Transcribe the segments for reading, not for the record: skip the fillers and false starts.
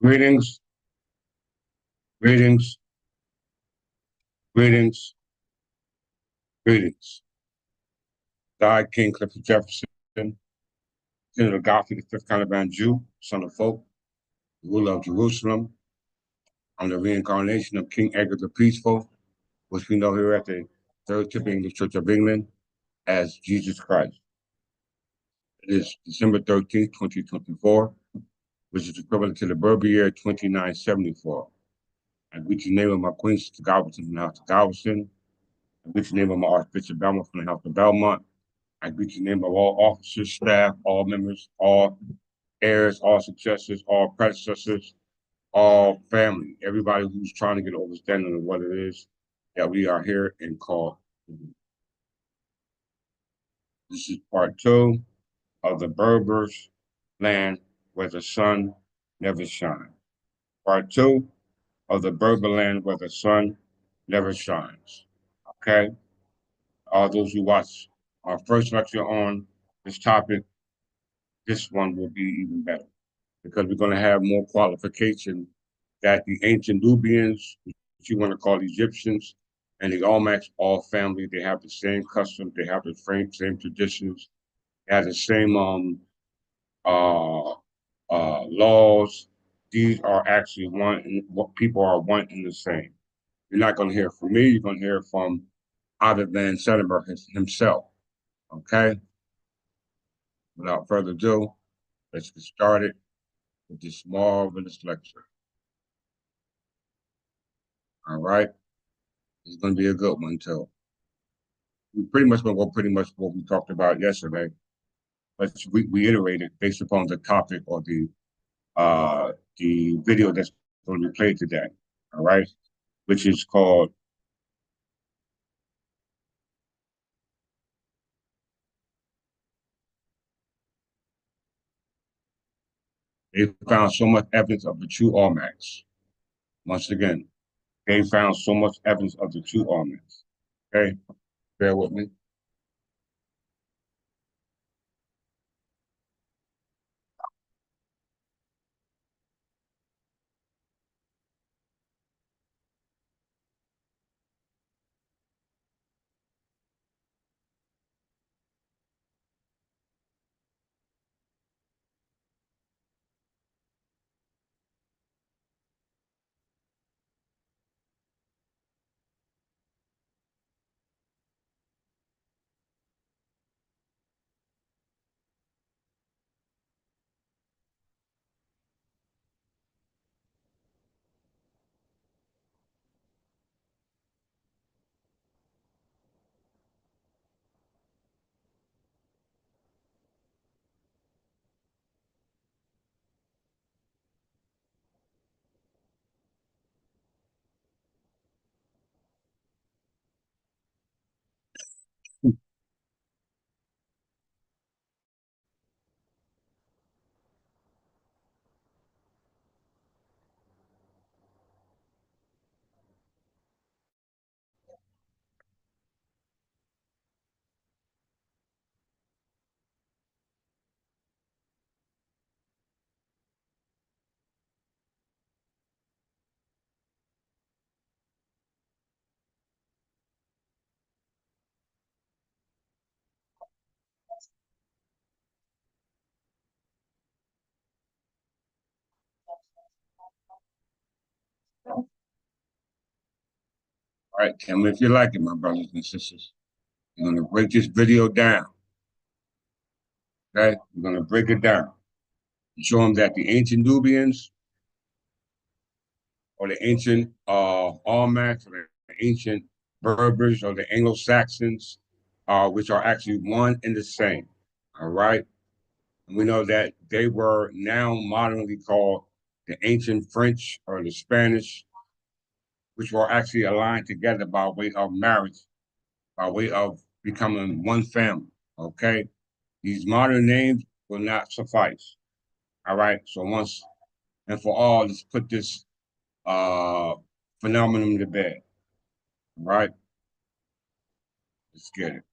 Greetings, greetings, greetings, greetings. I, King Clifford Jefferson, Senator Godfrey, the fifth Caliban Jew, son of folk, ruler of Jerusalem. I'm the reincarnation of King Edgar the Peaceful, which we know here at the Third Tip English Church of England as Jesus Christ. It is December 13th, 2024, which is equivalent to the Berber year 2974. I greet the name of my Queen, Sister Galveston from the House of Galveston. I greet the name of my Archbishop Belmont from the House of Belmont. I greet the name of all officers, staff, all members, all heirs, all successors, all predecessors, all family, everybody who's trying to get understanding of what it is that we are here and called. This is part two of the Berbers' land where the sun never shines. Part two of the Berber land where the sun never shines. Okay? All those who watch our first lecture on this topic, this one will be even better because we're going to have more qualification that the ancient Nubians, which you want to call Egyptians, and the Olmecs, all family, they have the same customs, they have the same traditions, they have the same laws. These are actually one, and what people are one and the same. You're not going to hear from me. You're going to hear from other than Senator himself. Okay. Without further ado, let's get started with this marvelous lecture. All right. It's going to be a good one too. We pretty much going to go pretty much what we talked about yesterday. Let's reiterate it based upon the topic or the video that's going to be played today. All right, which is called "They Found So Much Evidence of the True Olmecs." Once again, they found so much evidence of the true Olmecs. Okay, bear with me. All right, tell me if you like it, my brothers and sisters. We're going to break this video down. Okay, we're going to break it down. Show them that the ancient Nubians or the ancient Almacs or the ancient Berbers or the Anglo-Saxons, which are actually one and the same. All right. And we know that they were now modernly called the ancient French or the Spanish, which were actually aligned together by way of marriage, by way of becoming one family. Okay. These modern names will not suffice. All right. So once and for all, let's put this phenomenon to bed. All right. Let's get it.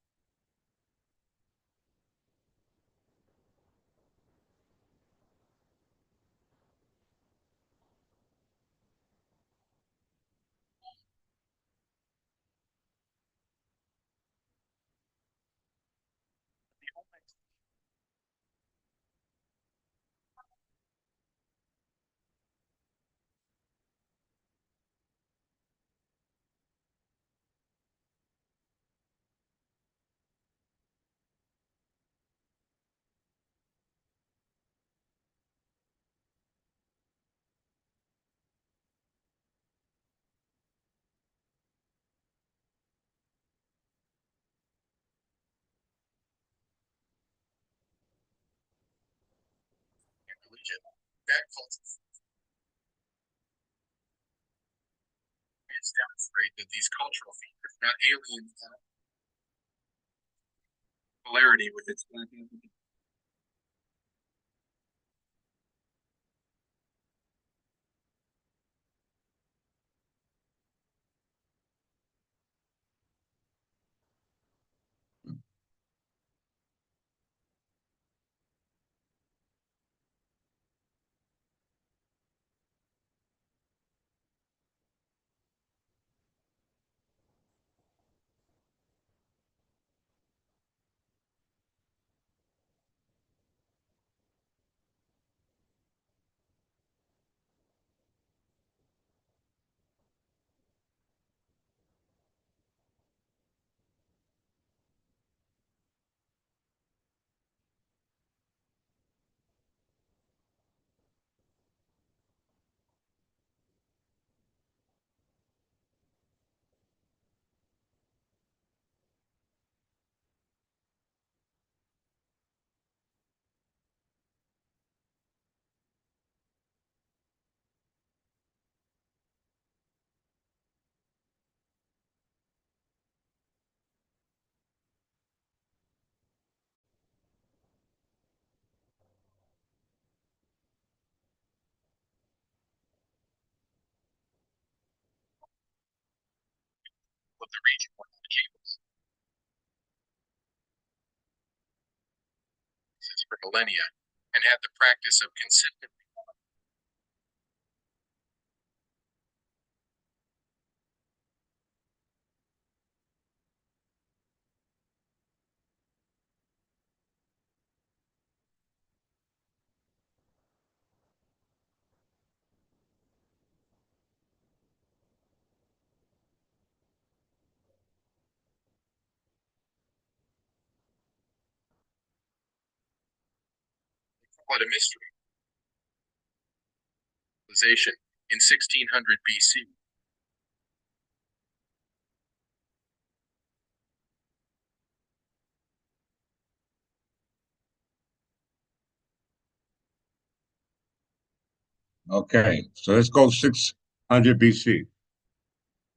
Okay, so let's go 600 BC.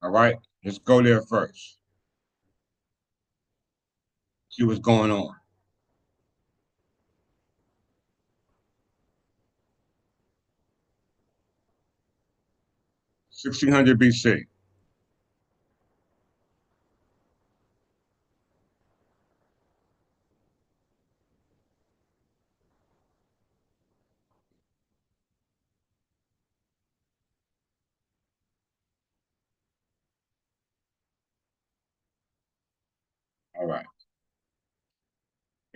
All right, let's go there first. See what's going on. 1600 BC. All right.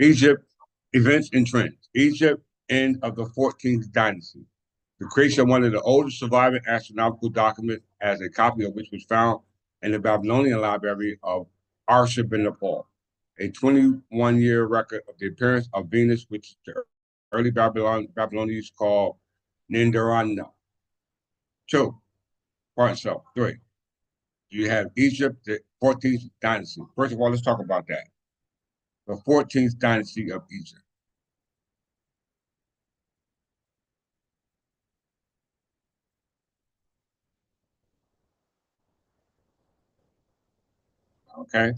Egypt, events and trends. Egypt, end of the 14th dynasty. The creation of one of the oldest surviving astronomical documents, as a copy of which was found in the Babylonian library of Arshib in Nepal. A 21-year record of the appearance of Venus, which the early Babylonians called Nindarana. Two, part itself. Three, you have Egypt, the 14th dynasty. First of all, let's talk about that. The 14th dynasty of Egypt. Okay,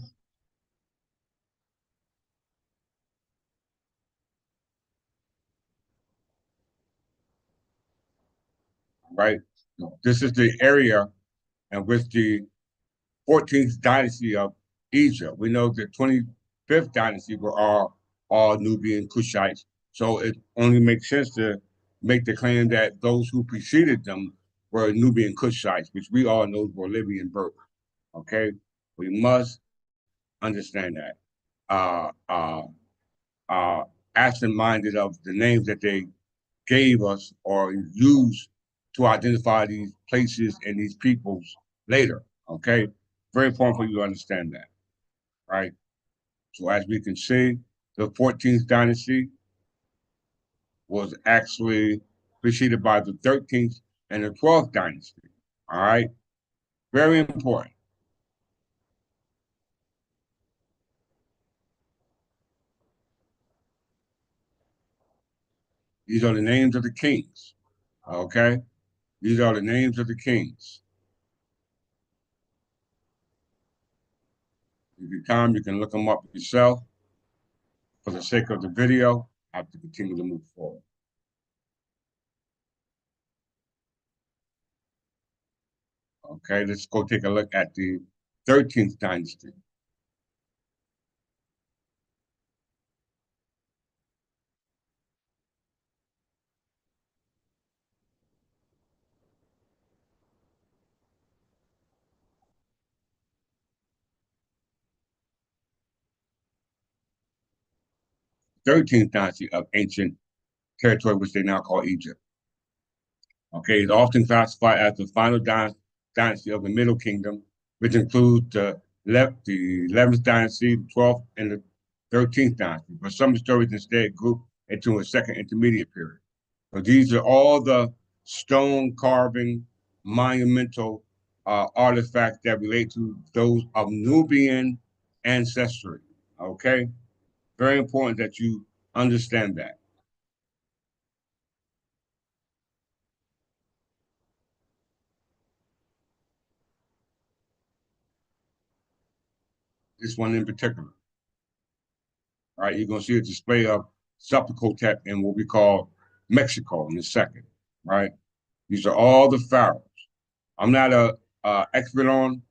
right? This is the area in which the 14th dynasty of Egypt. We know the 25th dynasty were all Nubian Kushites. So it only makes sense to make the claim that those who preceded them were Nubian Kushites, which we all know were Libyan Berber. Okay, we must understand that. Uh, uh, uh, Absent-minded of the names that they gave us or used to identify these places and these peoples later. Okay, very important for you to understand that, right? So as we can see, the 14th dynasty was actually preceded by the 13th and the 12th dynasty. All right, very important. These are the names of the kings. Okay? These are the names of the kings. If you time, you can look them up yourself. For the sake of the video, I have to continue to move forward. Okay, let's go take a look at the 13th dynasty. 13th dynasty of ancient territory, which they now call Egypt. Okay, it's often classified as the final dynasty of the Middle Kingdom, which includes the 11th dynasty, the 12th, and the 13th dynasty. But some historians instead group into a second intermediate period. So these are all the stone carving, monumental artifacts that relate to those of Nubian ancestry. Okay, very important that you understand that. This one in particular. All right, you're going to see a display of Sepulchre in what we call Mexico in a second, right? These are all the pharaohs. I'm not a expert on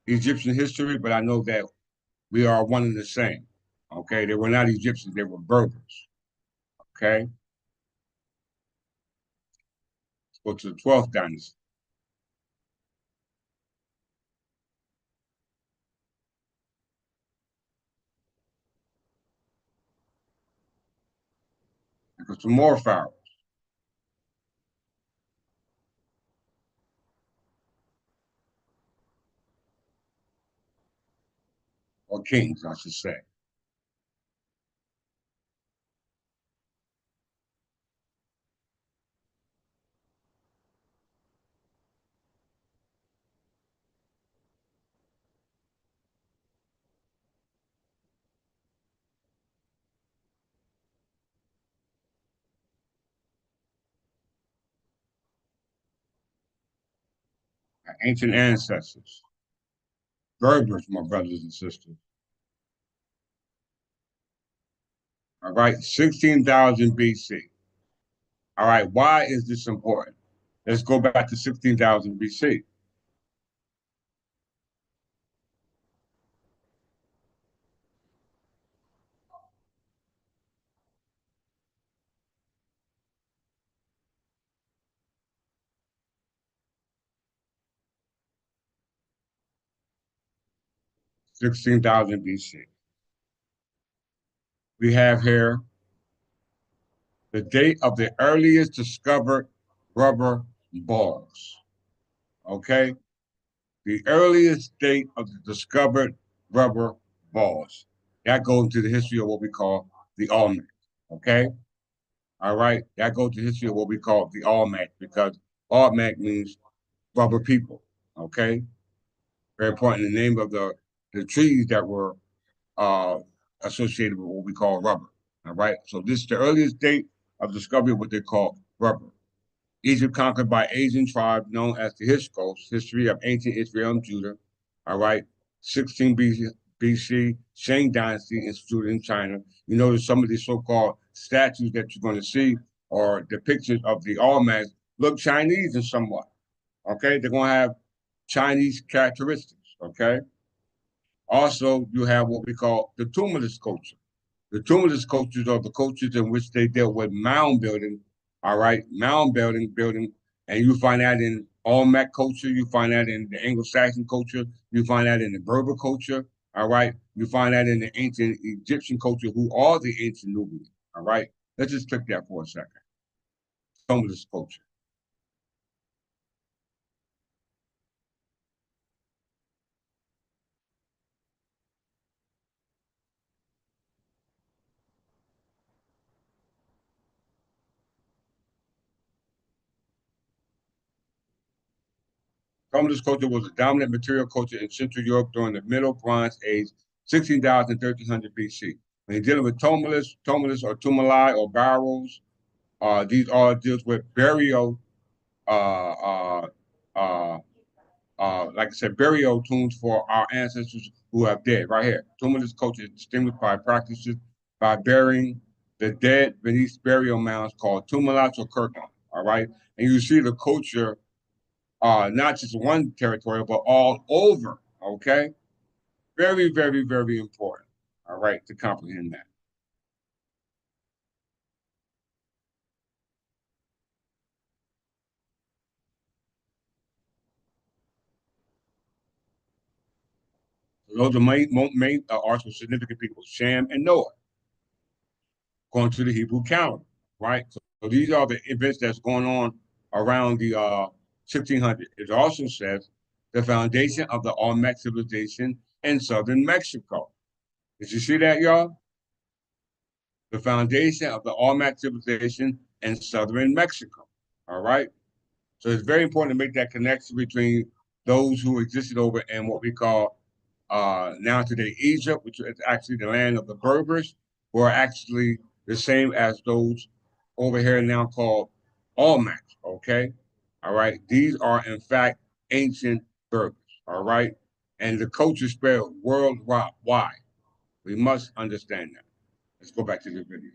Egyptian history, but I know that we are one and the same. Okay, they were not Egyptians; they were Berbers. Okay, let's go to the 12th dynasty. Because some more pharaohs or kings, I should say. Ancient ancestors, Berbers, my brothers and sisters. All right, 16,000 BC. All right, why is this important? Let's go back to 16,000 BC. 16,000 BC. We have here the date of the earliest discovered rubber balls. Okay, the earliest date of the discovered rubber balls. That goes into the history of what we call the Olmec. Okay, all right, that goes to the history of what we call the Olmec because Olmec means rubber people. Okay, very important. The name of the trees that were uh, associated with what we call rubber. All right, so this is the earliest date of discovery of what they call rubber. Egypt conquered by Asian tribes known as the Hyksos, history of ancient Israel and Judah. All right, 16 BC, Shang Dynasty instituted in China. You notice some of these so-called statues that you're going to see or depictions of the Olmecs look Chinese in somewhat. Okay, they're going to have Chinese characteristics. Okay, also you have what we call the tumulus culture. The tumulus cultures are the cultures in which they dealt with mound building, all right, mound building, and you find that in Olmec culture, you find that in the Anglo-Saxon culture, you find that in the Berber culture, all right, you find that in the ancient Egyptian culture, who are the ancient Nubians, all right. Let's just click that for a second. Tumulus culture. Tumulus culture was a dominant material culture in Central Europe during the Middle Bronze Age, 16,000 1300 BC. When you're dealing with tumulus or tumuli or barrows, These all deals with burial, uh, uh, uh, like I said, burial tombs for our ancestors who have dead. Right here, tombless culture is distinguished by practices by burying the dead beneath burial mounds called tumulats or kirtons. All right, and you see the culture, not just one territory, but all over. Okay, very, very, very important. All right, to comprehend that. So those are main arts with significant people, Shem and Noah, according to the Hebrew calendar, right? So these are the events that's going on around the 1600. It also says the foundation of the Olmec civilization in southern Mexico. Did you see that, y'all? The foundation of the Olmec civilization in southern Mexico. All right. So it's very important to make that connection between those who existed over in what we call now today Egypt, which is actually the land of the Berbers, who are actually the same as those over here now called Almacs. Okay, all right. These are in fact ancient Berbers. All right, and the culture spread worldwide. We must understand that. Let's go back to the video.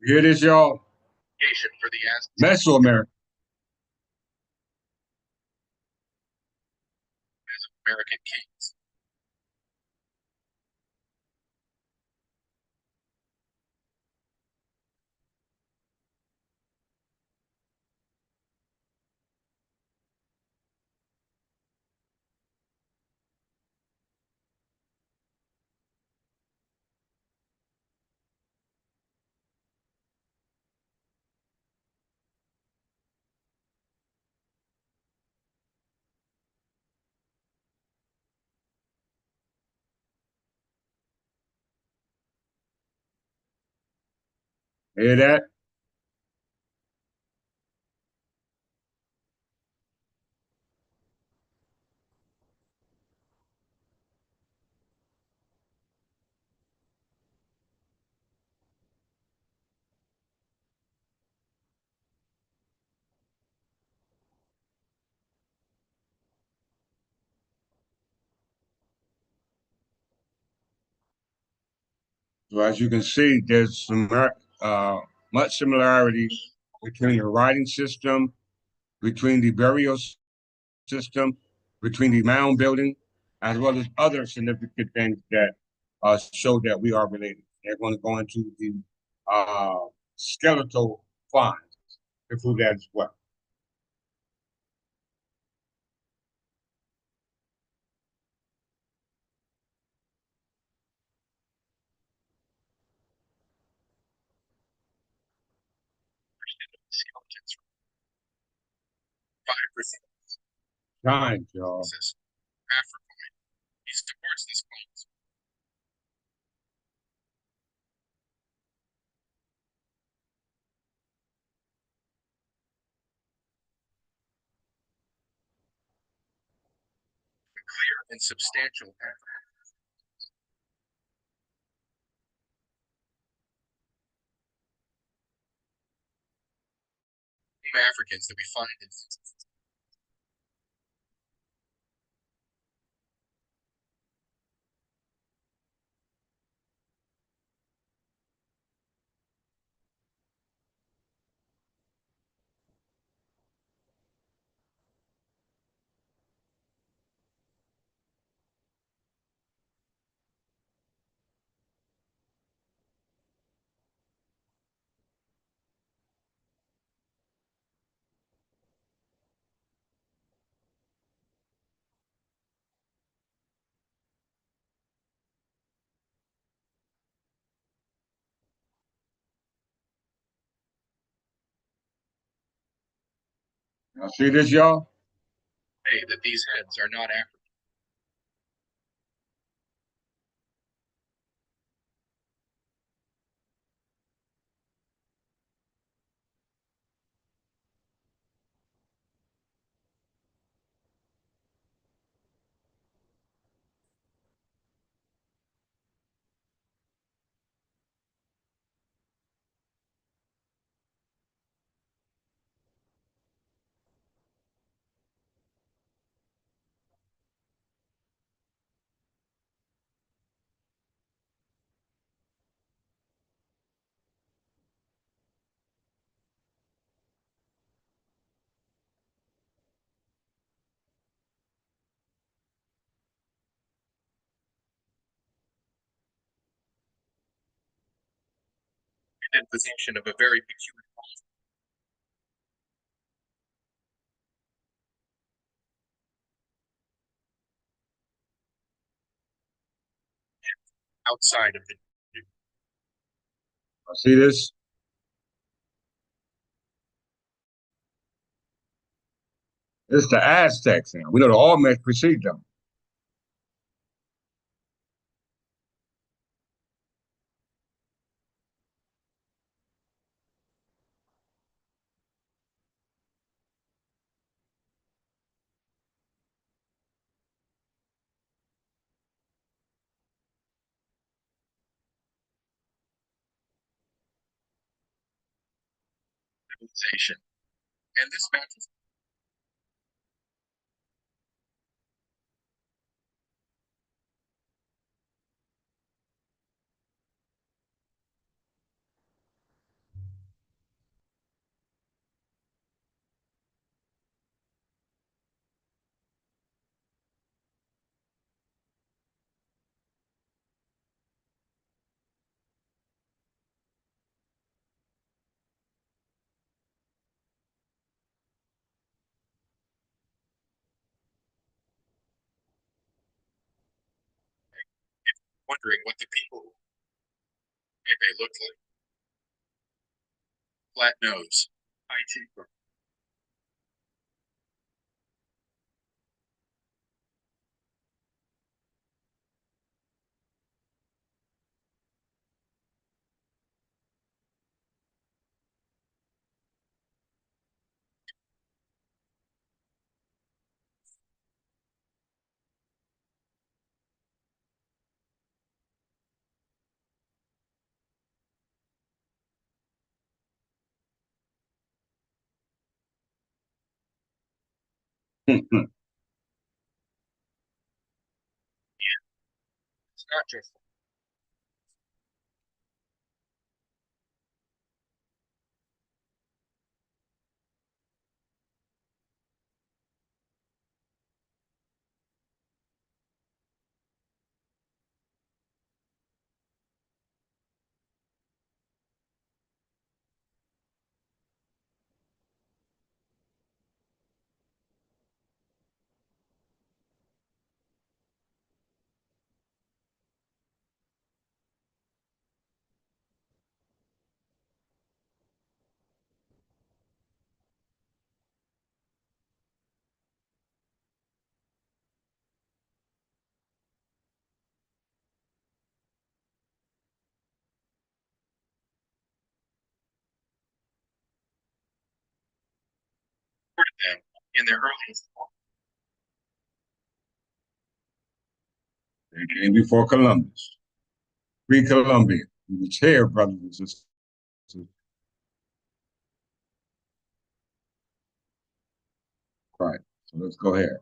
You hear this, y'all? Mesoamerica. Hear that? So as you can see, there's some much similarity between the writing system, between the burial system, between the mound building, as well as other significant things that show that we are related. They're going to go into the uh, skeletal finds to prove that as well. Giant, y'all. Y'all see this, y'all? Y'all see this? This is the Aztecs now. We know the Olmecs precede them. It's not just them in their earliest. They came before Columbus, pre-Columbian. He was here, brothers and sisters. Right. So let's go ahead.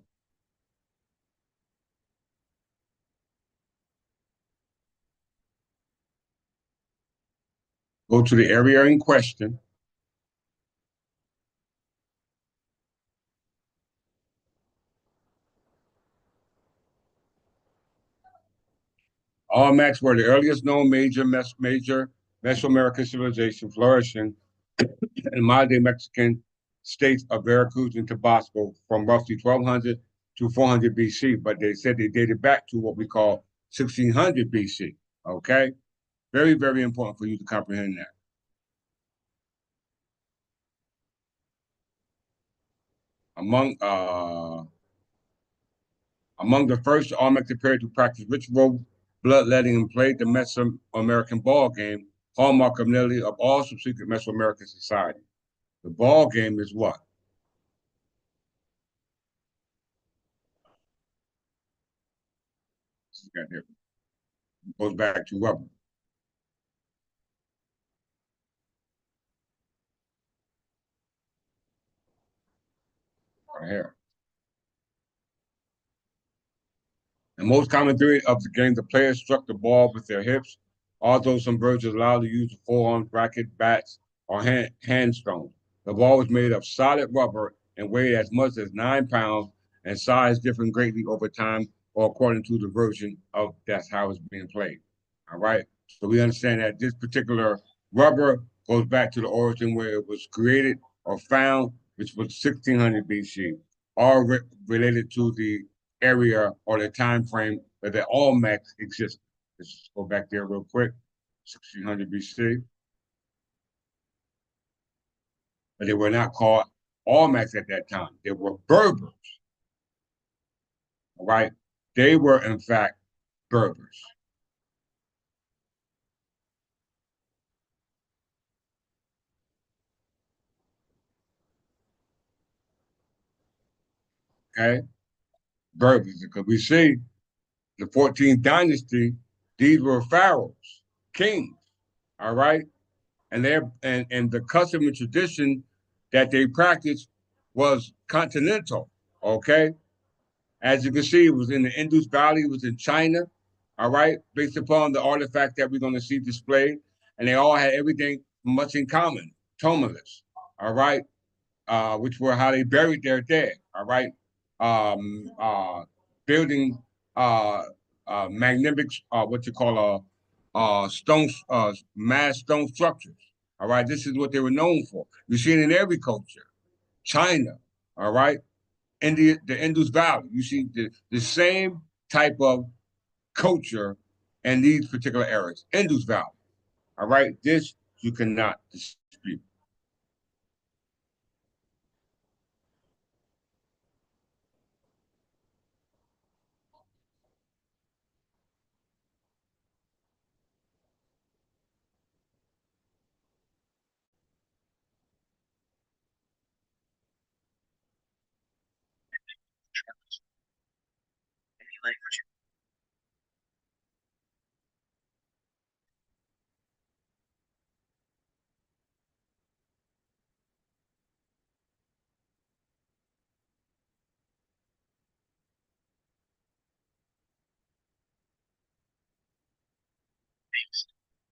Go to the area in question. All were the earliest known major Mesoamerican civilization flourishing in modern-day Mexican states of Veracruz and Tabasco from roughly 1200 to 400 BC, but they said they dated back to what we call 1600 BC. Okay, very, very important for you to comprehend that. Among among the first Olmec period to practice ritual bloodletting and played the Mesoamerican ball game, hallmark of nearly of all subsequent Mesoamerican society. The ball game is what? It goes back to rubber right here. The most common theory of the game, the players struck the ball with their hips, although some versions allowed to use forearms, racket, bats, or hand stones. The ball was made of solid rubber and weighed as much as 9 pounds, and size differed greatly over time or according to the version of that's how it's being played. All right. So we understand that this particular rubber goes back to the origin where it was created or found, which was 1600 BC, all related to the area or the time frame that the Olmecs existed. Let's just go back there real quick. 1600 BC, but they were not called Olmecs at that time. They were Berbers, all right? They were, in fact, Berbers, okay? Berbers, because we see the 14th dynasty, these were pharaohs, kings, all right? And the custom and tradition that they practiced was continental, okay? As you can see, it was in the Indus Valley, it was in China, all right, based upon the artifact that we're going to see displayed. And they all had everything much in common, tomolus, all right, which were how they buried their dead, all right, um, uh, building magnific, what you call stone, mass stone structures, all right. This is what they were known for. You see it in every culture. China, all right, the Indus Valley. You see the same type of culture in these particular areas. Indus Valley. All right. This you cannot dispute. Any language.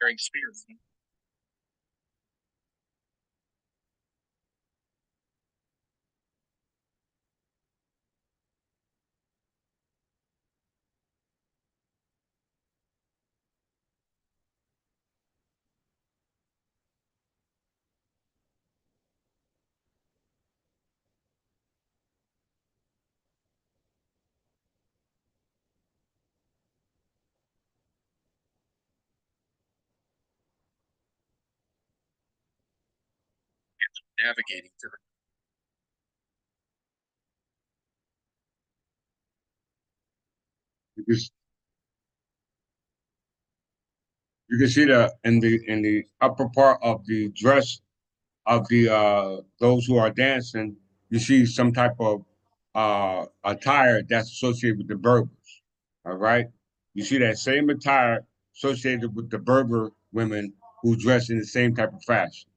carrying spears. Navigating through. Because you can see the in the upper part of the dress of the those who are dancing, you see some type of attire that's associated with the Berbers. All right, you see that same attire associated with the Berber women who dress in the same type of fashion.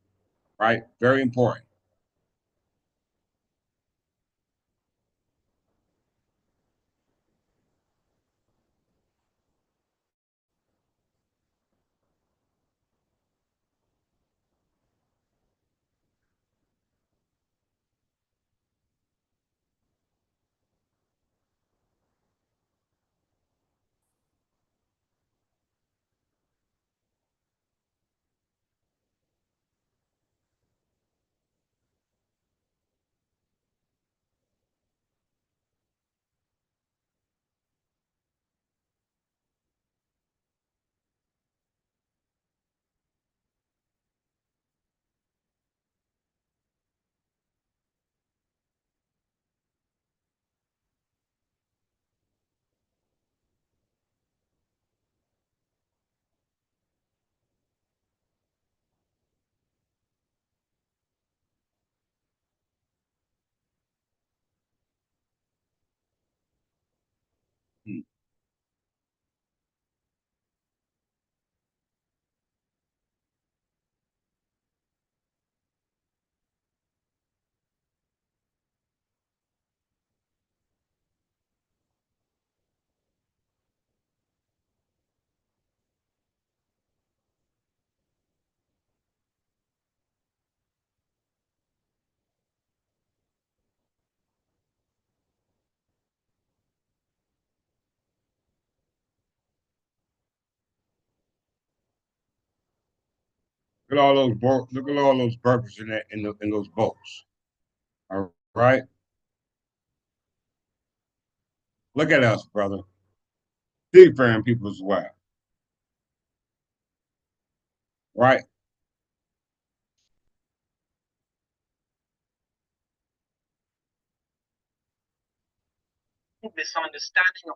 Right, very important. Hmm. Look at all those Berbers in that in those boats. All right, look at us, brother. Seafaring people as well. Right. Misunderstanding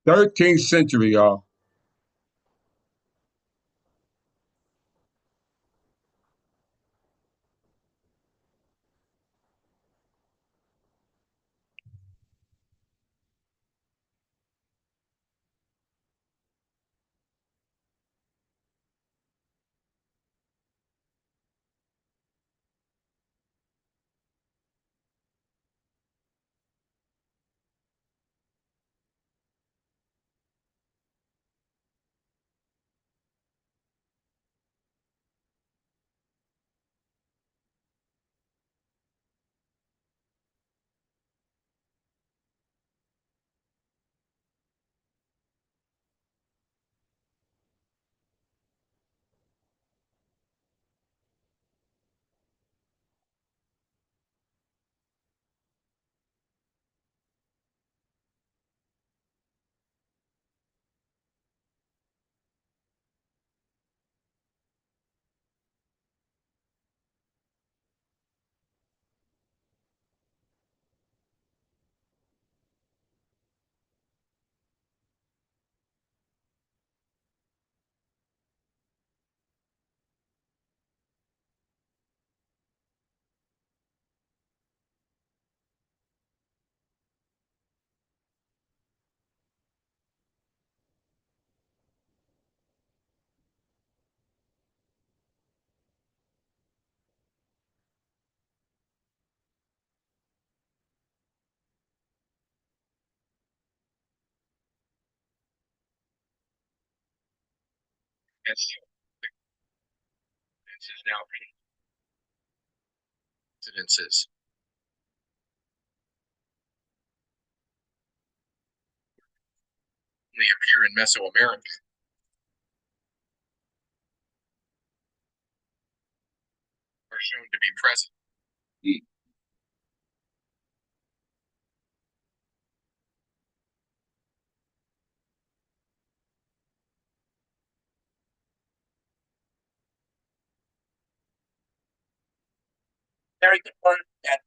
about 13th century, y'all. and so this is now incidences only appear in Mesoamerica are shown to be present. Very good point. That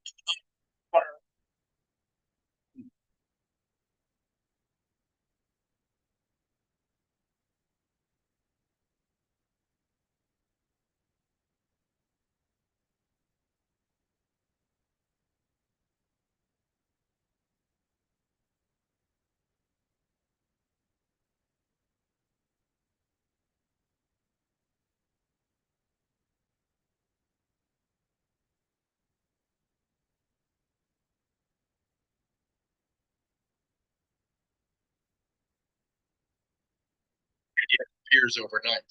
appears overnight.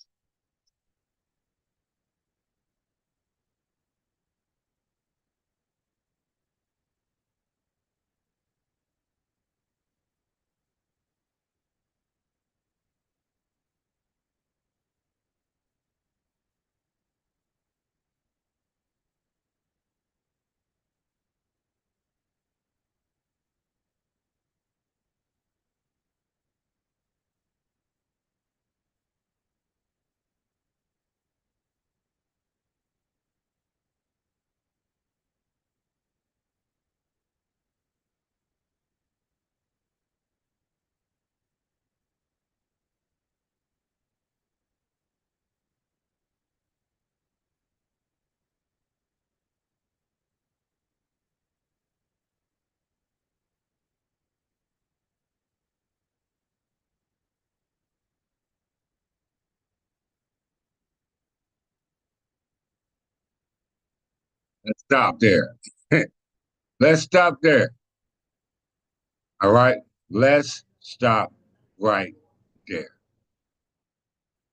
Let's stop there. Let's stop there. All right. Let's stop right there.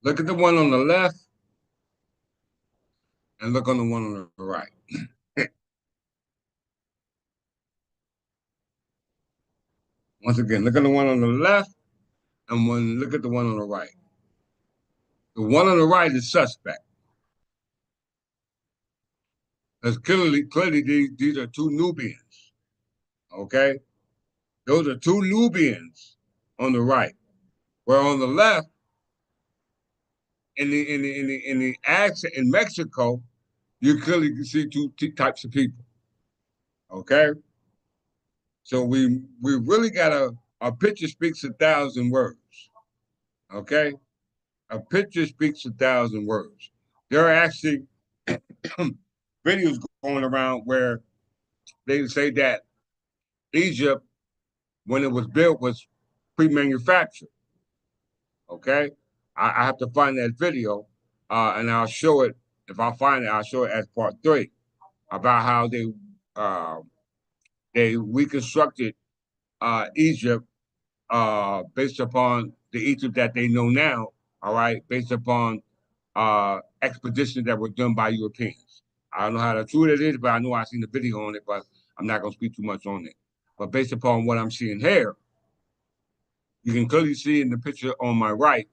Look at the one on the left and look on the one on the right. Once again, look at the one on the left and look at the one on the right. The one on the right is suspect. Because clearly these are two Nubians. Okay? Those are two Nubians on the right. Where on the left, in the accent in Mexico, you clearly can see two types of people. Okay? So we really got a picture speaks 1,000 words. Okay? A picture speaks 1,000 words. There are actually videos going around where they say that Egypt, when it was built, was pre-manufactured. Okay, I have to find that video, and I'll show it. If I find it, I'll show it as part 3 about how uh, they reconstructed Egypt based upon the Egypt that they know now. All right, based upon expeditions that were done by Europeans. I don't know how true that is, but I know I've seen the video on it, but I'm not going to speak too much on it. But based upon what I'm seeing here, you can clearly see in the picture on my right,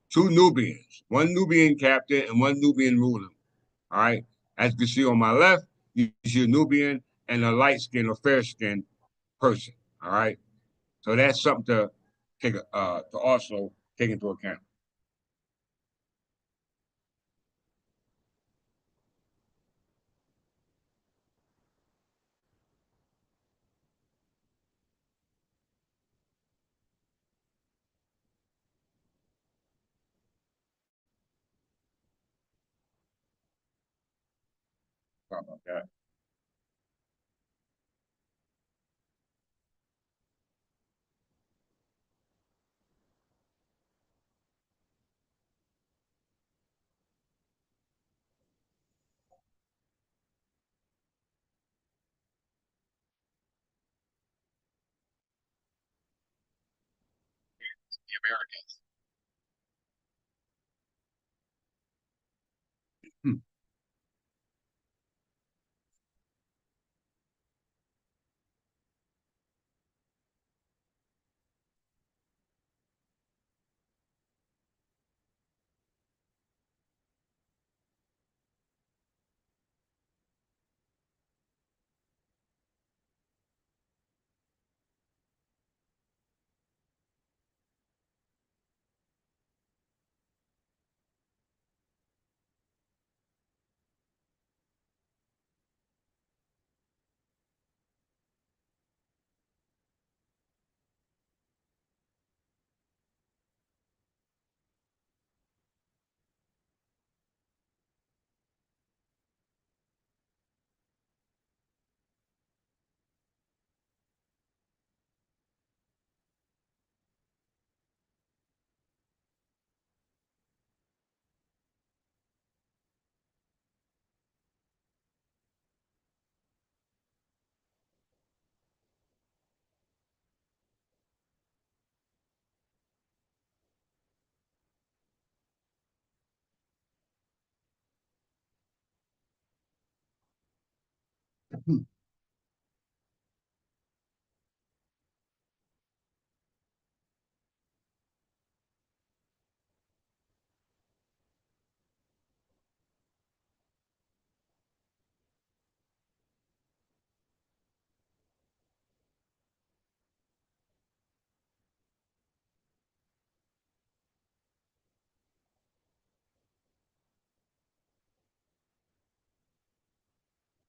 two Nubians, one Nubian captain and one Nubian ruler. All right. As you can see on my left, you see a Nubian and a light skinned or fair skinned person. All right. So that's something to to also take into account. Sorry about that. The Americans.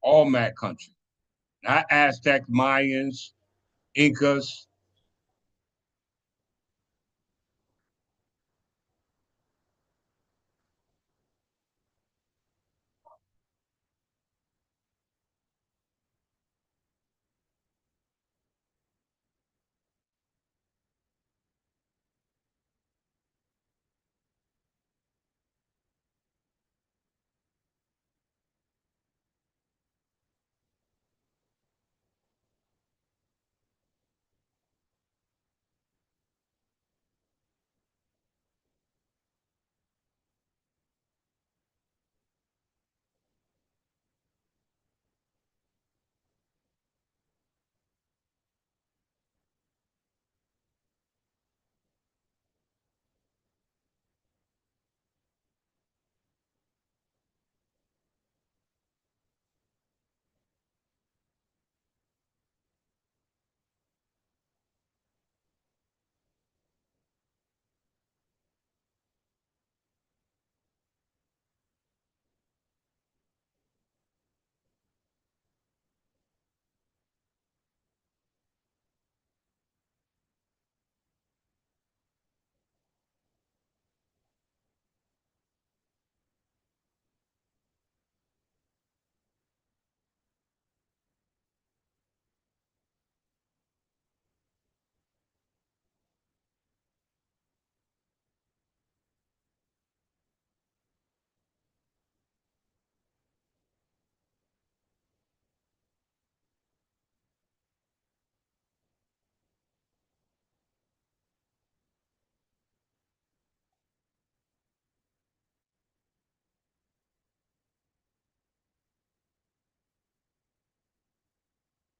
All Mac country, not Aztec, Mayans, Incas.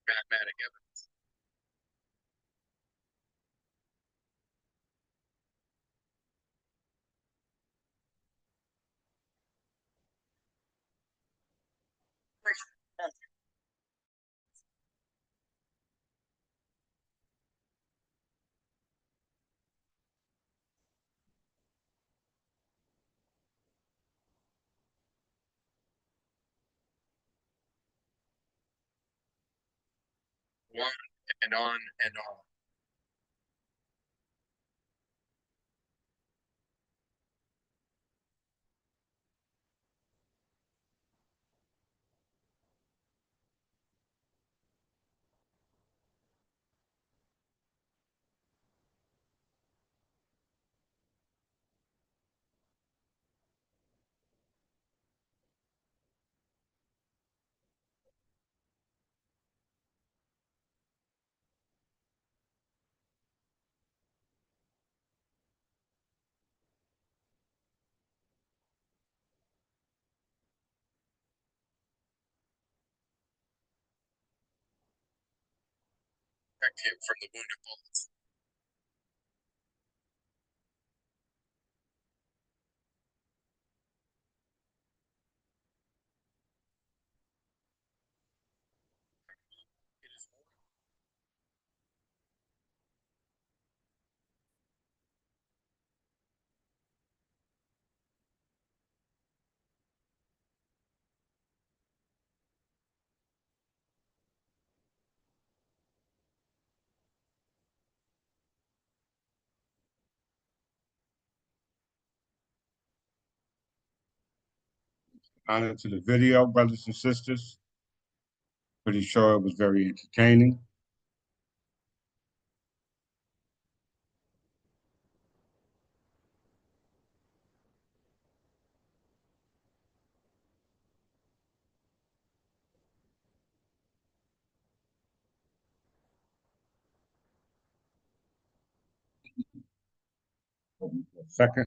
Mathematic evidence. One and on and on. Protect him from the wounded bullets. It is more Honor to the video, brothers and sisters. Pretty sure it was very entertaining. Second,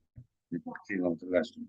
we continue on to the lesson.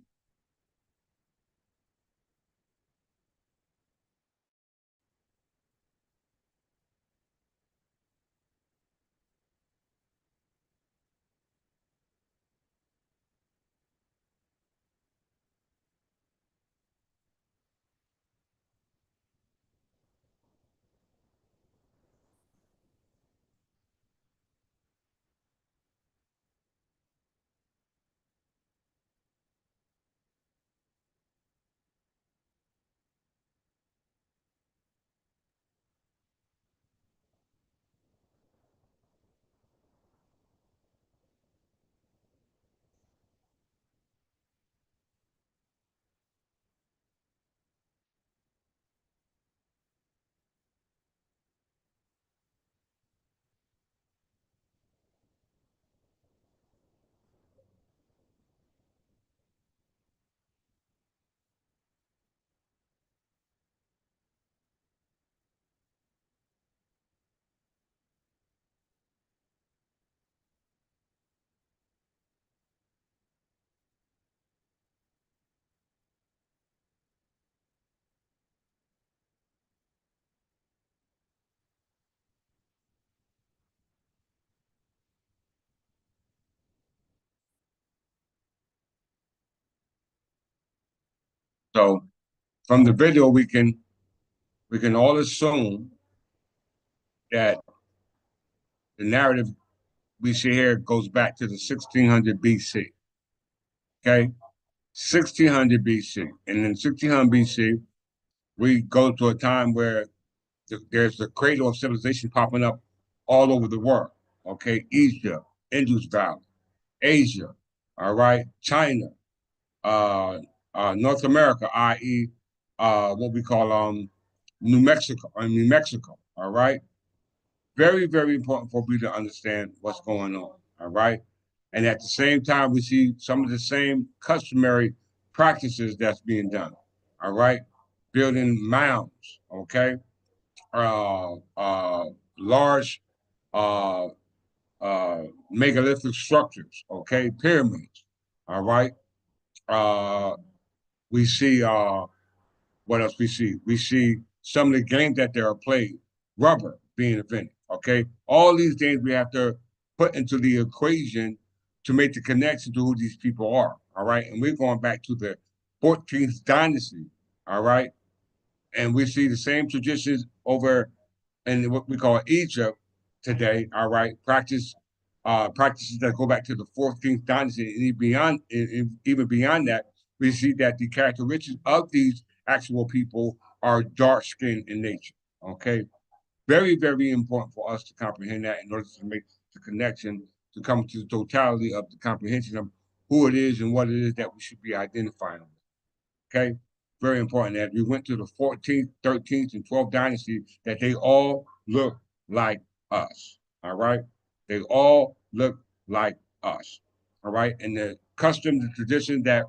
So from the video, we can all assume that the narrative we see here goes back to the 1600 BC. Okay, 1600 BC, and in 1600 BC, we go to a time where there's the cradle of civilization popping up all over the world. Okay, Egypt, Indus Valley, Asia, all right, China, uh, North America, i.e., what we call New Mexico, all right. Very, very important for me to understand what's going on, all right. And at the same time, we see some of the same customary practices that's being done, all right. Building mounds, okay, uh, uh, large uh, megalithic structures, okay, pyramids, all right. Uh, we see what else we see? We see some of the games that they are played, rubber being invented, okay. All these things we have to put into the equation to make the connection to who these people are, all right. And we're going back to the 14th dynasty, all right. And we see the same traditions over in what we call Egypt today. All right, practices that go back to the 14th dynasty and even beyond that. We see that the characteristics of these actual people are dark skinned in nature. Okay, very very important for us to comprehend that in order to make the connection to come to the totality of the comprehension of who it is and what it is that we should be identifying. Okay, very important that we went to the 14th, 13th, and 12th dynasty, that they all look like us. All right, they all look like us. All right, and the custom, the tradition that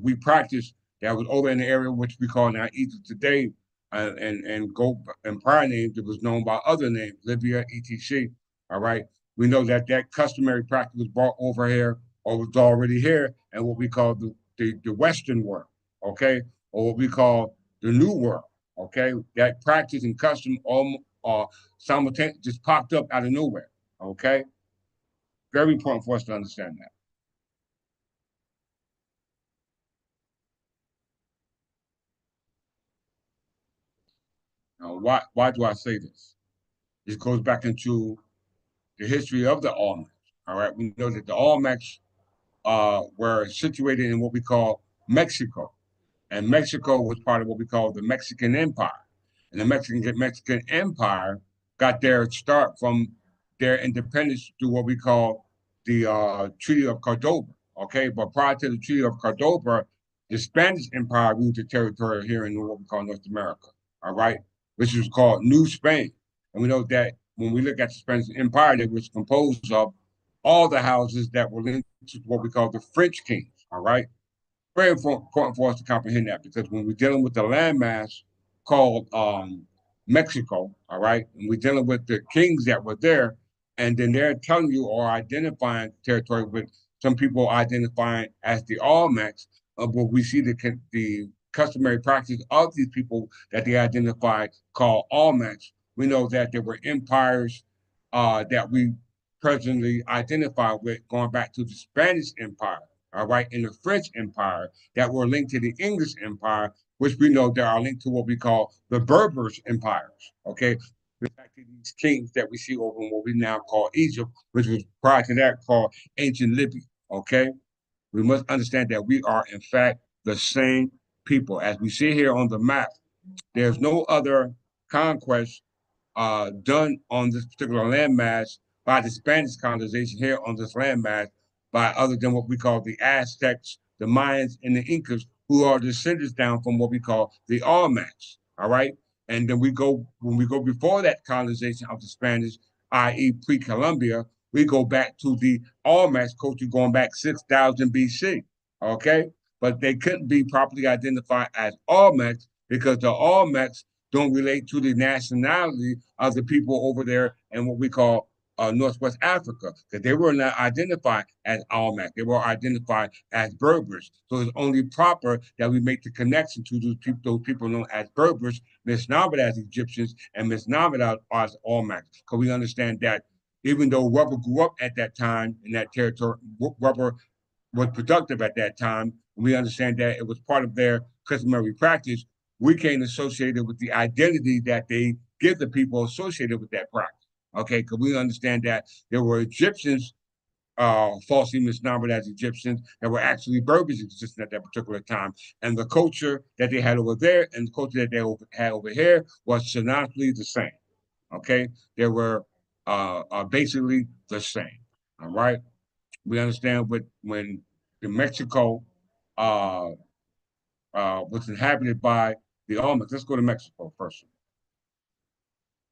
we practiced that was over in the area which we call now Egypt today, and go and prior names it was known by other names, Libya, etc. All right, we know that that customary practice was brought over here or was already here, and what we call the Western world, okay, or what we call the New World, okay. That practice and custom all simultaneously just popped up out of nowhere, okay. Very important for us to understand that. Now, why do I say this? This goes back into the history of the Olmecs. All right, we know that the Olmecs were situated in what we call Mexico, and Mexico was part of what we call the Mexican Empire. And the Mexican Empire got their start from their independence through what we call the Treaty of Cordoba. Okay, but prior to the Treaty of Cordoba, the Spanish Empire ruled the territory here in what we call North America. All right, which was called New Spain. And we know that when we look at the Spanish Empire, it was composed of all the houses that were linked to what we call the French kings. All right, very important for us to comprehend that, because when we're dealing with the landmass called Mexico, all right, and we're dealing with the kings that were there, and then they're telling you or identifying territory with some people identifying as the Olmecs, but we see the customary practice of these people that they identify called Olmecs. We know that there were empires that we presently identify with going back to the Spanish Empire, all right, and the French Empire that were linked to the English Empire, which we know that are linked to what we call the Berbers empires. Okay, back to these kings that we see over in what we now call Egypt, which was prior to that called ancient Libya. Okay, we must understand that we are in fact the same people. As we see here on the map, there's no other conquest done on this particular landmass by the Spanish colonization here on this landmass by other than what we call the Aztecs, the Mayans, and the Incas, who are descendants down from what we call the Olmecs. All right. And then when we go before that colonization of the Spanish, i.e., pre Columbia, we go back to the Olmecs culture going back 6,000 BC. Okay. But they couldn't be properly identified as Olmecs because the Olmecs don't relate to the nationality of the people over there in what we call Northwest Africa, because they were not identified as Almac. They were identified as Berbers. So it's only proper that we make the connection to those people known as Berbers, misnomered as Egyptians, and misnomered as Almacs, because we understand that even though rubber grew up at that time in that territory, rubber was productive at that time. we understand that it was part of their customary practice, we can't associate it with the identity that they give the people associated with that practice. Okay, because we understand that there were Egyptians falsely misnomered as Egyptians that were actually Berbers existing at that particular time. And the culture that they had over there and the culture that they had over here was synonymously the same. Okay, they were basically the same. All right, we understand when the Mexico uh, was inhabited by the Olmecs. Let's go to Mexico first.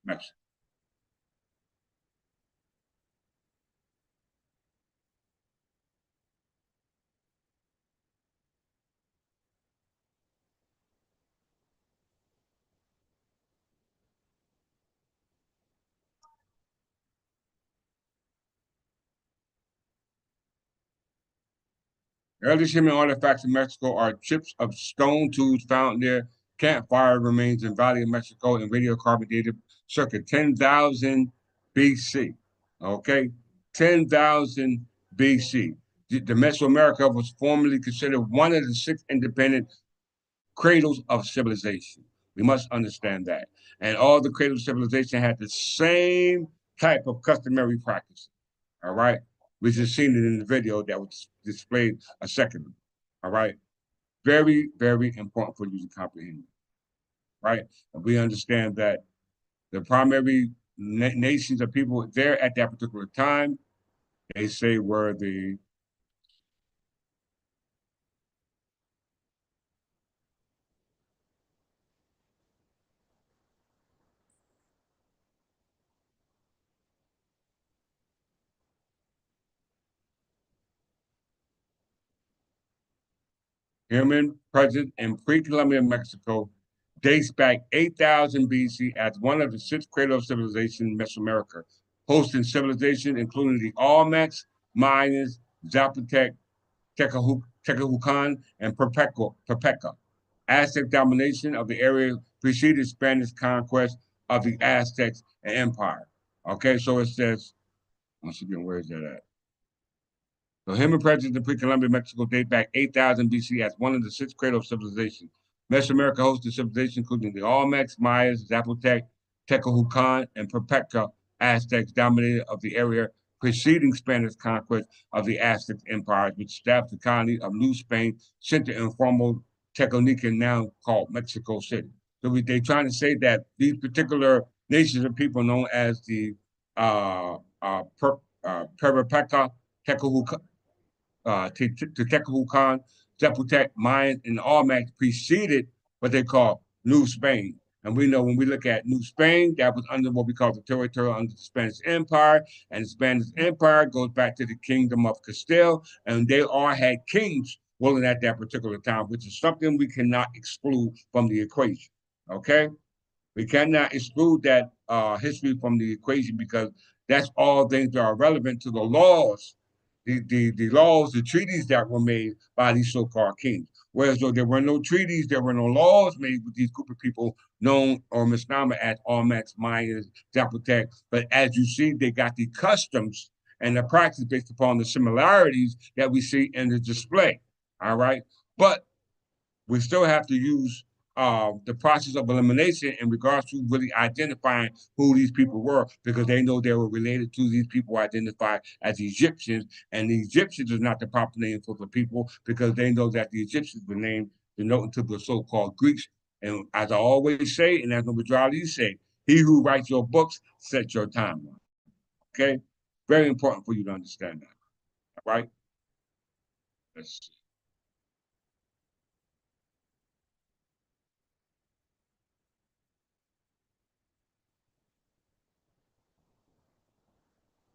Mexico. Earliest human artifacts in Mexico are chips of stone tools found near campfire remains in Valley of Mexico and radiocarbon dated circa 10,000 BC. Okay, 10,000 BC. The Mesoamerica was formerly considered one of the six independent cradles of civilization. We must understand that. And all the cradles of civilization had the same type of customary practice. All right. We just seen it in the video that was displayed a second ago. All right. Very, very important for you to comprehend. Right. And we understand that the primary nations of people there at that particular time, they say were the human presence in pre-Columbian Mexico dates back 8,000 BC as one of the six cradles of civilization in Mesoamerica, hosting civilization including the Olmecs, Mayans, Zapotec, Tecahucan, and Perpeca. Aztec domination of the area preceded Spanish conquest of the Aztecs and empire. Okay, so it says, once again, where is that at? The human presence in pre-Columbian Mexico date back 8,000 BC as one of the six cradles of civilization. Mesoamerica hosted civilizations including the Olmecs, Mayas, Zapotec, Tecahucan, and Perpeca Aztecs dominated of the area preceding Spanish conquest of the Aztec empires, which established the colony of New Spain, centered in former Teconican, now called Mexico City. So they're trying to say that these particular nations of people known as the Perpeca, Tecahucan, Tepehucan, Zapotec, Mayan, and Almac preceded what they call New Spain. And we know when we look at New Spain, that was under what we call the territory under the Spanish Empire. And the Spanish Empire goes back to the Kingdom of Castile. And they all had kings ruling at that particular time, which is something we cannot exclude from the equation. Okay? We cannot exclude that history from the equation because that's all things that are relevant to the laws, the laws, the treaties that were made by these so-called kings. Whereas though there were no treaties, there were no laws made with these group of people known or misnomer as Olmecs, Mayans, Zapotec. But as you see, they got the customs and the practice based upon the similarities that we see in the display. All right. But we still have to use the process of elimination in regards to really identifying who these people were because they know they were related to these people identified as Egyptians. And the Egyptians is not the proper name for the people because they know that the Egyptians were named denoting to the so-called Greeks. And as I always say, and as Nomadrali say, he who writes your books sets your timeline. Okay? Very important for you to understand that. Right? Let's see.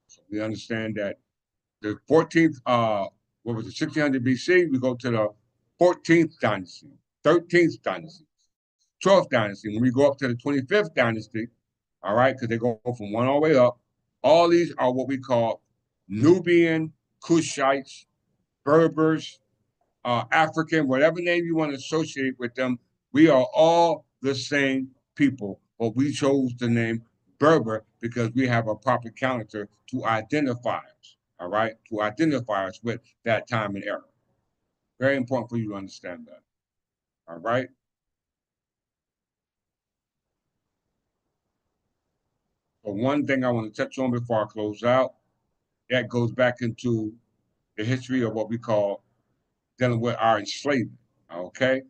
So we understand that the 14th, what was it, 1600 BC, we go to the 14th dynasty, 13th dynasty, 12th dynasty. When we go up to the 25th dynasty, all right, because they go from one all the way up, all these are what we call Nubian, Kushites, Berbers, African, whatever name you want to associate with them. We are all the same people, but we chose the name Berber because we have a proper character to identify us, all right, to identify us with that time and era. Very important for you to understand that. All right. But one thing I want to touch on before I close out, that goes back into the history of what we call dealing with our enslavement. Okay.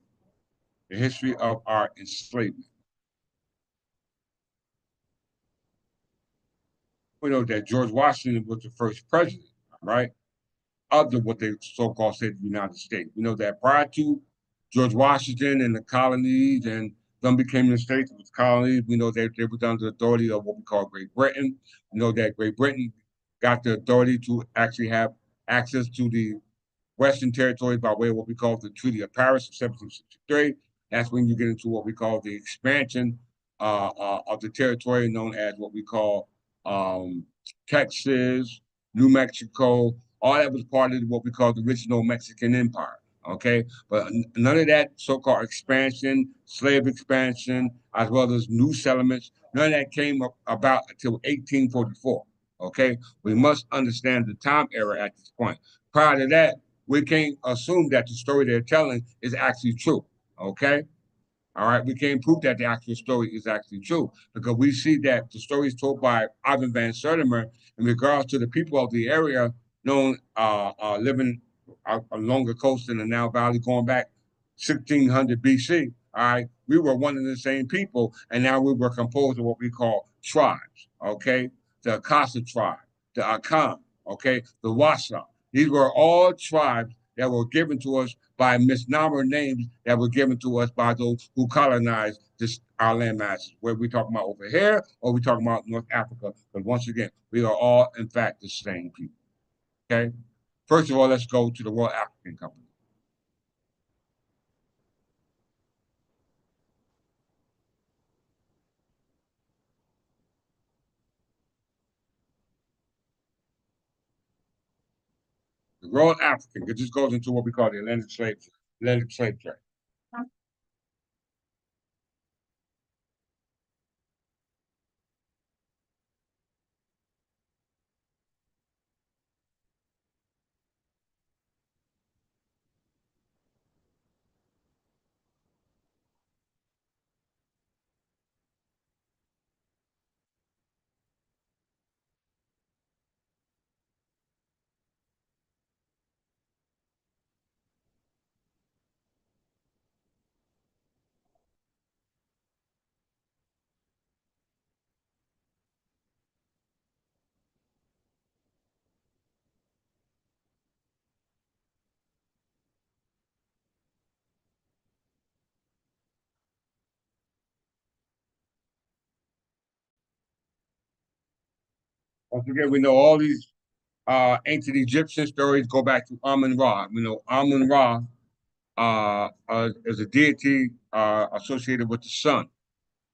The history of our enslavement. We know that George Washington was the first president, right, of what they so-called said the United States. We know that prior to George Washington and the colonies and them became the states with colonies, we know that they were under the authority of what we call Great Britain. We know that Great Britain got the authority to actually have access to the Western territories by way of what we call the Treaty of Paris of 1763. That's when you get into what we call the expansion of the territory known as what we call um, Texas, New Mexico. All that was part of what we call the original Mexican Empire. Okay, but none of that so-called expansion, slave expansion, as well as new settlements, none of that came about until 1844. Okay, we must understand the time era at this point. Prior to that, we can't assume that the story they're telling is actually true. Okay. All right. We can't prove that the actual story is actually true because we see that the story is told by Ivan Van Sertimer in regards to the people of the area known living along the coast in the Nile Valley going back 1600 BC. All right. We were one of the same people, and now we were composed of what we call tribes. Okay. The Akasa tribe, the Akan, okay, the Wasa. These were all tribes that were given to us by misnomer names that were given to us by those who colonized our land masses. Whether we talking about over here or we talking about North Africa, but once again, we are all in fact the same people. Okay. First of all, let's go to the World African Company. The World African, it just goes into what we call the Atlantic slave trade. Once again, we know all these ancient Egyptian stories go back to Amun Ra. We know Amun Ra is a deity associated with the sun.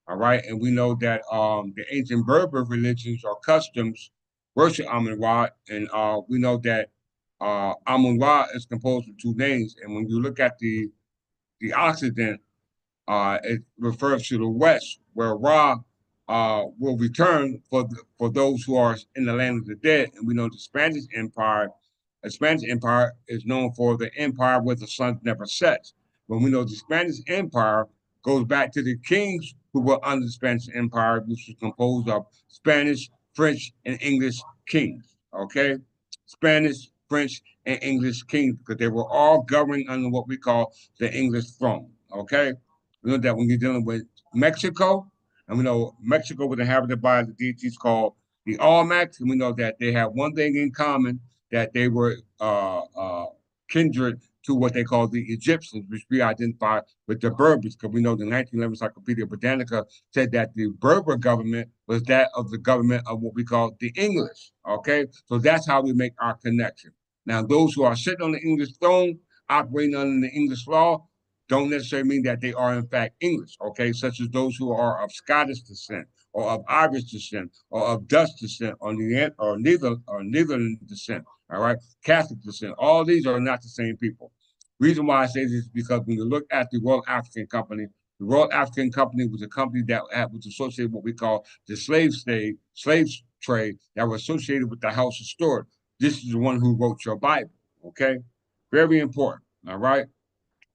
All right, and we know that the ancient Berber religions or customs worship Amun Ra, and we know that Amun Ra is composed of two names. And when you look at the Occident, it refers to the West, where Ra will return for those who are in the land of the dead. And we know the Spanish Empire is known for the empire where the sun never sets. When we know the Spanish Empire goes back to the kings who were under the Spanish Empire, which was composed of Spanish, French, and English kings. Okay, Spanish, French, and English kings because they were all governing under what we call the English throne. Okay, we know that when you're dealing with Mexico, and we know Mexico was inhabited by the deities called the Olmecs, and we know that they have one thing in common that they were kindred to what they call the Egyptians, which we identify with the Berbers, because we know the 1911 Encyclopedia Britannica said that the Berber government was that of the government of what we call the English. Okay, so that's how we make our connection. Now, those who are sitting on the English throne, operating under the English law, don't necessarily mean that they are in fact English, okay? Such as those who are of Scottish descent or of Irish descent or of Dutch descent or Netherlands descent, all right? Catholic descent. All these are not the same people. Reason why I say this is because when you look at the Royal African Company, the Royal African Company was a company that was associated with what we call the slave trade that was associated with the House of Stuart. This is the one who wrote your Bible, okay? Very important. All right.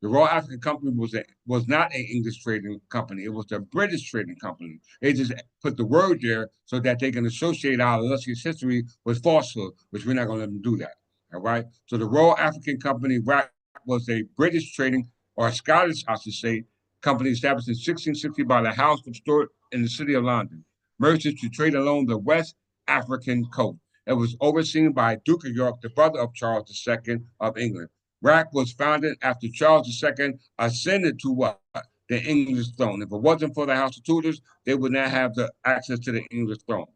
The Royal African Company was not an English trading company. It was a British trading company. They just put the word there so that they can associate our illustrious history with falsehood, which we're not going to let them do that. All right. So the Royal African Company was a British trading or a Scottish, I should say, company established in 1660 by the House of Stuart in the city of London. Merchants to trade along the West African coast. It was overseen by Duke of York, the brother of Charles II of England. RAC was founded after Charles II ascended to what? The English throne. If it wasn't for the House of Tudors, they would not have the access to the English throne.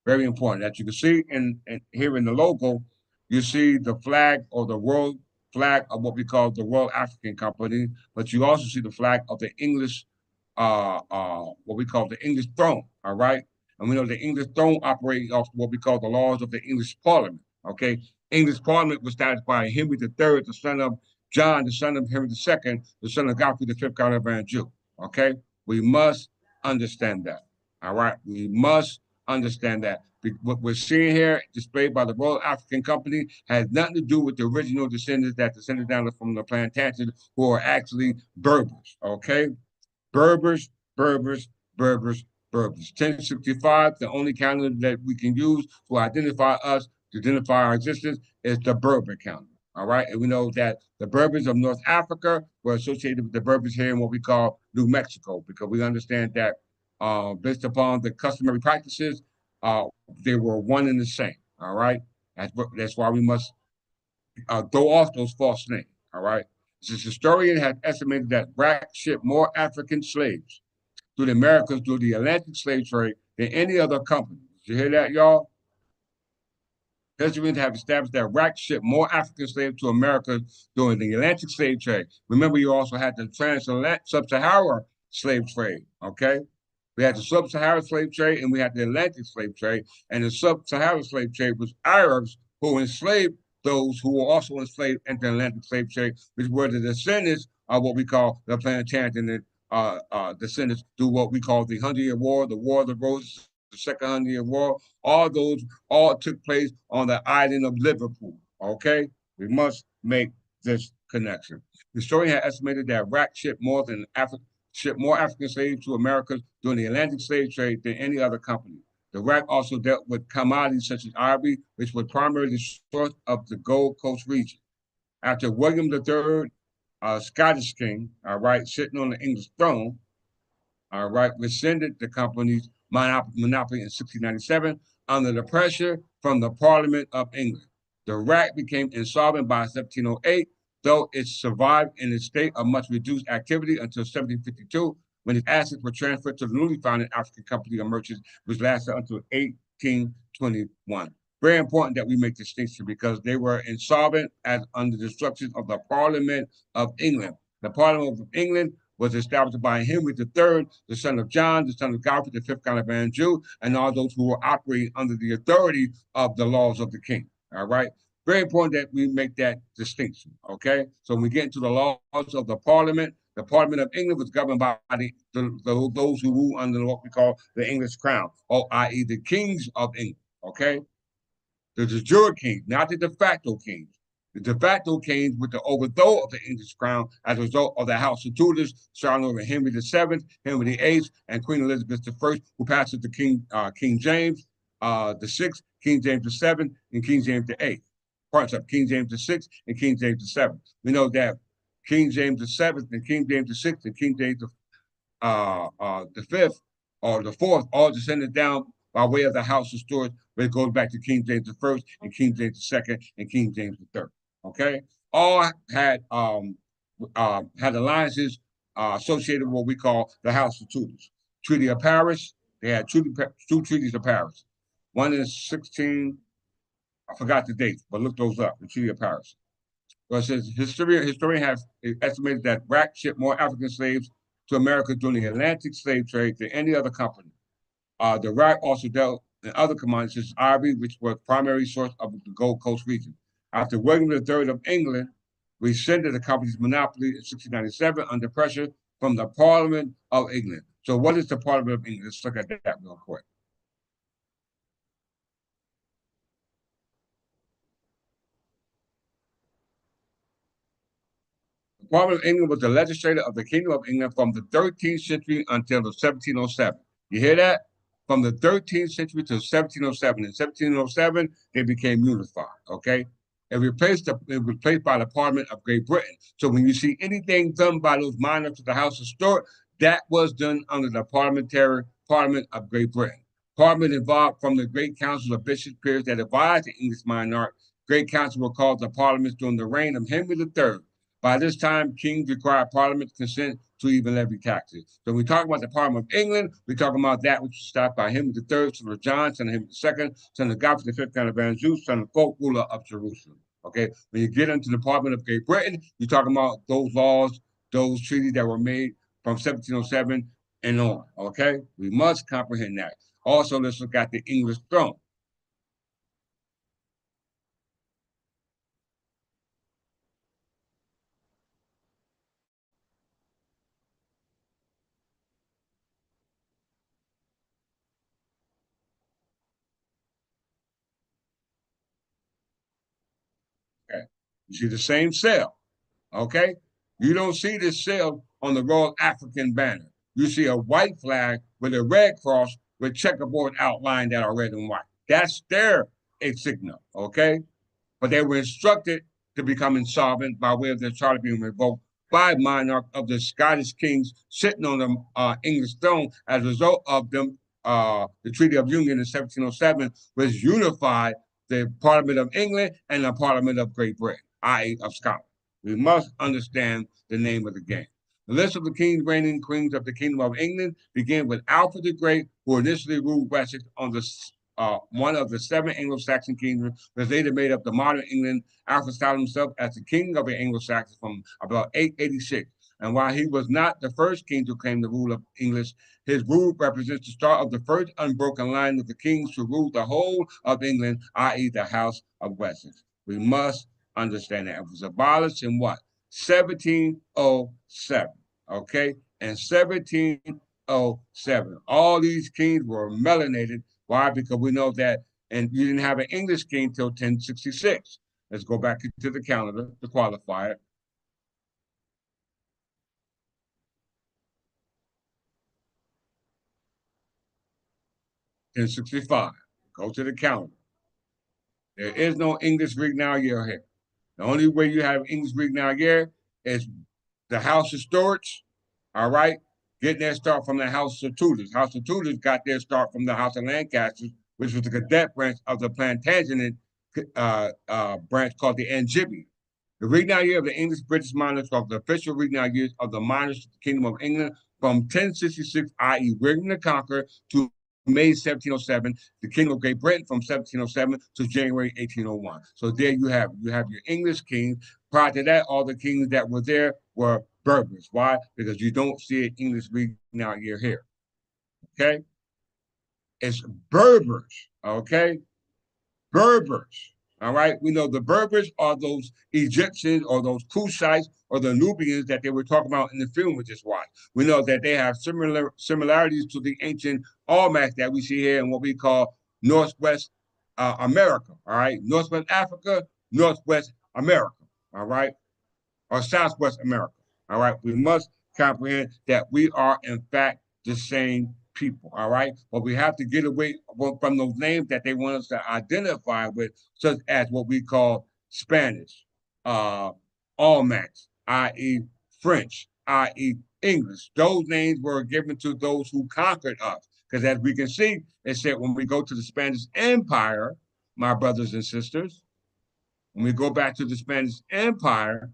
Very important. As you can see in here in the logo, you see the flag or the world flag of what we call the Royal African Company, but you also see the flag of the English, what we call the English throne. All right, and we know the English throne operates off what we call the laws of the English Parliament. Okay, English Parliament was started by Henry III, the son of John, the son of Henry II, the son of Godfrey the Fifth Caravan Jew. Okay, we must understand that. All right, we must understand that. What we're seeing here, displayed by the Royal African Company, has nothing to do with the original descendants that descended down from the plantations, who are actually Berbers. Okay, Berbers, Berbers, Berbers, Berbers. 1065, the only calendar that we can use to identify us, to identify our existence, is the Berber calendar. All right. And we know that the Berbers of North Africa were associated with the Berbers here in what we call New Mexico, because we understand that based upon the customary practices, uh, they were one and the same. All right. That's why we must throw off those false names. All right. This historian has estimated that Brack shipped more African slaves through the Americas through the Atlantic slave trade than any other company. Did you hear that, y'all? Historians have established that Rack shipped more African slaves to America during the Atlantic slave trade. Remember, you also had the Sub-Saharan slave trade, okay? We had the Sub-Saharan slave trade and we had the Atlantic slave trade. And the Sub-Saharan slave trade was Arabs who enslaved those who were also enslaved in the Atlantic slave trade, which were the descendants of what we call the Plantagenet descendants through what we call the 100-Year War, the War of the Roses, the Second 100-Year War. All those all took place on the island of Liverpool. Okay, we must make this connection. The historian had estimated that Rack shipped more African slaves to America during the Atlantic slave trade than any other company. The Rack also dealt with commodities such as ivory, which was primarily the source of the Gold Coast region. After William III, Scottish king, all right, sitting on the English throne, all right, rescinded the company's monopoly in 1697 under the pressure from the Parliament of England. The RAC became insolvent by 1708, though it survived in a state of much reduced activity until 1752, when its assets were transferred to the newly founded African Company of Merchants, which lasted until 1821. Very important that we make distinction because they were insolvent as under the instructions of the Parliament of England. The Parliament of England was established by Henry III, the son of John, the son of Godfrey, the fifth Caravan Jew, and all those who were operating under the authority of the laws of the king. All right. Very important that we make that distinction. Okay. So when we get into the laws of the Parliament of England was governed by those who rule under what we call the English crown, or i.e., the kings of England. Okay. The de jure kings, not the de facto kings. The de facto kings with the overthrow of the English crown as a result of the House of Tudors, starting over Henry VII, Henry VIII, and Queen Elizabeth I, who passed it to King James the Sixth, King James the Seventh, and King James the Eighth. Parts of King James the Sixth and King James the Seventh. We know that King James the Seventh and King James the Sixth and King James the fifth or the fourth, all descended down by way of the House of Stuart, but it goes back to King James the first and King James the second and King James the third. Okay, all had alliances associated with what we call the House of Tudors. Treaty of Paris. They had two treaties of Paris. One is 16. I forgot the date, but look those up. The Treaty of Paris. Well, it says historian has estimated that Brack shipped more African slaves to America during the Atlantic slave trade than any other company. The Rack also dealt in other commodities such as ivory, which was primary source of the Gold Coast region. After William III of England rescinded the company's monopoly in 1697 under pressure from the Parliament of England. So what is the Parliament of England? Let's look at that real quick. Parliament of England was the legislature of the Kingdom of England from the 13th century until the 1707. You hear that? From the 13th century to 1707. In 1707, they became unified. Okay, it was replaced by the Parliament of Great Britain. So when you see anything done by those monarchs of the House of Stuart, that was done under the parliamentary Parliament of Great Britain. Parliament evolved from the Great Council of Bishops' peers that advised the English monarch. Great Council were called the parliaments during the reign of Henry III. By this time, kings required Parliament's consent to even levy taxes. So when we talk about the Parliament of England, we're talking about that which was started by Henry III, son of John, son of Henry II, son of Godfrey V, son of Anjou, son of Folk, ruler of Jerusalem. Okay, when you get into the Parliament of Great Britain, you're talking about those laws, those treaties that were made from 1707 and on. Okay, we must comprehend that. Also, let's look at the English throne. Okay, you see the same cell. Okay, you don't see this sail on the Royal African banner. You see a white flag with a red cross with checkerboard outline that are red and white. That's their insignia. Okay, but they were instructed to become insolvent by way of their charter being revoked by monarch of the Scottish kings sitting on the English throne as a result of them. The Treaty of Union in 1707 was unified the Parliament of England and the Parliament of Great Britain, i.e., of Scotland. We must understand the name of the game. The list of the kings, reigning queens of the Kingdom of England began with Alfred the Great, who initially ruled Wessex on the one of the seven Anglo-Saxon kingdoms, was later made up the modern England. Alfred styled himself as the king of the Anglo-Saxons from about 886. And while he was not the first king to claim the rule of English, his rule represents the start of the first unbroken line of the kings to rule the whole of England, i.e., the House of Wessex. We must understand that. It was abolished in what? 1707. Okay? And 1707. All these kings were melanated. Why? Because we know that, and you didn't have an English king till 1066. Let's go back to the calendar, the qualifier. 1065. Go to the calendar. There is no English Regnal year here. The only way you have English Regnal year is the House of Stuarts, all right, getting their start from the House of Tudors. House of Tudors got their start from the House of Lancaster, which was the cadet branch of the Plantagenet branch called the Angevin. The regnal year of the English British monarchs are the official regnal years of the monarchs of the Kingdom of England from 1066, i.e., William the Conqueror, to May 1707, the King of Great Britain from 1707 to January 1801. So there you have your English kings. Prior to that, all the kings that were there were Berbers. Why? Because you don't see an English regnal year here. Okay, it's Berbers. Okay, Berbers. All right. We know the Berbers are those Egyptians or those Kushites or the Nubians that they were talking about in the film we just watched. We know that they have similarities to the ancient Almacs that we see here in what we call Northwest America. All right. Northwest Africa, Northwest America. All right. Or Southwest America. All right. We must comprehend that we are, in fact, the same people. All right. But we have to get away from those names that they want us to identify with, such as what we call Spanish, uh, Almacs, i.e., French, i.e., English. Those names were given to those who conquered us. Because as we can see, it said when we go to the Spanish Empire, my brothers and sisters, when we go back to the Spanish Empire,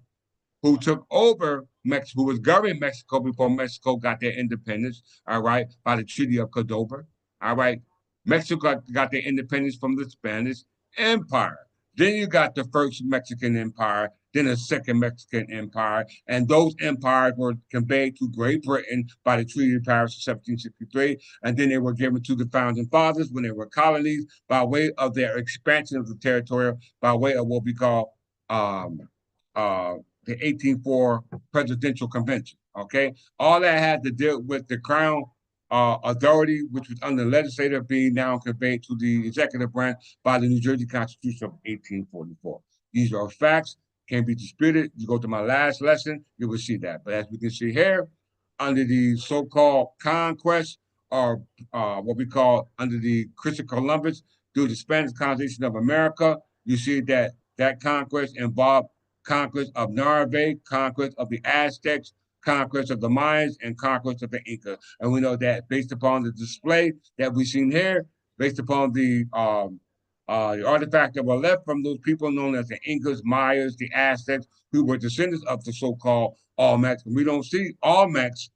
who took over Mexico, who was governing Mexico before Mexico got their independence, all right, by the Treaty of Cordoba, all right. Mexico got their independence from the Spanish Empire. Then you got the first Mexican Empire, then a second Mexican Empire, and those empires were conveyed to Great Britain by the Treaty of Paris of 1763, and then they were given to the founding fathers when they were colonies by way of their expansion of the territory, by way of what we call um, uh, the 1804 Presidential Convention. Okay, all that had to deal with the crown authority, which was under the legislative, being now conveyed to the executive branch by the New Jersey Constitution of 1844. These are facts. can't be disputed. You go to my last lesson, you will see that. But as we can see here, under the so-called conquest, or what we call under the Christopher Columbus, through the Spanish colonization of America, you see that that conquest involved conquest of Narvaez, conquest of the Aztecs, conquest of the Mayans, and conquest of the Inca. And we know that based upon the display that we've seen here, based upon the artifacts that were left from those people known as the Incas, Mayas, the Aztecs, who were descendants of the so-called Olmecs. We don't see Olmecs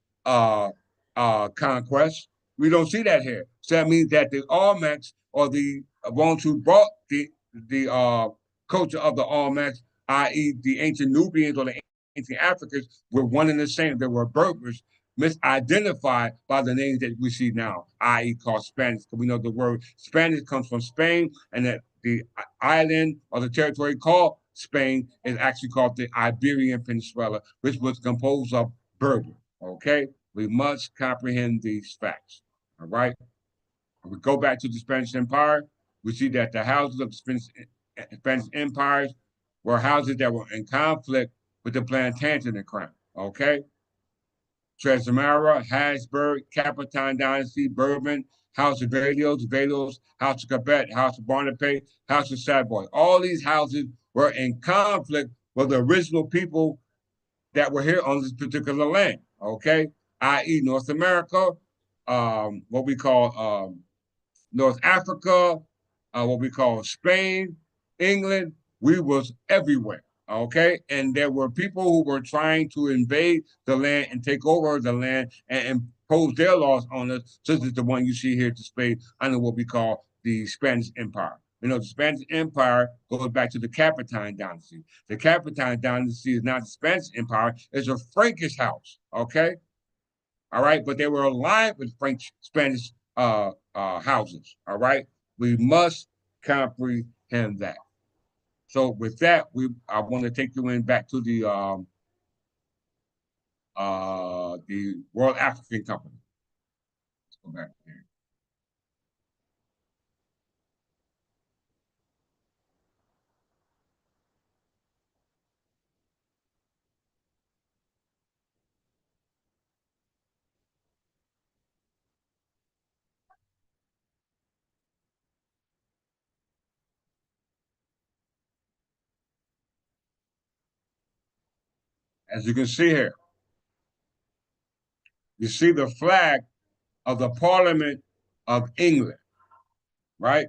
conquest. We don't see that here. So that means that the Olmecs, or the ones who brought the culture of the Olmecs, i.e., the ancient Nubians or the ancient Africans, were one and the same. They were Berbers, misidentified by the names that we see now, i.e., called Spanish. Because we know the word Spanish comes from Spain, and that the island or the territory called Spain is actually called the Iberian Peninsula, which was composed of Berber. Okay, we must comprehend these facts. All right. If we go back to the Spanish Empire, we see that the houses of the Spanish empires were houses that were in conflict with the Plantagenet crown. Okay, Trasmara, Habsburg, Capitan Dynasty, Bourbon, House of Valios, House of Quebec, House of Bonaparte, House of Savoy. All these houses were in conflict with the original people that were here on this particular land, okay? I.e., North America, what we call North Africa, what we call Spain, England. We was everywhere, okay? And there were people who were trying to invade the land and take over the land and impose their laws on us, such as the one you see here displayed under what we call the Spanish Empire. You know, the Spanish Empire goes back to the Capitan Dynasty. The Capitan Dynasty is not the Spanish Empire, it's a Frankish house, okay? All right, but they were aligned with French, Spanish houses, all right? We must comprehend that. So with that, I want to take you in back to the World African Company. Let's go back there. As you can see here, you see the flag of the Parliament of England, right?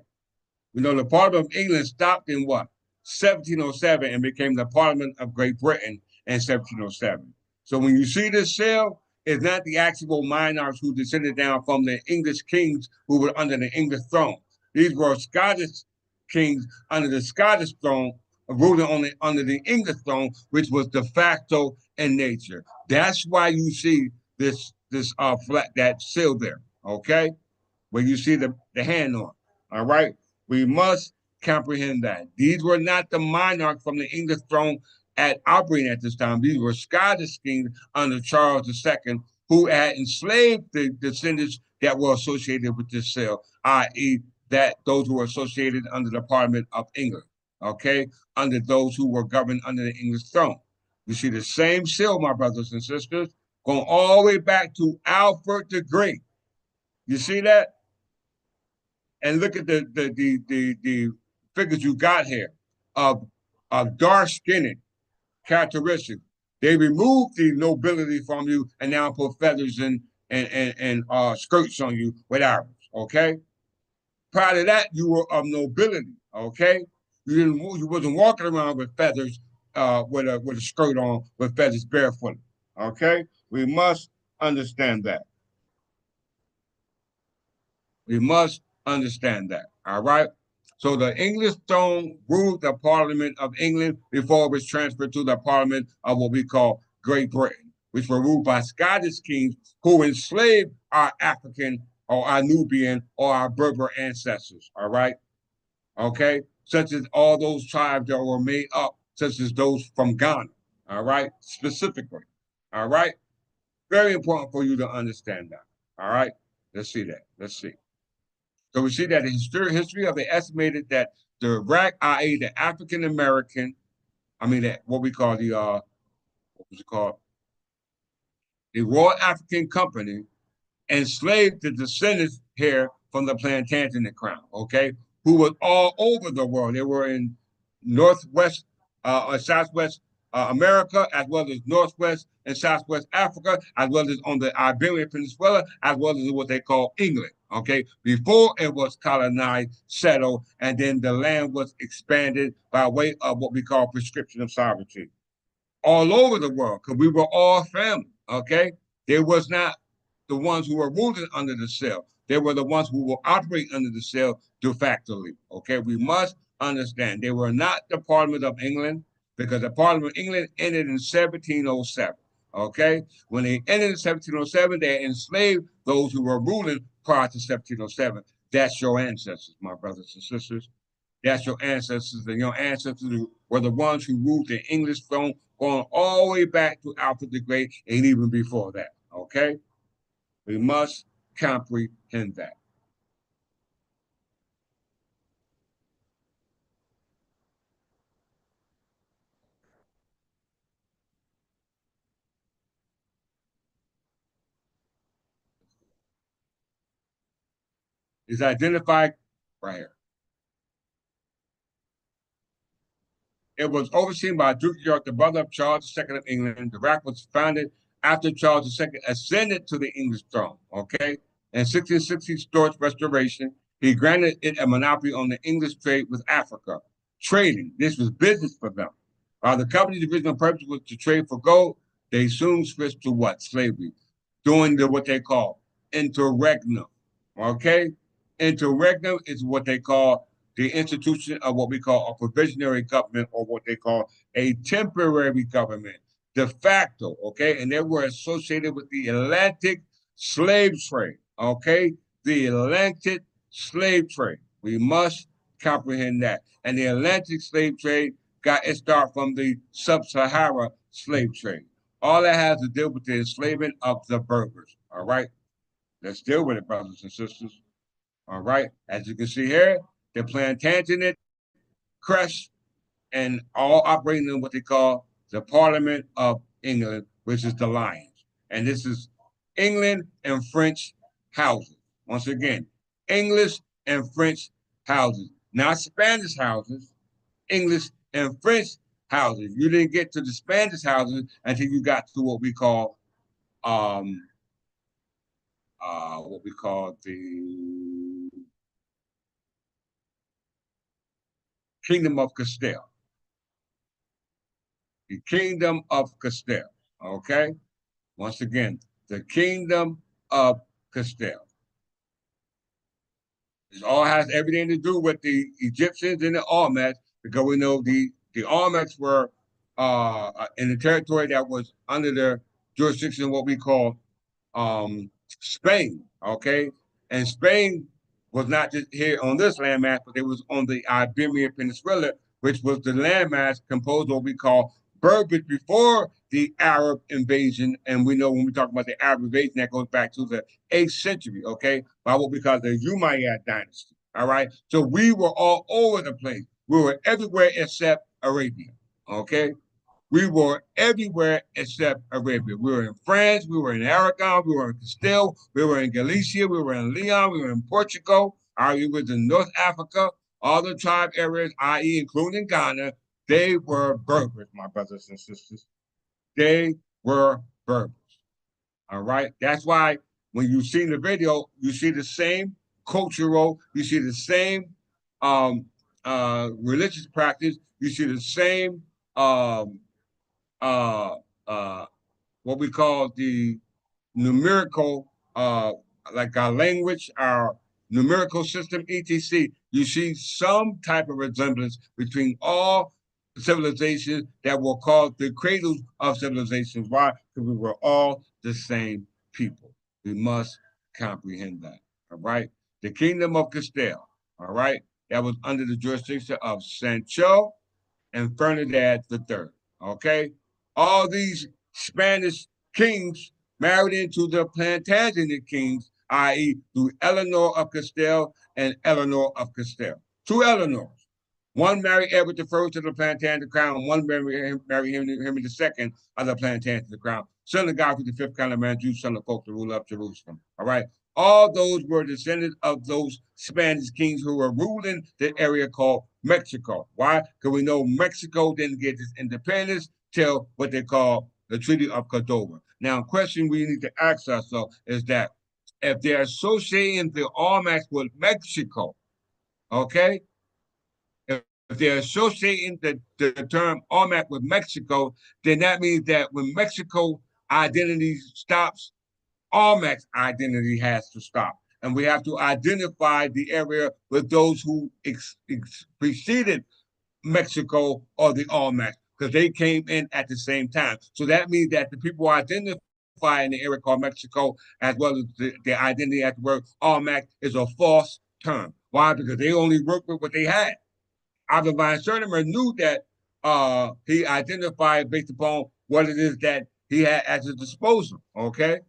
We know the Parliament of England stopped in what? 1707 and became the Parliament of Great Britain in 1707. So when you see this seal, it's not the actual monarchs who descended down from the English kings who were under the English throne. These were Scottish kings under the Scottish throne, ruling only under the English throne, which was de facto in nature. That's why you see this flag, that seal there. Okay, where you see the hand on. All right. We must comprehend that. These were not the monarchs from the English throne operating at this time. These were Scottish kings under Charles II who had enslaved the descendants that were associated with this sale, i.e., that those who were associated under the Parliament of England, okay, under those who were governed under the English throne. You see the same seal, my brothers and sisters, going all the way back to Alfred the Great. You see that? And look at the figures you got here of dark skinned characteristics. They removed the nobility from you and now put feathers and skirts on you with arrows. Okay. Prior to that, you were of nobility. Okay. You wasn't walking around with feathers, with a skirt on with feathers barefoot. Okay. We must understand that. We must understand that. All right. So the English throne ruled the Parliament of England before it was transferred to the Parliament of what we call Great Britain, which were ruled by Scottish kings who enslaved our African or our Nubian or our Berber ancestors. All right. Okay. Such as all those tribes that were made up, such as those from Ghana. All right. Specifically. All right. Very important for you to understand that. All right. Let's see that. Let's see. So we see that in history of it estimated that the Iraq, i.e., the African American I mean, what we call what was it called? The Royal African Company enslaved the descendants here from the Plantagenet crown, okay, who was all over the world. They were in Northwest or Southwest America, as well as Northwest and Southwest Africa, as well as on the Iberian Peninsula, as well as what they call England, okay, before it was colonized, settled, and then the land was expanded by way of what we call prescription of sovereignty all over the world because we were all family. Okay, there was not the ones who were ruling under the cell. They were the ones who were operating under the cell de facto. Okay, we must understand they were not the Parliament of England because the Parliament of England ended in 1707. Okay, when they ended in 1707, they enslaved those who were ruling prior to 1707. That's your ancestors, my brothers and sisters. That's your ancestors, and your ancestors were the ones who ruled the English throne, going all the way back to Alfred the Great, and even before that. Okay, we must comprehend that. It's identified right here. It was overseen by Duke of York, the brother of Charles II of England. The rack was founded after Charles II ascended to the English throne. Okay, in 1660, Stuart's restoration, he granted it a monopoly on the English trade with Africa. Trading, this was business for them. While the company's original purpose was to trade for gold, they soon switched to what? Slavery, doing what they call interregnum. Okay, interregnum is what they call the institution of what we call a provisionary government or what they call a temporary government, de facto, okay? And they were associated with the Atlantic slave trade, okay? The Atlantic slave trade. We must comprehend that. And the Atlantic slave trade got its start from the sub-Sahara slave trade. All that has to do with the enslavement of the Berbers, all right? Let's deal with it, brothers and sisters. All right. As you can see here, they're Plantagenet, Crest, and all operating in what they call the Parliament of England, which is the Lions. And this is England and French houses. Once again, English and French houses, not Spanish houses, English and French houses. You didn't get to the Spanish houses until you got to um what we call the Kingdom of Castile. The Kingdom of Castile. Okay? Once again, the Kingdom of Castile. This all has everything to do with the Egyptians and the Olmecs because we know the Olmecs were in the territory that was under the jurisdiction of what we call Spain, okay? And Spain was not just here on this landmass, but it was on the Iberian Peninsula, which was the landmass composed of what we call Berber before the Arab invasion. And we know when we talk about the Arab invasion, that goes back to the 8th century, okay? By what we call the Umayyad dynasty, all right? So we were all over the place. We were everywhere except Arabia, okay? We were everywhere except Arabia. We were in France, we were in Aragon, we were in Castile, we were in Galicia, we were in Leon, we were in Portugal, we was in North Africa, all the tribe areas, i.e., including Ghana, they were Berbers, my brothers and sisters. They were Berbers. All right. That's why when you see the video, you see the same cultural, you see the same religious practice, you see the same um, uh, uh, what we call the numerical, like our language, our numerical system, etc. You see some type of resemblance between all civilizations that were called the cradles of civilizations. Why? Because we were all the same people. We must comprehend that. All right. The kingdom of Castile. All right. That was under the jurisdiction of Sancho and Ferdinand III. Okay, all these Spanish kings married into the Plantagenet kings, i.e., through Eleanor of Castile and Eleanor of Castile. Two Eleanors. One married Edward the First of the Plantagenet crown, one married Henry II of the Plantagenet the crown. Son of Godfrey the Fifth Count of Anjou, son of Folk to rule up Jerusalem. All right. All those were descendants of those Spanish kings who were ruling the area called Mexico. Why? Because we know Mexico didn't get its independence till what they call the Treaty of Cordova. Now, a question we need to ask ourselves is that if they're associating the Almacs with Mexico, okay, if they're associating the term Almac with Mexico, then that means that when Mexico identity stops, Almac's identity has to stop. And we have to identify the area with those who preceded Mexico or the Almac, because they came in at the same time. So that means that the people who identify in the area called Mexico, as well as the identity at the word Almac, is a false term. Why? Because they only worked with what they had. Von Cernemer knew that he identified based upon what it is that he had at his disposal. Okay.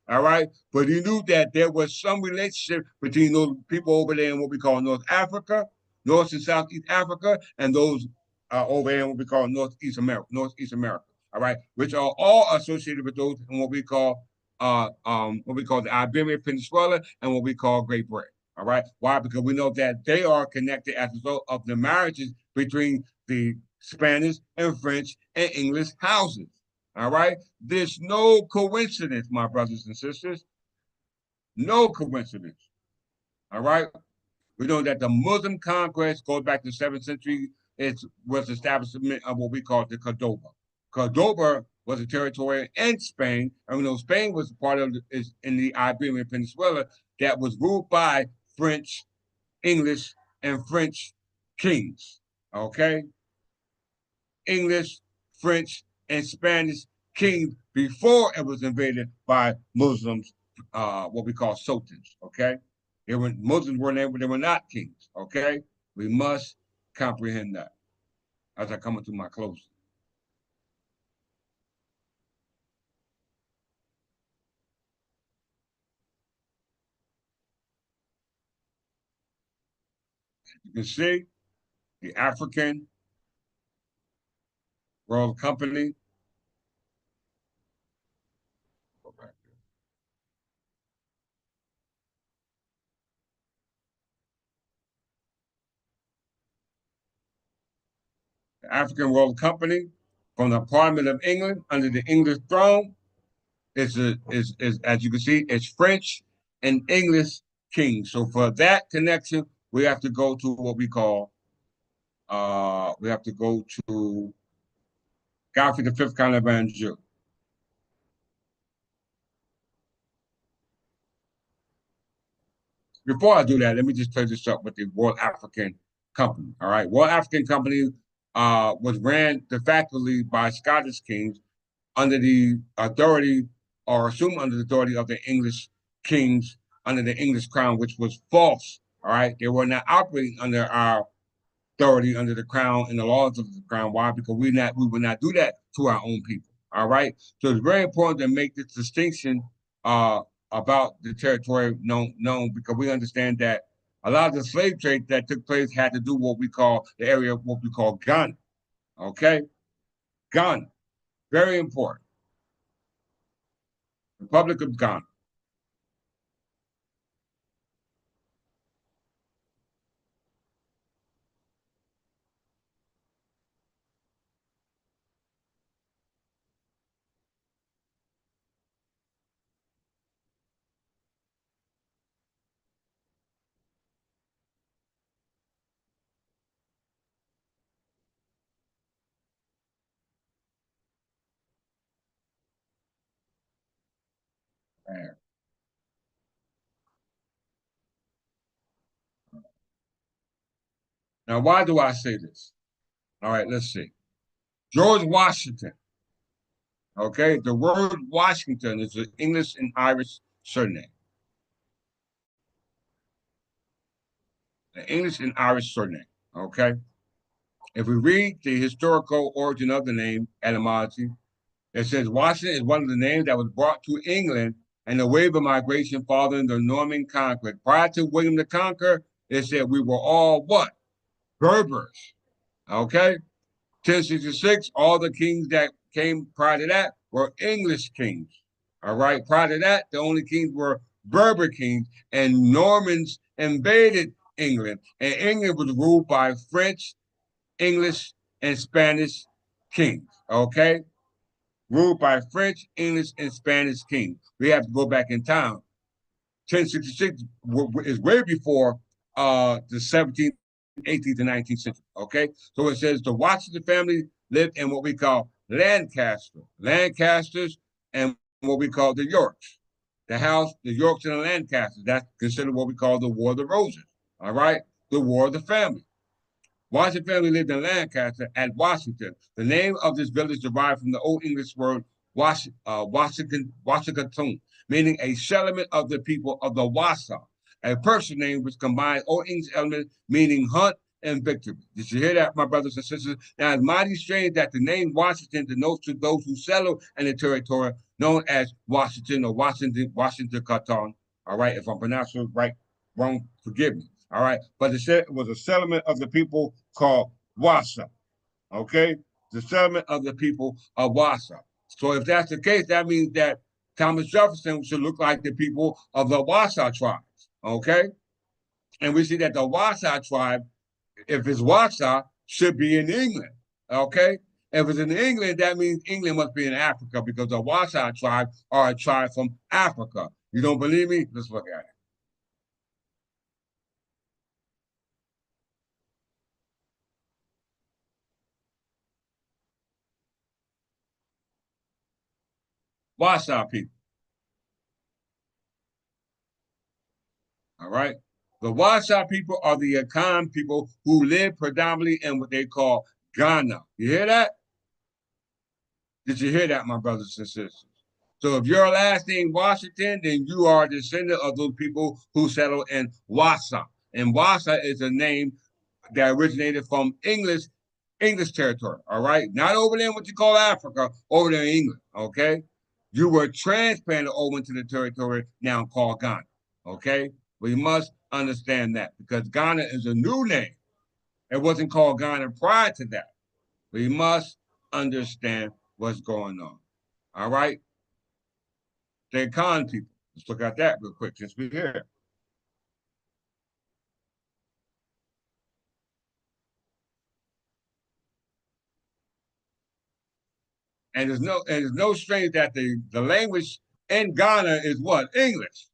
All right. But he knew that there was some relationship between those people over there in what we call North Africa, North and Southeast Africa, and those over there in what we call Northeast America, Northeast America. All right. Which are all associated with those in what we call the Iberian Peninsula and what we call Great Britain. All right. Why? Because we know that they are connected as a result of the marriages between the Spanish and French and English houses. All right. There's no coincidence, my brothers and sisters. No coincidence. All right. We know that the Muslim conquest goes back to the 7th century. It was establishment of what we call the Cordoba. Cordoba was a territory in Spain, and we know Spain was part of is in the Iberian Peninsula that was ruled by French, English, and French kings. Okay, English, French, and Spanish kings before it was invaded by Muslims, what we call sultans. Okay, Muslims were named, but they were not kings. Okay, we must comprehend that as I come into my closing. You can see the African World Company. The African World Company from the Parliament of England under the English throne is as you can see, it's French and English kings. So for that connection, we have to go to what we call we have to go to Godfrey the Fifth Count of Anjou. Before I do that, let me just clear this up with the World African Company. All right, World African Company was ran de facto by Scottish kings under the authority or assumed under the authority of the English kings under the English crown, which was false. All right, they were not operating under our authority under the crown and the laws of the crown. Why? Because we would not do that to our own people. All right. So it's very important to make this distinction about the territory known because we understand that a lot of the slave trade that took place had to do what we call the area of what we call Ghana. Okay, Ghana, very important. Republic of Ghana. Now, why do I say this? All right, let's see. George Washington. Okay, the word Washington is an English and Irish surname. An English and Irish surname. Okay. If we read the historical origin of the name, etymology, it says Washington is one of the names that was brought to England and the wave of migration following the Norman conquest. Prior to William the Conqueror, it said we were all what? Berbers. Okay. 1066, all the kings that came prior to that were English kings. All right. Prior to that, the only kings were Berber kings, and Normans invaded England. And England was ruled by French, English, and Spanish kings. Okay. Ruled by French, English, and Spanish kings. We have to go back in time. 1066 is way before the 17th, 18th, and 19th century. Okay, so it says the Washington family lived in what we call Lancasters, and what we call the Yorks. The house, the Yorks and the Lancasters, that's considered what we call the War of the Roses. All right, the War of the Family. Washington family lived in Lancaster at Washington. The name of this village derived from the Old English word Washington, meaning a settlement of the people of the Wassa, a person name which combines Old English elements meaning hunt and victory. Did you hear that, my brothers and sisters? Now, it's mighty strange that the name Washington denotes to those who settled in the territory known as Washington or Washington Carton. All right, if I'm pronouncing it right, wrong, forgive me. All right, but it was a settlement of the people called Wassa. Okay, the settlement of the people of Wassa. So if that's the case, that means that Thomas Jefferson should look like the people of the Wassa tribes. Okay, and we see that the Wassa tribe, if it's Wassa, should be in England. Okay, if it's in England, that means England must be in Africa because the Wassa tribe are a tribe from Africa. You don't believe me? Let's look at it. Wassa people. All right. The Wassa people are the Akan people who live predominantly in what they call Ghana. You hear that? Did you hear that, my brothers and sisters? So if your last name Washington, then you are a descendant of those people who settled in Wassa. And Wassa is a name that originated from English territory. All right, not over there in what you call Africa, over there in England. Okay, you were transplanted over into the territory now called Ghana. Okay, we must understand that because Ghana is a new name. It wasn't called Ghana prior to that. We must understand what's going on. All right, the con people. Let's look at that real quick since we're here. And there's no strange that the language in Ghana is what? English.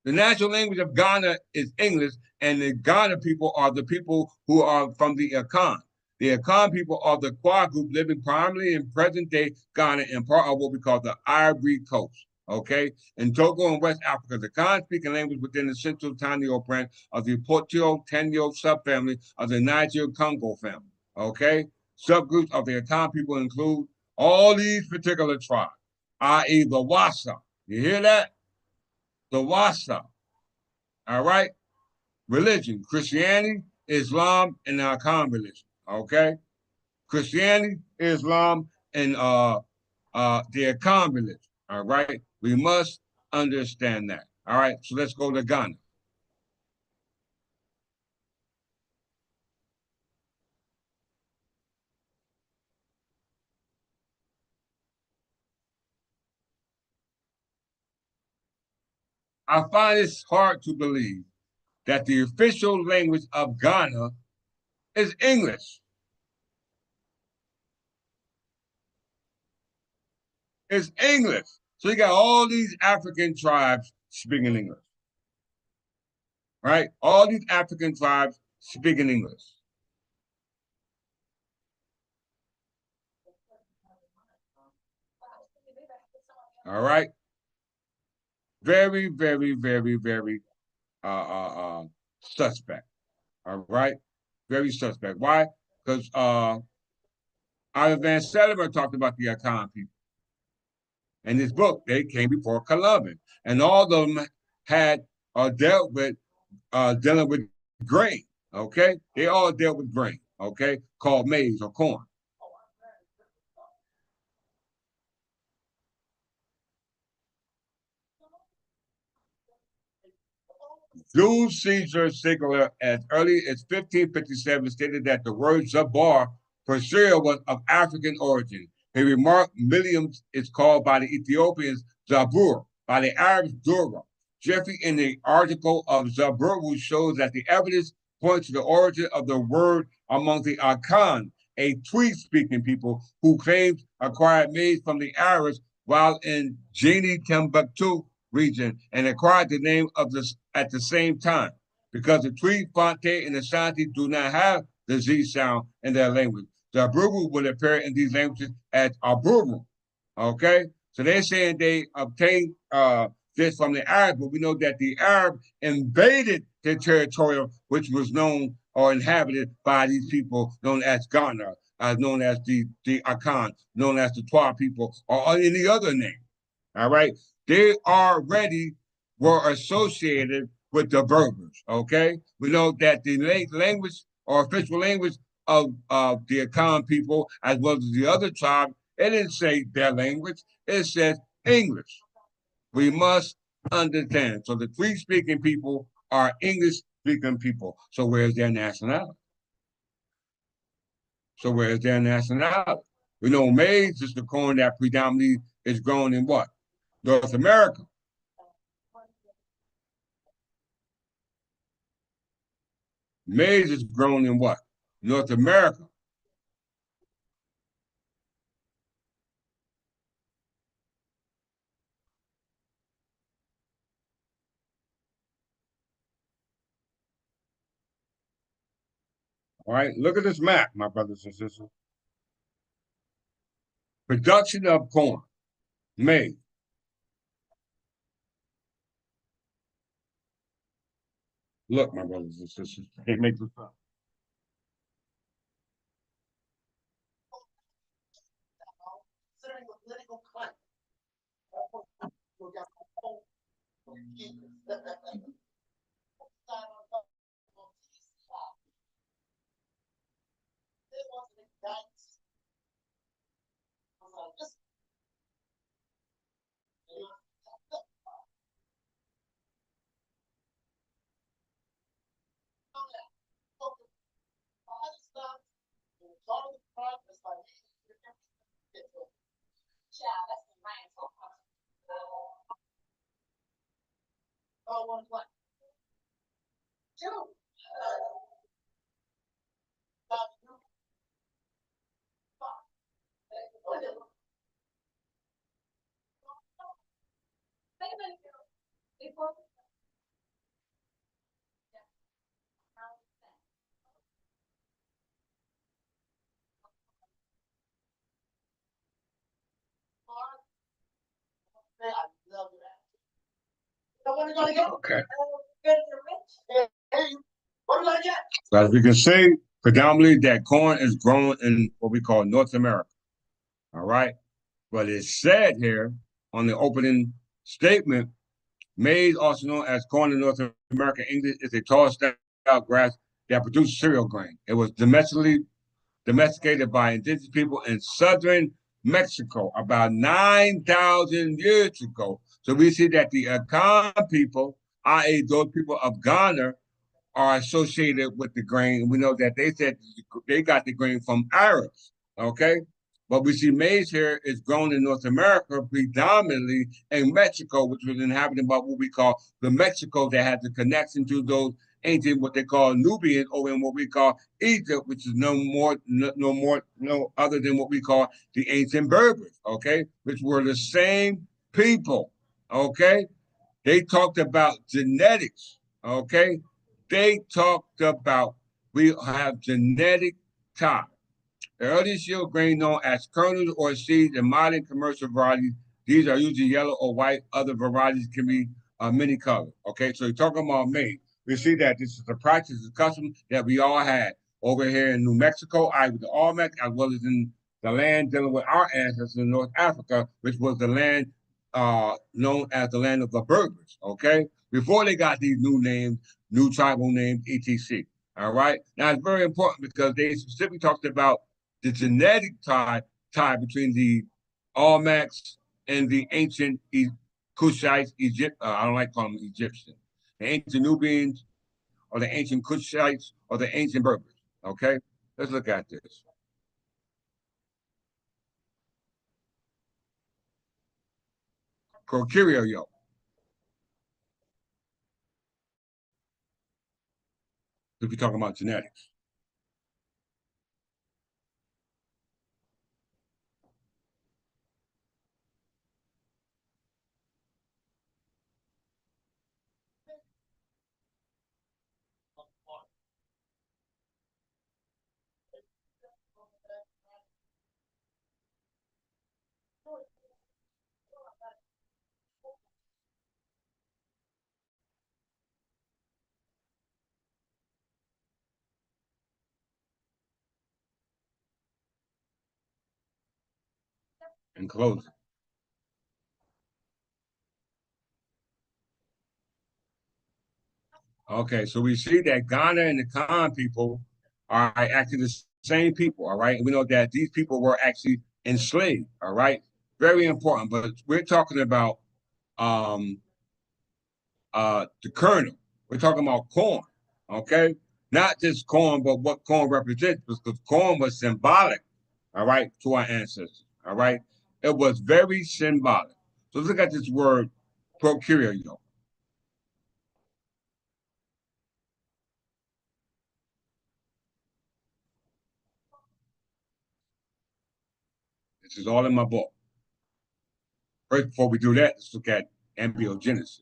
The national language of Ghana is English, and the Ghana people are the people who are from the Akan. The Akan people are the Kwa group living primarily in present day Ghana and part of what we call the Ivory Coast. Okay, in Togo and West Africa, the Akan speaking language within the central Tanio branch of the Portio Tenyo subfamily of the Niger Congo family. Okay, subgroups of the Akan people include all these particular tribes, i.e., the Wassa. You hear that? The Wassa. All right. Religion, Christianity, Islam, and the Akan religion. Okay. Christianity, Islam, and the Akan religion. All right. We must understand that. All right. So let's go to Ghana. I find it hard to believe that the official language of Ghana is English. It's English. So you got all these African tribes speaking English, right? All these African tribes speaking English. All right. Very, very, very, very suspect. All right. Very suspect. Why? Because Ivan Van Sediment talked about the Akan people. In his book, they came before Columbus. And all of them had dealt with dealing with grain. Okay. They all dealt with grain. Okay. Called maize or corn. Jules Caesar Singular, as early as 1557, stated that the word Zabar for Syria was of African origin. He remarked millions is called by the Ethiopians Zabur, by the Arabs Dura. Jeffrey, in the article of Zabur, shows that the evidence points to the origin of the word among the Akan, a Twi-speaking people who claimed acquired maize from the Arabs while in Guinea, Timbuktu region, and acquired the name of this at the same time because the Twi, Fonte, and Ashanti do not have the Z sound in their language. The Abruru would appear in these languages as Abruru. Okay, so they're saying they obtained this from the Arabs, but we know that the Arab invaded the territory, which was known or inhabited by these people known as Ghana, known as the Akan, known as the Twa people, or any other name. All right, they already were associated with the Berbers. Okay, we know that the language or official language of the Akan people, as well as the other tribes, it didn't say their language; it says English. We must understand. So the three speaking people are English speaking people. So where's their nationality? So where's their nationality? We know maize is the corn that predominantly is grown in what? North America. Maize is grown in what? North America. All right. Look at this map, my brothers and sisters. Production of corn, maize. Look, my brothers and sisters. Can't make this up. Okay. So as we can see, predominantly that corn is grown in what we call North America. All right. But it's said here on the opening statement, maize, also known as corn in North America English, is a tall stout grass that produces cereal grain. It was domesticated by indigenous people in southern Mexico about 9,000 years ago. So we see that the Akan people, i.e., those people of Ghana, are associated with the grain. We know that they said they got the grain from Arabs. Okay. But we see maize here is grown in North America, predominantly in Mexico, which was inhabited by what we call the Mexico that had the connection to those ancient, what they call Nubian, over in what we call Egypt, which is no other than what we call the ancient Berbers, okay, which were the same people, okay. They talked about genetics, okay. They talked about we have genetic time. The earliest yield grain known as kernels or seeds in modern commercial varieties. These are usually yellow or white. Other varieties can be many colors. Okay, so you're talking about maize. We see that this is a practice, a custom that we all had over here in New Mexico, with the Olmec, as well as in the land dealing with our ancestors in North Africa, which was the land known as the land of the Berbers. Okay, before they got these new names, new tribal names, etc. All right. Now it's very important because they specifically talked about the genetic tie between the Olmecs and the ancient Kushites, Egypt. I don't like calling them Egyptian. the ancient Nubians, or the ancient Kushites, or the ancient Berbers. Okay, let's look at this. Prokaryote. If you're talking about genetics. In closing. Okay, so we see that Ghana and the Khan people are actually the same people, all right? And we know that these people were actually enslaved, all right? Very important, but we're talking about um the kernel. We're talking about corn, okay? Not just corn, but what corn represents, because corn was symbolic, all right, to our ancestors, all right? It was very symbolic. So let's look at this word prokaryote. This is all in my book. First, before we do that, let's look at embryogenesis.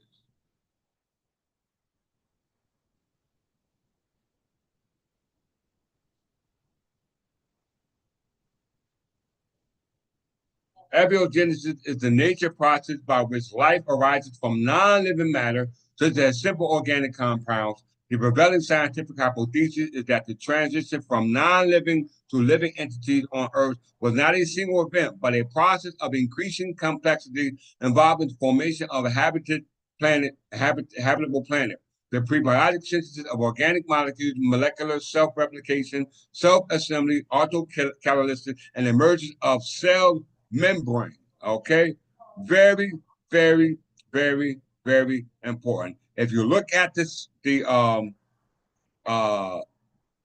Abiogenesis is the nature process by which life arises from non-living matter, such as simple organic compounds. The prevailing scientific hypothesis is that the transition from non-living to living entities on Earth was not a single event, but a process of increasing complexity involving the formation of a habitable planet. The prebiotic synthesis of organic molecules, molecular self-replication, self-assembly, autocatalysis, and emergence of cell membrane. Okay, very, very, very, very important. If you look at this, the uh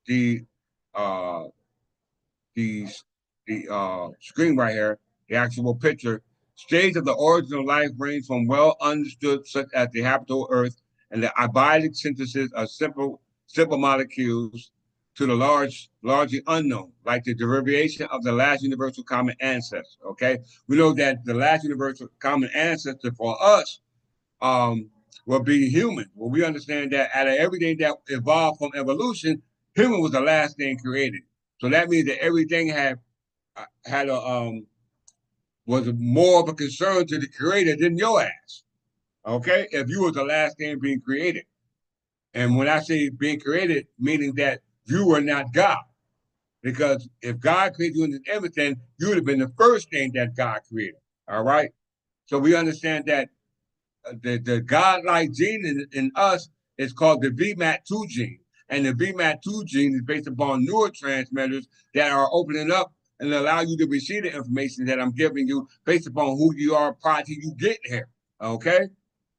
the screen right here, the actual picture, stage of the origin of life range from well understood, such as the habitable Earth and the abiotic synthesis of simple molecules, to the largely unknown, like the derivation of the last universal common ancestor. Okay, we know that the last universal common ancestor for us will be human. Well, we understand that out of everything that evolved from evolution, human was the last thing created. So that means that everything had a was more of a concern to the creator than your ass. Okay, if you was the last thing being created, and when I say being created, meaning that you were not God, because if God created you in His image, then you would have been the first thing that God created. All right, so we understand that the godlike gene in us is called the VMAT2 gene. And the VMAT2 gene is based upon neurotransmitters that are opening up and allow you to receive the information that I'm giving you based upon who you are prior to you getting here. Okay?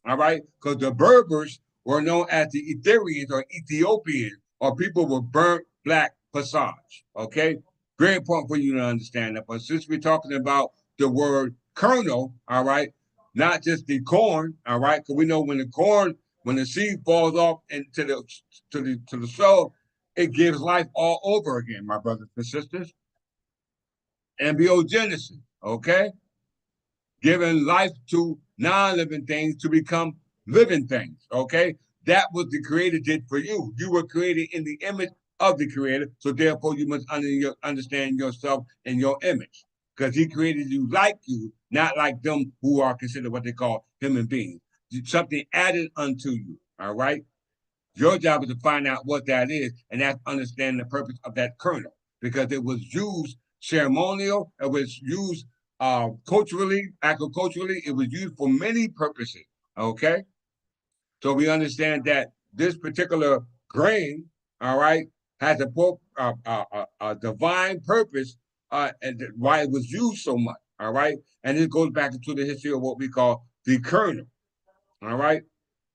All right? Because the Berbers were known as the Ethiopians or Ethiopians, or people with burnt black passage. Okay? Very important for you to understand that. But since we're talking about the word kernel, all right, not just the corn, all right, because we know when the corn, when the seed falls off into the soil, it gives life all over again, my brothers and sisters. Embryogenesis, okay? Giving life to non-living things to become living things. Okay, that was the Creator did for you. You were created in the image of the Creator, so therefore you must understand yourself in your image, because He created you like you, not like them who are considered what they call human beings. Something added unto you. All right. Your job is to find out what that is, and that's understanding the purpose of that kernel, because it was used ceremonial, it was used culturally, agriculturally, it was used for many purposes. Okay, so we understand that this particular grain, all right, has a divine purpose, and why it was used so much. All right, and it goes back into the history of what we call the kernel. All right,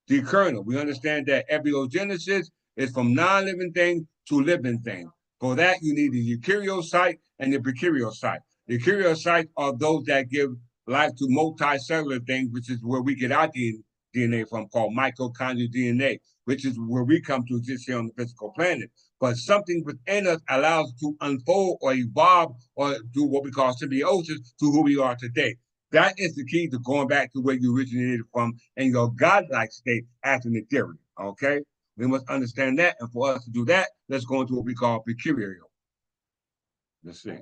the kernel. We understand that embryogenesis is from non-living thing to living thing. For that, you need the eukaryocyte and the prokaryocyte. The eukaryocytes are those that give life to multicellular things, which is where we get our DNA from, called mitochondrial DNA, which is where we come to exist here on the physical planet. But something within us allows us to unfold or evolve or do what we call symbiosis to who we are today. That is the key to going back to where you originated from in your godlike state as an ethereal. Okay? We must understand that. And for us to do that, let's go into what we call peculiar. Let's see.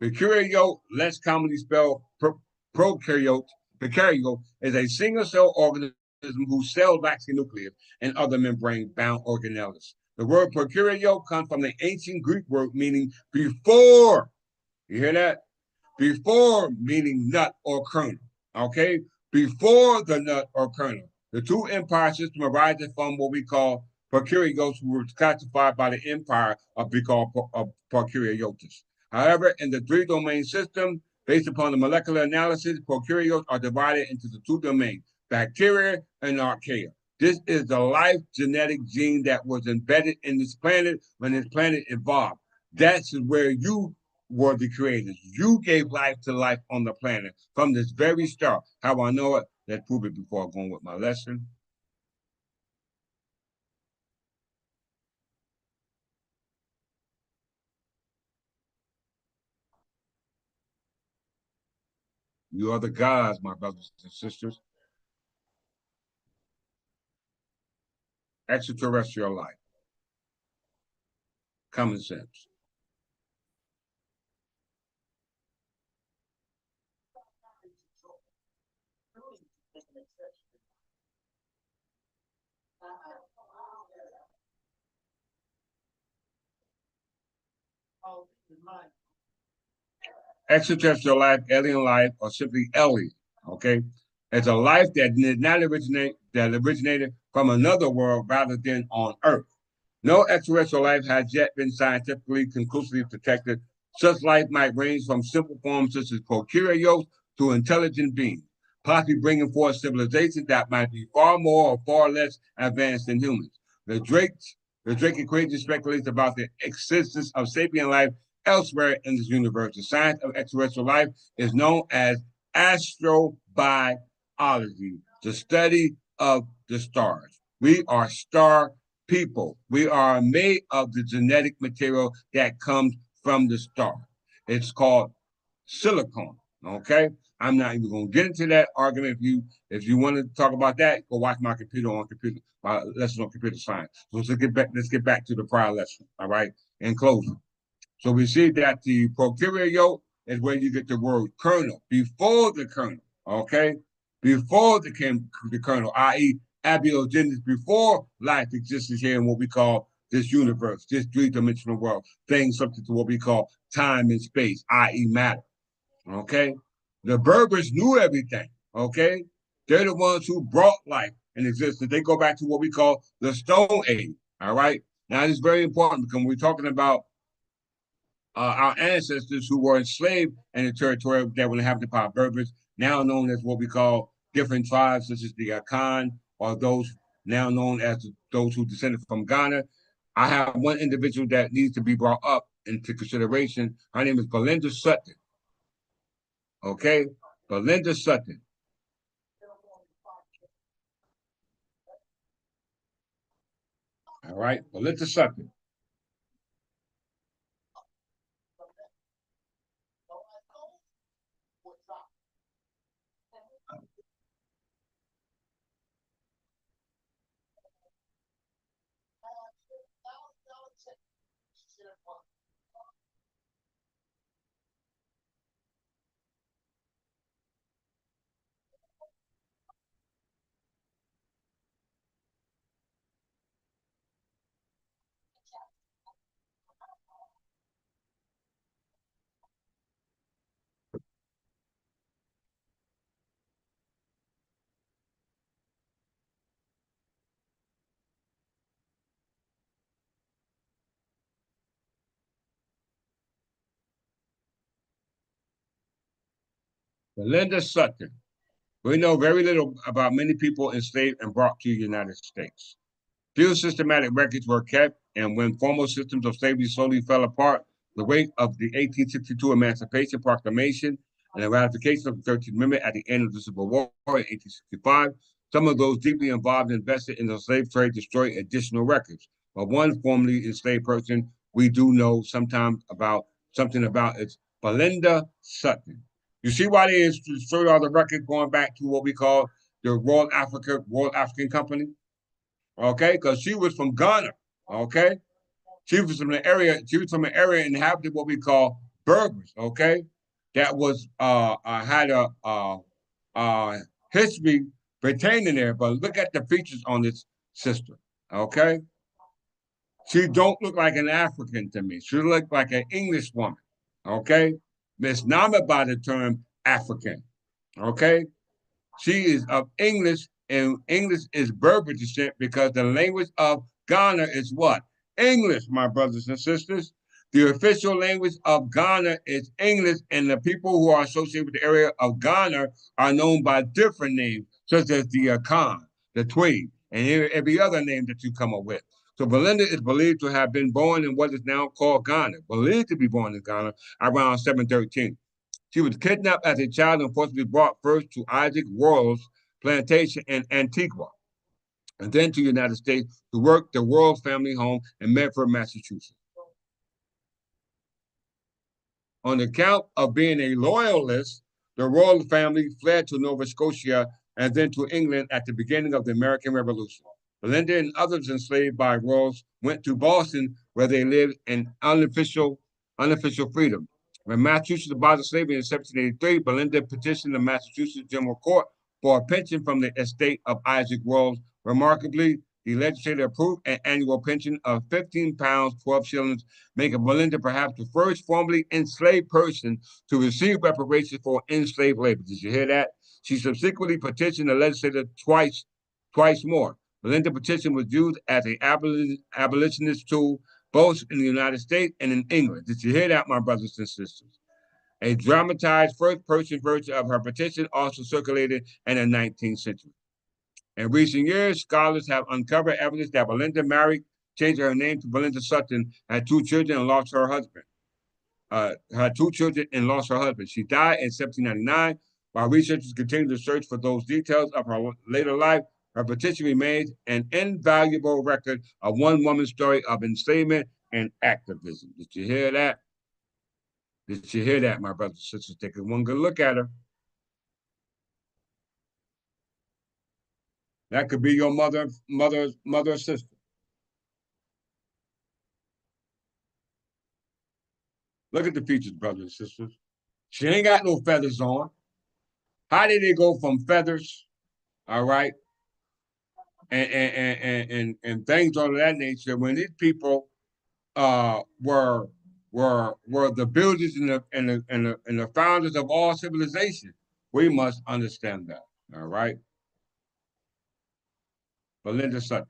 Prokaryote, less commonly spelled prokaryote, prokaryote is a single cell organism whose cell lacks a nucleus and other membrane bound organelles. The word prokaryote comes from the ancient Greek word meaning before. You hear that? Before meaning nut or kernel. Okay? Before the nut or kernel. The two empire system arises from what we call prokaryotes, who were classified by the empire of we call prokaryotes. However, in the three domain system, based upon the molecular analysis, prokaryotes are divided into the two domains, bacteria and archaea. This is the life genetic gene that was embedded in this planet when this planet evolved. That's where you were the creators. You gave life to life on the planet from this very start. How I know it? Let's prove it before I go on with my lesson. You are the gods, my brothers and sisters. Extraterrestrial life. Common sense. Extraterrestrial life, alien life, or simply alien. Okay, it's a life that did not originate that originated from another world rather than on Earth. No extraterrestrial life has yet been scientifically conclusively detected. Such life might range from simple forms such as prokaryotes to intelligent beings, possibly bringing forth civilizations that might be far more or far less advanced than humans. The Drake, the Drake equation speculates about the existence of sapient life elsewhere in this universe. The science of extraterrestrial life is known as astrobiology, the study of the stars. We are star people. We are made of the genetic material that comes from the star. It's called silicon. Okay. I'm not even going to get into that argument. If you want to talk about that, go watch my computer on computer my lesson on computer science. So let's get back to the prior lesson. All right. In closing. So we see that the prokaryote is where you get the word kernel before the kernel. Okay. Before the kernel, i.e., abiogenesis, before life existed here in what we call this universe, this three-dimensional world, things subject to what we call time and space, i.e., matter. Okay, the Berbers knew everything. Okay, they're the ones who brought life in existence. They go back to what we call the Stone Age. All right, now it's very important because we're talking about our ancestors who were enslaved in the territory that were inhabited by Berbers, now known as what we call different tribes, such as the Akan, or those now known as those who descended from Ghana. I have one individual that needs to be brought up into consideration. Her name is Belinda Sutton. Okay, Belinda Sutton. All right, Belinda Sutton. Belinda Sutton. We know very little about many people enslaved and brought to the United States. Few systematic records were kept, and when formal systems of slavery slowly fell apart, the wake of the 1862 Emancipation Proclamation and the ratification of the 13th Amendment at the end of the Civil War in 1865, some of those deeply involved and invested in the slave trade destroyed additional records. But one formerly enslaved person we do know something about is Belinda Sutton. You see why they destroyed all the records going back to what we call the Royal African Company? Okay, because she was from Ghana. Okay, she was from the area. She was from an area inhabited what we call Berbers. Okay, that was had a history pertaining there. But look at the features on this sister. Okay, she don't look like an African to me. She look like an English woman. Okay, misnomer by the term African. Okay, she is of English, and English is Berber descent because the language of Ghana is what? English, my brothers and sisters. The official language of Ghana is English, and the people who are associated with the area of Ghana are known by different names, such as the Akan, the Tweed, and every other name that you come up with. So Belinda is believed to have been born in what is now called Ghana, believed to be born in Ghana around 713. She was kidnapped as a child and forcibly brought first to Isaac Worrell's plantation in Antigua and then to the United States to work the Worrell family home in Medford, Massachusetts. On account of being a loyalist, the royal family fled to Nova Scotia and then to England at the beginning of the American Revolution. Belinda and others enslaved by royals went to Boston, where they lived in unofficial freedom. When Massachusetts abolished slavery in 1783, Belinda petitioned the Massachusetts General Court for a pension from the estate of Isaac Wells. Remarkably, the legislature approved an annual pension of £15, 12 shillings, making Belinda perhaps the first formerly enslaved person to receive reparations for enslaved labor. Did you hear that? She subsequently petitioned the legislature twice more. Belinda's petition was used as an abolitionist tool both in the United States and in England. Did you hear that, my brothers and sisters? A dramatized first-person version of her petition also circulated in the 19th century. In recent years, scholars have uncovered evidence that Belinda married, changed her name to Belinda Sutton, had two children and lost her husband. She died in 1799. While researchers continue to search for those details of her later life, her petition remains an invaluable record of one woman's story of enslavement and activism. Did you hear that? Did you hear that, my brothers and sisters? Take one good look at her. That could be your mother, sister. Look at the features, brothers and sisters. She ain't got no feathers on. How did it go from feathers, all right, and things of that nature when these people were the builders and the founders of all civilization? We must understand that, all right. Belinda Sutton.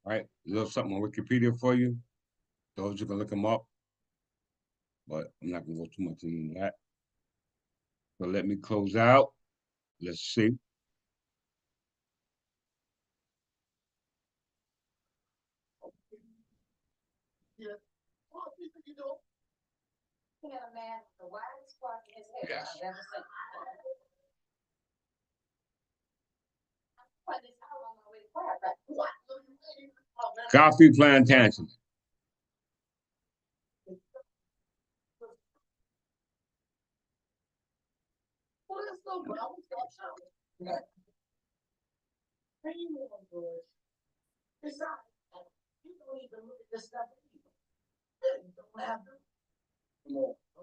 All right, a little something on Wikipedia for you. Those you can look them up, but I'm not gonna go too much into that. But let me close out. Let's see. Yes. Coffee plantation.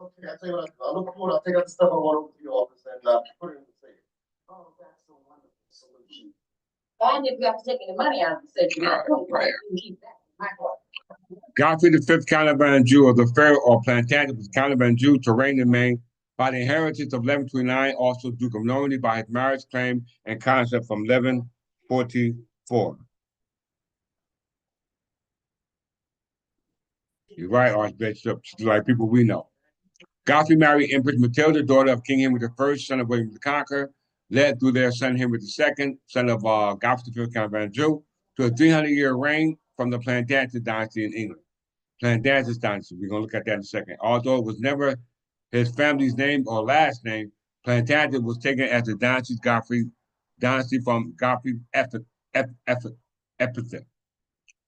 Okay, I tell you what, I'll look forward, I'll take out the stuff I want over to the office and put it in the safe. Oh, that's a wonderful solution. And if you have to take any money out of the safe, you can keep that. Godfrey the Fifth Caliban Jew of the Pharaoh or Plantagenet was Caliban Jew to reign in Maine by the inheritance of 1129, also Duke of Normandy by his marriage claim and concept from 1144. You're right, Archbishop, like people we know. Godfrey married Empress Matilda, daughter of King Henry I, son of William the Conqueror, led through their son Henry II, son of Godfrey V, Count of Anjou, to a 300-year reign from the Plantagenet dynasty in England. Plantagenet dynasty, we're going to look at that in a second. Although it was never his family's name or last name, Plantagenet was taken as the dynasty from Godfrey epithet.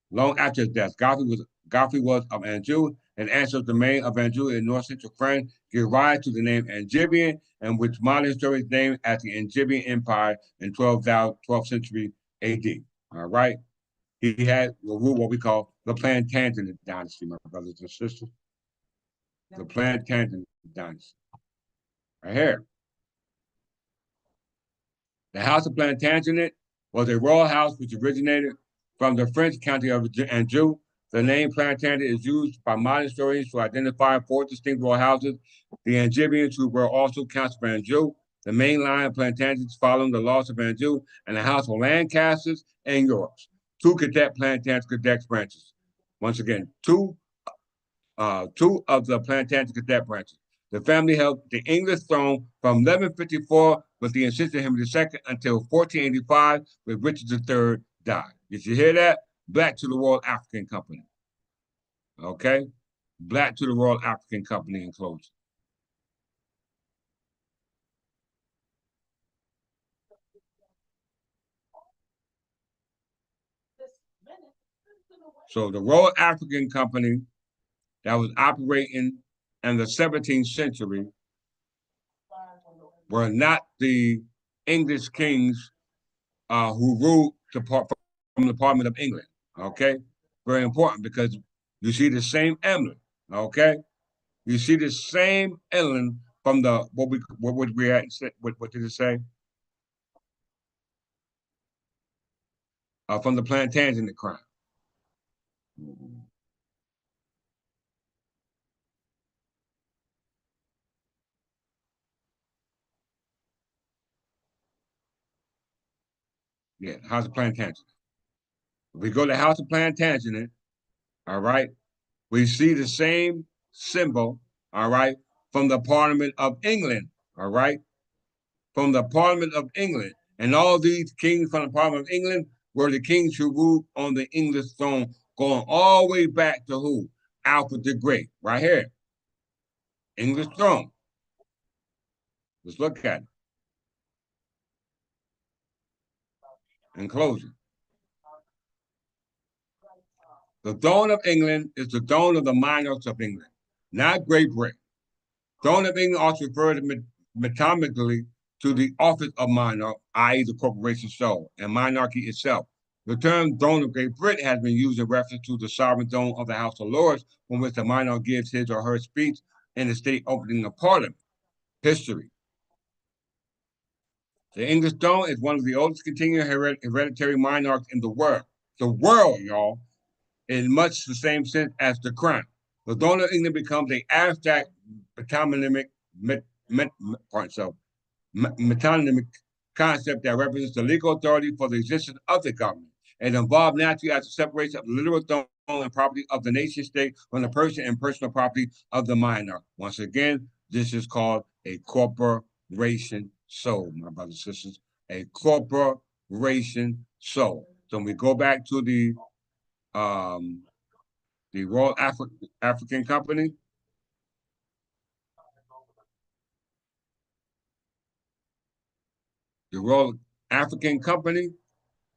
Long after his death, Godfrey was of Anjou, and ancestor main of Anjou in north central France, gave rise to the name Angevin, and which modern historians name as the Angevin Empire in 12th century AD. All right. He had ruled what we call the Plantagenet dynasty, my brothers and sisters. The Plantagenet dynasty. Right here. The House of Plantagenet was a royal house which originated from the French county of Anjou. The name Plantagenet is used by modern historians to identify four distinct royal houses, the Angevins, who were also counts of Anjou, the main line of Plantagenets following the loss of Anjou, and the House of Lancasters and Yorks, two cadet Plantagenet branches. Once again, two of the Plantagenet cadet branches. The family held the English throne from 1154 with the ascension of Henry II until 1485 when Richard III died. Did you hear that? Black to the Royal African Company. Okay? Black to the Royal African Company in closing. So the Royal African Company that was operating in the 17th century were not the English kings who ruled from the Parliament of England. Okay, very important because you see the same emblem. Okay, you see the same emblem from the what would we at? What did it say? From the Plantagenet crown. Yeah, House of Plantagenet. If we go to House of Plantagenet, all right, we see the same symbol, all right, from the Parliament of England, all right, from the Parliament of England. And all these kings from the Parliament of England were the kings who ruled on the English throne, going all the way back to who? Alfred the Great, right here. English throne. Let's look at it. In closing, the throne of England is the throne of the monarchs of England, not Great Britain. Throne of England also refers metonymically to the office of monarch, i.e., the corporation soul, and monarchy itself. The term throne of Great Britain has been used in reference to the sovereign throne of the House of Lords, from which the monarch gives his or her speech in the state opening of Parliament. History. The English throne is one of the oldest continuing hereditary monarchs in the world. The world, y'all, in much the same sense as the crown. The throne of England becomes an abstract metonymic concept that represents the legal authority for the existence of the government. It involved naturally as a separation of the literal throne and property of the nation state from the person and personal property of the monarch. Once again, this is called a corporation soul, my brothers and sisters. A corporation soul. So when we go back to the Royal African Company, the Royal African Company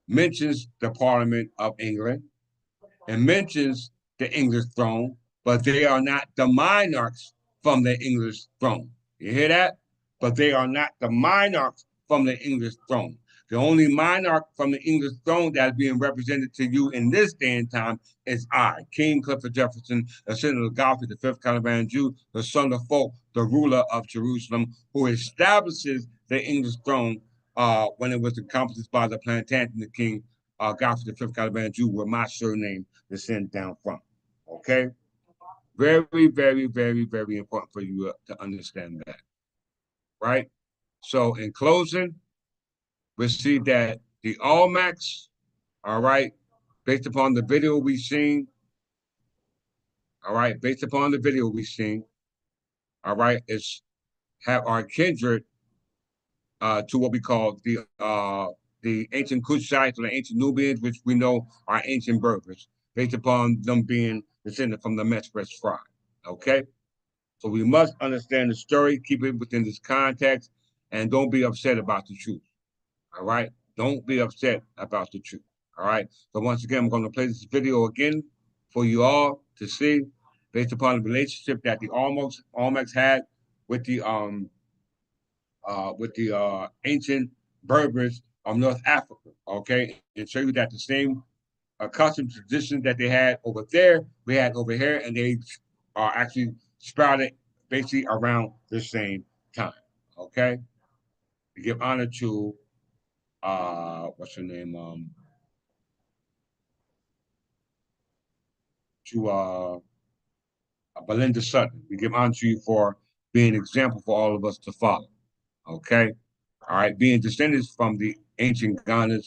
mentions the Parliament of England and mentions the English throne, but they are not the monarchs from the English throne. You hear that? But they are not the monarchs from the English throne. The only monarch from the English throne that's being represented to you in this day and time is I, King Clifford Jefferson, the son of Godfrey, the fifth Count of Anjou, the son of Folk, the ruler of Jerusalem, who establishes the English throne when it was accomplished by the Plantagenet king, Godfrey the fifth Count of Anjou, where my surname descends down from. Okay? Very, very, very, very important for you to understand that. right? So in closing, we see that the Almacs, all right, based upon the video we've seen, all right, based upon the video we've seen, all right, is have our kindred to what we call the ancient Kushites or the ancient Nubians, which we know are ancient Berbers, based upon them being descended from the Mesopotamian tribe. Okay, so we must understand the story, keep it within this context, and don't be upset about the truth. All right, don't be upset about the truth. All right. So once again, I'm going to play this video again for you all to see, based upon the relationship that the Olmecs had with the ancient Berbers of North Africa, okay, and show you that the same custom traditions that they had over there, we had over here, and they are actually sprouted basically around the same time, okay? To give honor to what's her name, to Belinda Sutton. We give honor to you for being an example for all of us to follow, okay? All right, being descendants from the ancient Ghana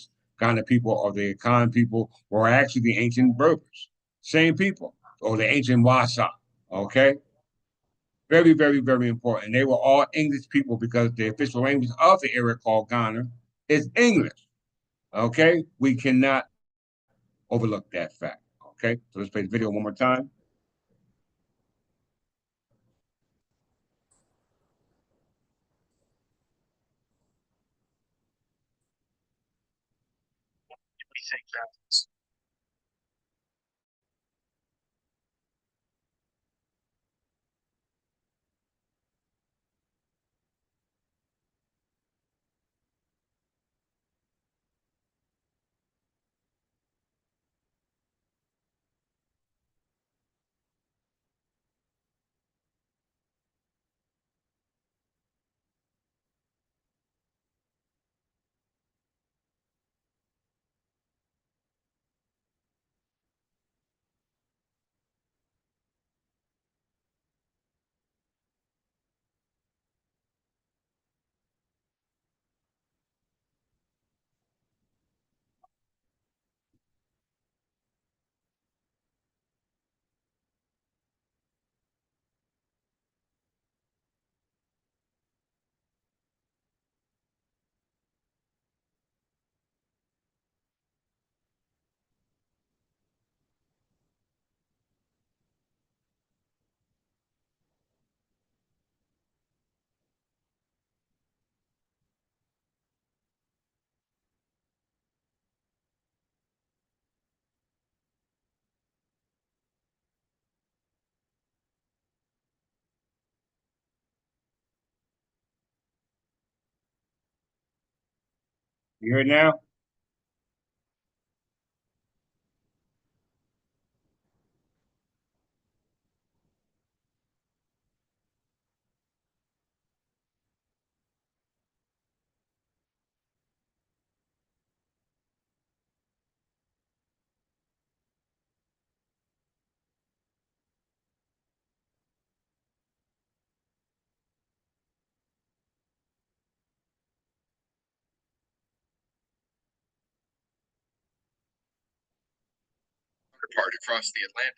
people or the Akan people, were actually the ancient Berbers, same people, or the ancient Wasa. Okay, very, very, very important. They were all English people because the official language of the area called Ghana is English. Okay, we cannot overlook that fact. Okay, so let's play the video one more time. What do you think happens? You hear it now? Part across the Atlantic.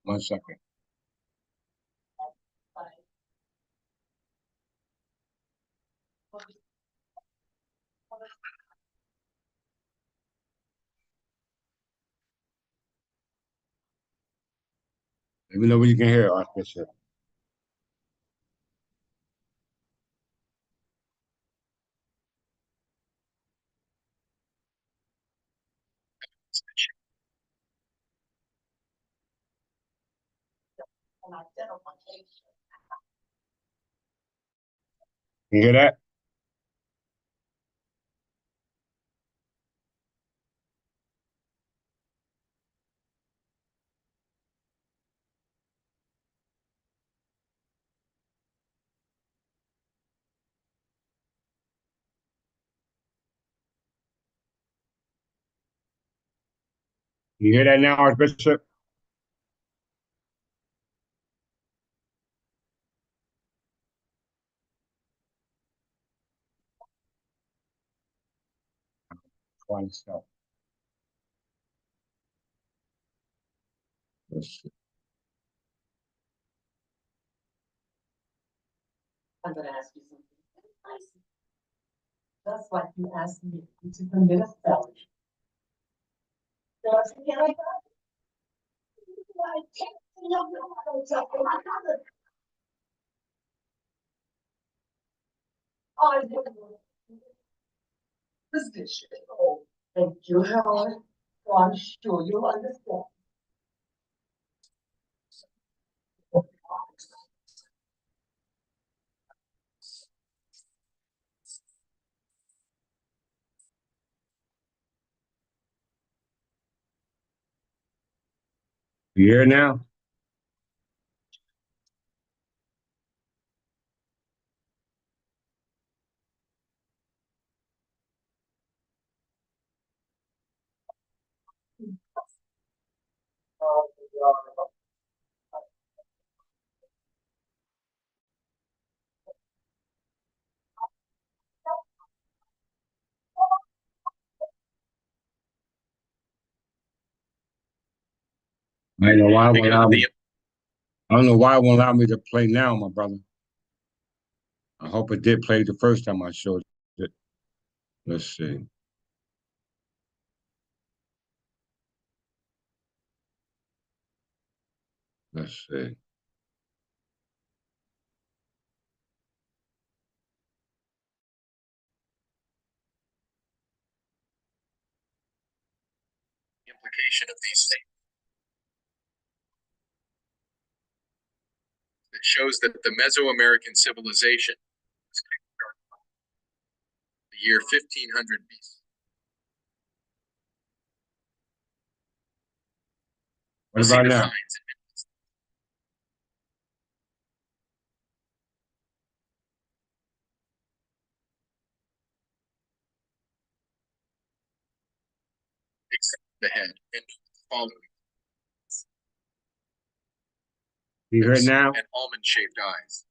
One second. Let me know when you can hear it, Archbishop. You hear that? You hear that now, Archbishop? by itself. Let's see. I'm gonna ask you something. Just like you asked me to commit a felony. Does he like that? I can't see him, I don't tell him, I gotta. I didn't. Position. Oh, thank you, Howard. So I'm sure you'll understand. You here now? I don't know why it won't allow me. I don't know why it won't allow me to play now, my brother. I hope it did play the first time I showed it. Let's see. Let's see. Implication of these things. It shows that the Mesoamerican civilization was the year 1500 BC. What about now? Except the head and following. You hear it now? And almond-shaped eyes.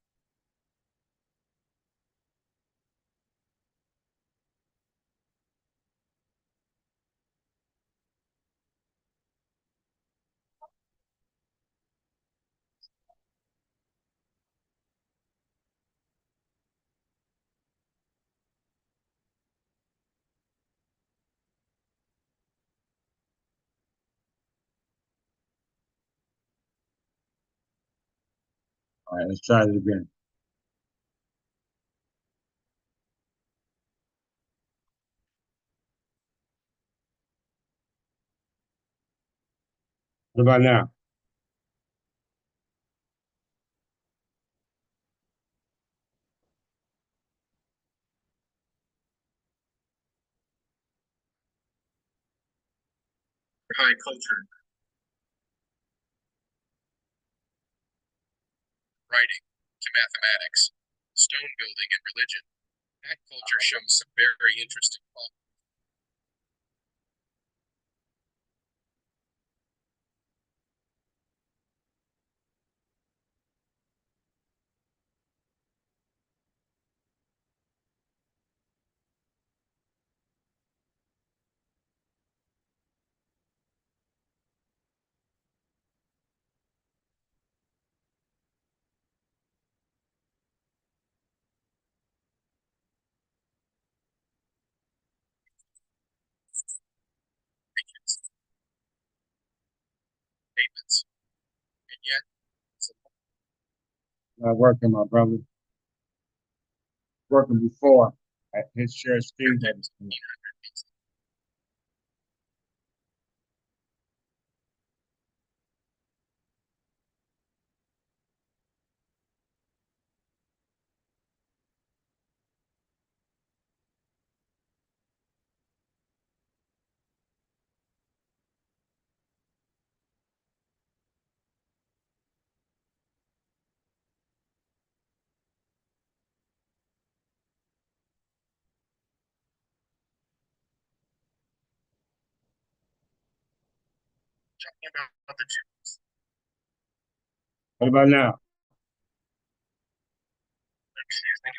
All right, let's try it again. What about now? High culture. Writing to mathematics, stone building and religion. That culture shows some very interesting qualities. Statements. And yet, Not working, my brother. Working before. I hit share screen. talking about the Jews. What about now? Excuse me.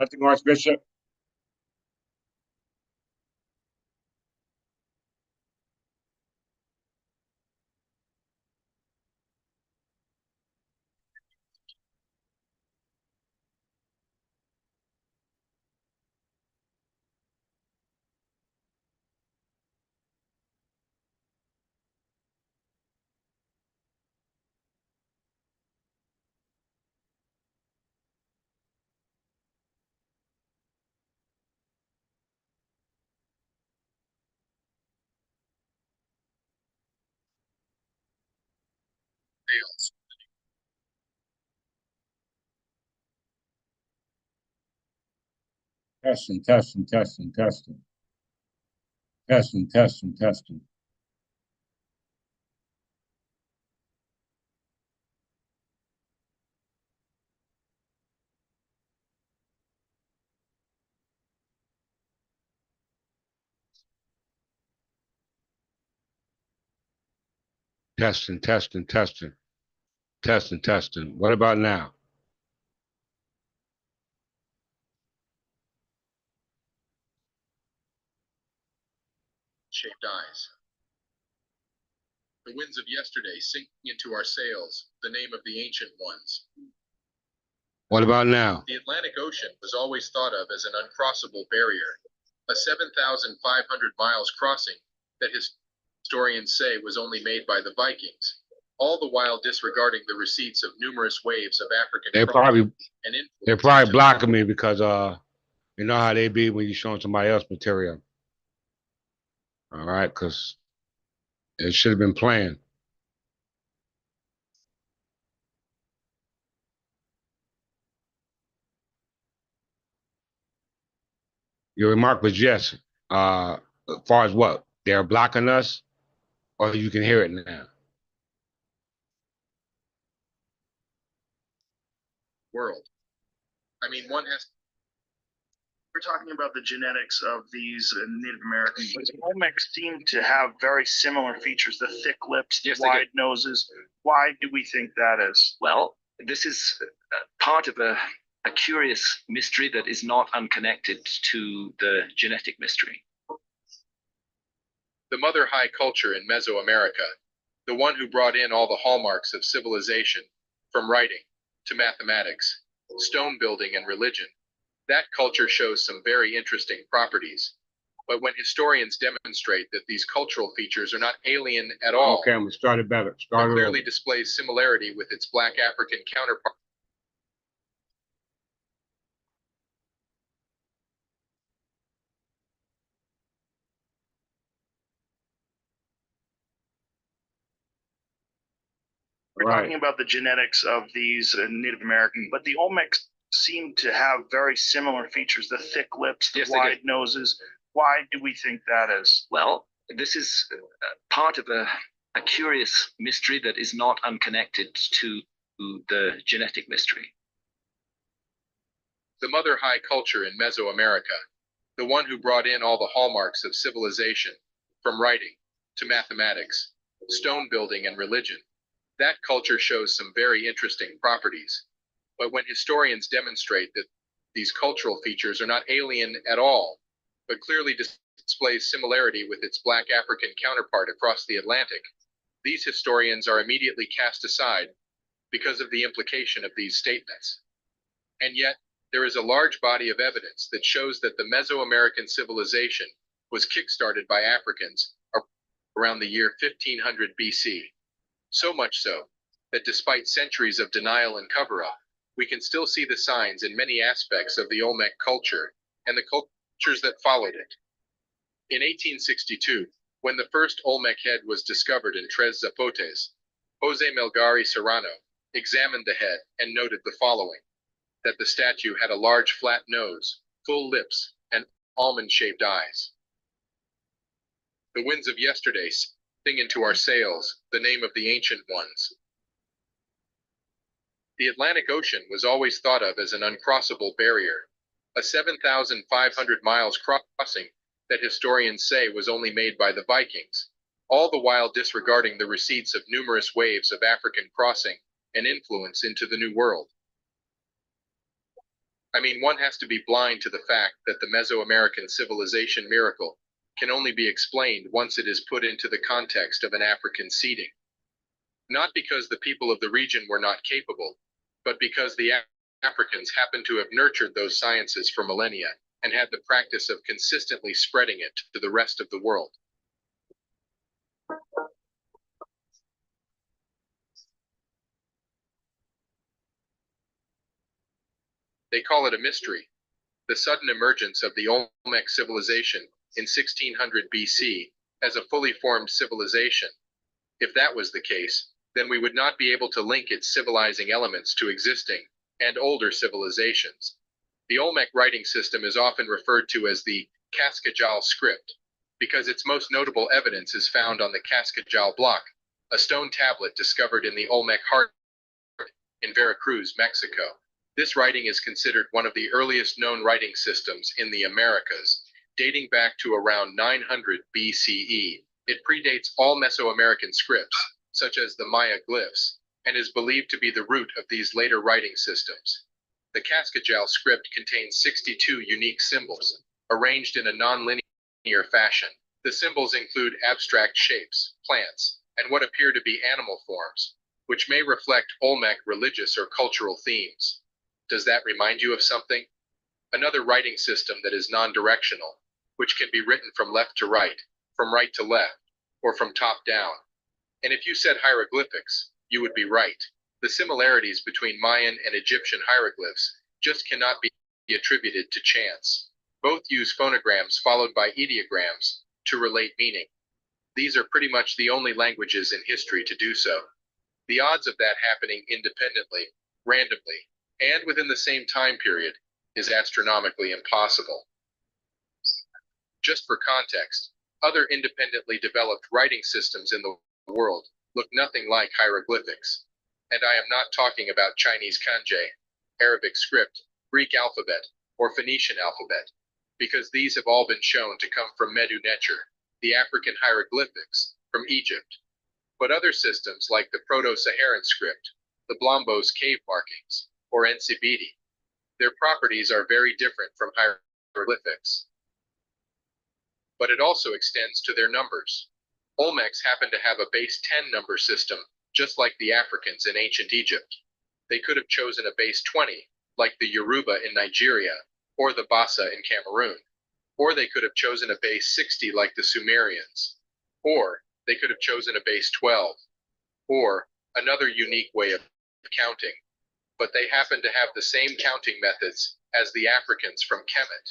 Nothing, Archbishop? Sales. Testing, testing, testing, testing. Testing, testing, testing. Testing, testing, testing. Testing, testing. What about now? Shaped eyes. The winds of yesterday sink into our sails, the name of the ancient ones. What about now? The Atlantic Ocean was always thought of as an uncrossable barrier, a 7,500 miles crossing that historians say was only made by the Vikings, all the while disregarding the receipts of numerous waves of African They're property probably blocking me because you know how they be when you're showing somebody else material. All right, because it should have been playing. Your remark was yes. As far as what? They're blocking us, or you can hear it now. world. I mean, one has. We're talking about the genetics of these Native Americans. Olmecs seem to have very similar features, the thick lips, Yes, the wide noses. Why do we think that is? Well, this is part of a curious mystery that is not unconnected to the genetic mystery. The mother high culture in Mesoamerica, the one who brought in all the hallmarks of civilization, from writing to mathematics, stone building, and religion. That culture shows some very interesting properties. But when historians demonstrate that these cultural features are not alien at all, Okay, I'm gonna start it better. it Start it clearly over. displays similarity with its Black African counterpart. We're talking about the genetics of these Native American, but the Olmecs seem to have very similar features, the thick lips, the Yes, they wide noses. Why do we think that is? Well, this is part of a curious mystery that is not unconnected to the genetic mystery. The mother high culture in Mesoamerica, the one who brought in all the hallmarks of civilization, from writing to mathematics, stone building, and religion. That culture shows some very interesting properties. But when historians demonstrate that these cultural features are not alien at all, but clearly displays similarity with its Black African counterpart across the Atlantic, these historians are immediately cast aside because of the implication of these statements. And yet, there is a large body of evidence that shows that the Mesoamerican civilization was kickstarted by Africans around the year 1500 BC. So much so that despite centuries of denial and cover-up, we can still see the signs in many aspects of the Olmec culture and the cultures that followed it. In 1862, when the first Olmec head was discovered in Tres Zapotes, Jose Melgari Serrano examined the head and noted the following: that the statue had a large flat nose, full lips, and almond-shaped eyes. The winds of yesterday sing into our sails the name of the ancient ones. The Atlantic Ocean was always thought of as an uncrossable barrier, a 7,500 miles crossing that historians say was only made by the Vikings, all the while disregarding the receipts of numerous waves of African crossing and influence into the New World. I mean, one has to be blind to the fact that the Mesoamerican civilization miracle can only be explained once it is put into the context of an African seeding. Not because the people of the region were not capable, but because the Africans happened to have nurtured those sciences for millennia and had the practice of consistently spreading it to the rest of the world. They call it a mystery. The sudden emergence of the Olmec civilization in 1600 BC as a fully formed civilization. If that was the case, then we would not be able to link its civilizing elements to existing and older civilizations. The Olmec writing system is often referred to as the Cascajal script, because its most notable evidence is found on the Cascajal block, a stone tablet discovered in the Olmec heart in Veracruz, Mexico. This writing is considered one of the earliest known writing systems in the Americas, dating back to around 900 BCE. It predates all Mesoamerican scripts, such as the Maya glyphs, and is believed to be the root of these later writing systems. The Cascajal script contains 62 unique symbols, arranged in a non-linear fashion. The symbols include abstract shapes, plants, and what appear to be animal forms, which may reflect Olmec religious or cultural themes. Does that remind you of something? Another writing system that is non-directional, which can be written from left to right, from right to left, or from top down. And if you said hieroglyphics, you would be right. The similarities between Mayan and Egyptian hieroglyphs just cannot be attributed to chance. Both use phonograms followed by ideograms to relate meaning. These are pretty much the only languages in history to do so. The odds of that happening independently, randomly, and within the same time period is astronomically impossible. Just for context, other independently developed writing systems in the world look nothing like hieroglyphics. And I am not talking about Chinese kanji, Arabic script, Greek alphabet, or Phoenician alphabet, because these have all been shown to come from Medu Necher, the African hieroglyphics, from Egypt. But other systems like the Proto-Saharan script, the Blombos cave markings, or Ncibiti, their properties are very different from hieroglyphics. But it also extends to their numbers. Olmecs happen to have a base 10 number system, just like the Africans in ancient Egypt. They could have chosen a base 20, like the Yoruba in Nigeria, or the Bassa in Cameroon. Or they could have chosen a base 60 like the Sumerians. Or they could have chosen a base 12. Or another unique way of counting. But they happen to have the same counting methods as the Africans from Kemet.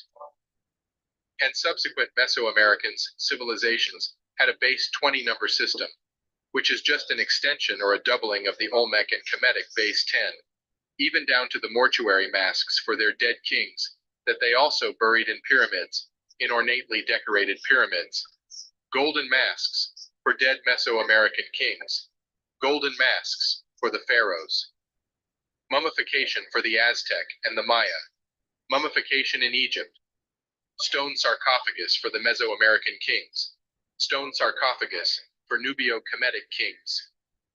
And subsequent Mesoamerican civilizations had a base 20 number system, which is just an extension or a doubling of the Olmec and Kemetic base 10, even down to the mortuary masks for their dead kings that they also buried in pyramids, in ornately decorated pyramids. Golden masks for dead Mesoamerican kings. Golden masks for the pharaohs. Mummification for the Aztec and the Maya. Mummification in Egypt. Stone sarcophagus for the Mesoamerican kings. Stone sarcophagus for Nubio-Kemetic kings.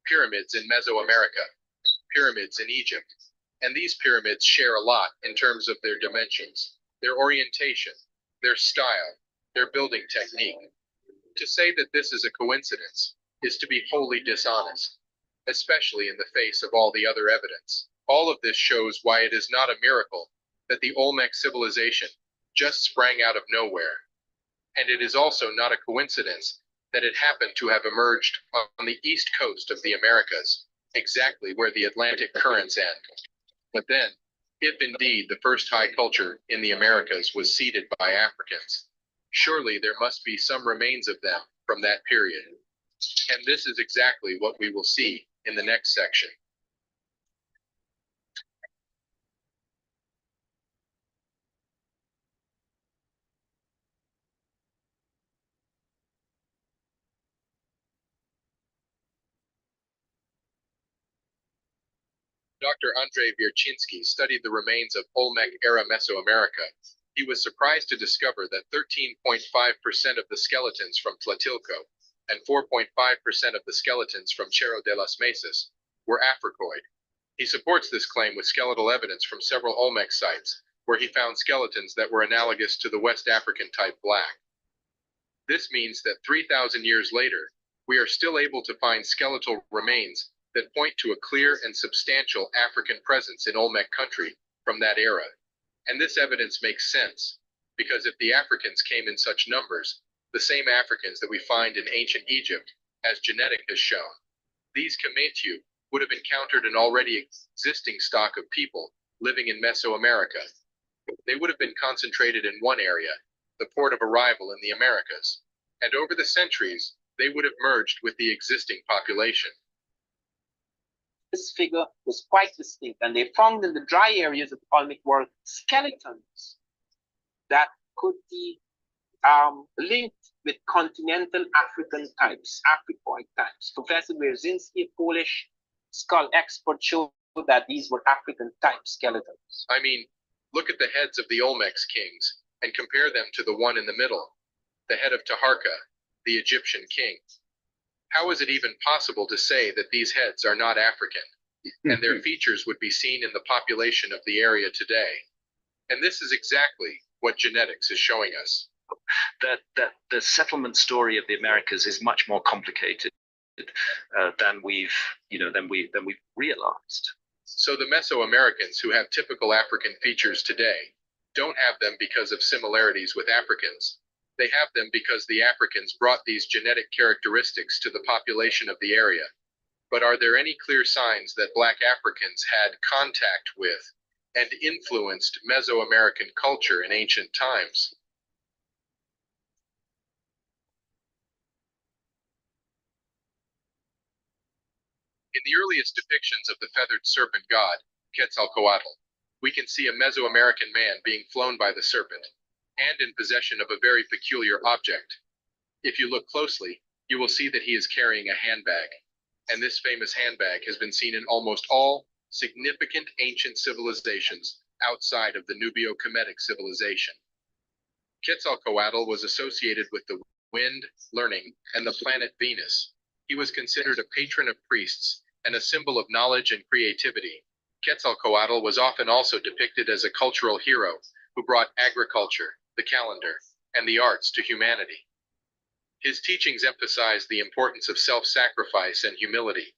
Pyramids in Mesoamerica. Pyramids in Egypt. And these pyramids share a lot in terms of their dimensions, their orientation, their style, their building technique. To say that this is a coincidence is to be wholly dishonest, especially in the face of all the other evidence. All of this shows why it is not a miracle that the Olmec civilization just sprang out of nowhere. And it is also not a coincidence that it happened to have emerged on the east coast of the Americas, exactly where the Atlantic currents end. But then, if indeed the first high culture in the Americas was seeded by Africans, surely there must be some remains of them from that period. And this is exactly what we will see in the next section. Dr. Andrei Wiercinski studied the remains of Olmec-era Mesoamerica. He was surprised to discover that 13.5% of the skeletons from Tlatilco and 4.5% of the skeletons from Cerro de las Mesas were Africoid. He supports this claim with skeletal evidence from several Olmec sites, where he found skeletons that were analogous to the West African type black. This means that 3,000 years later, we are still able to find skeletal remains that point to a clear and substantial African presence in Olmec country from that era. And this evidence makes sense, because if the Africans came in such numbers, the same Africans that we find in ancient Egypt, as genetic has shown, these Kemetu would have encountered an already existing stock of people living in Mesoamerica. They would have been concentrated in one area, the port of arrival in the Americas, and over the centuries, they would have merged with the existing population. This figure was quite distinct, and they found in the dry areas of Olmec world skeletons that could be linked with continental African types, Africoid types. Professor Wierzinski, a Polish skull expert, showed that these were African type skeletons. I mean, look at the heads of the Olmec's kings and compare them to the one in the middle, the head of Taharka, the Egyptian king. How is it even possible to say that these heads are not African, and their features would be seen in the population of the area today? And this is exactly what genetics is showing us. That the settlement story of the Americas is much more complicated than we've realized. So the Mesoamericans who have typical African features today don't have them because of similarities with Africans. They have them because the Africans brought these genetic characteristics to the population of the area. But are there any clear signs that Black Africans had contact with and influenced Mesoamerican culture in ancient times? In the earliest depictions of the feathered serpent god, Quetzalcoatl, we can see a Mesoamerican man being flown by the serpent, and in possession of a very peculiar object. If you look closely, you will see that he is carrying a handbag, and this famous handbag has been seen in almost all significant ancient civilizations outside of the Nubio-Kemetic civilization. Quetzalcoatl was associated with the wind, learning, and the planet Venus. He was considered a patron of priests and a symbol of knowledge and creativity. Quetzalcoatl was often also depicted as a cultural hero who brought agriculture, the calendar, and the arts to humanity. His teachings emphasized the importance of self-sacrifice and humility.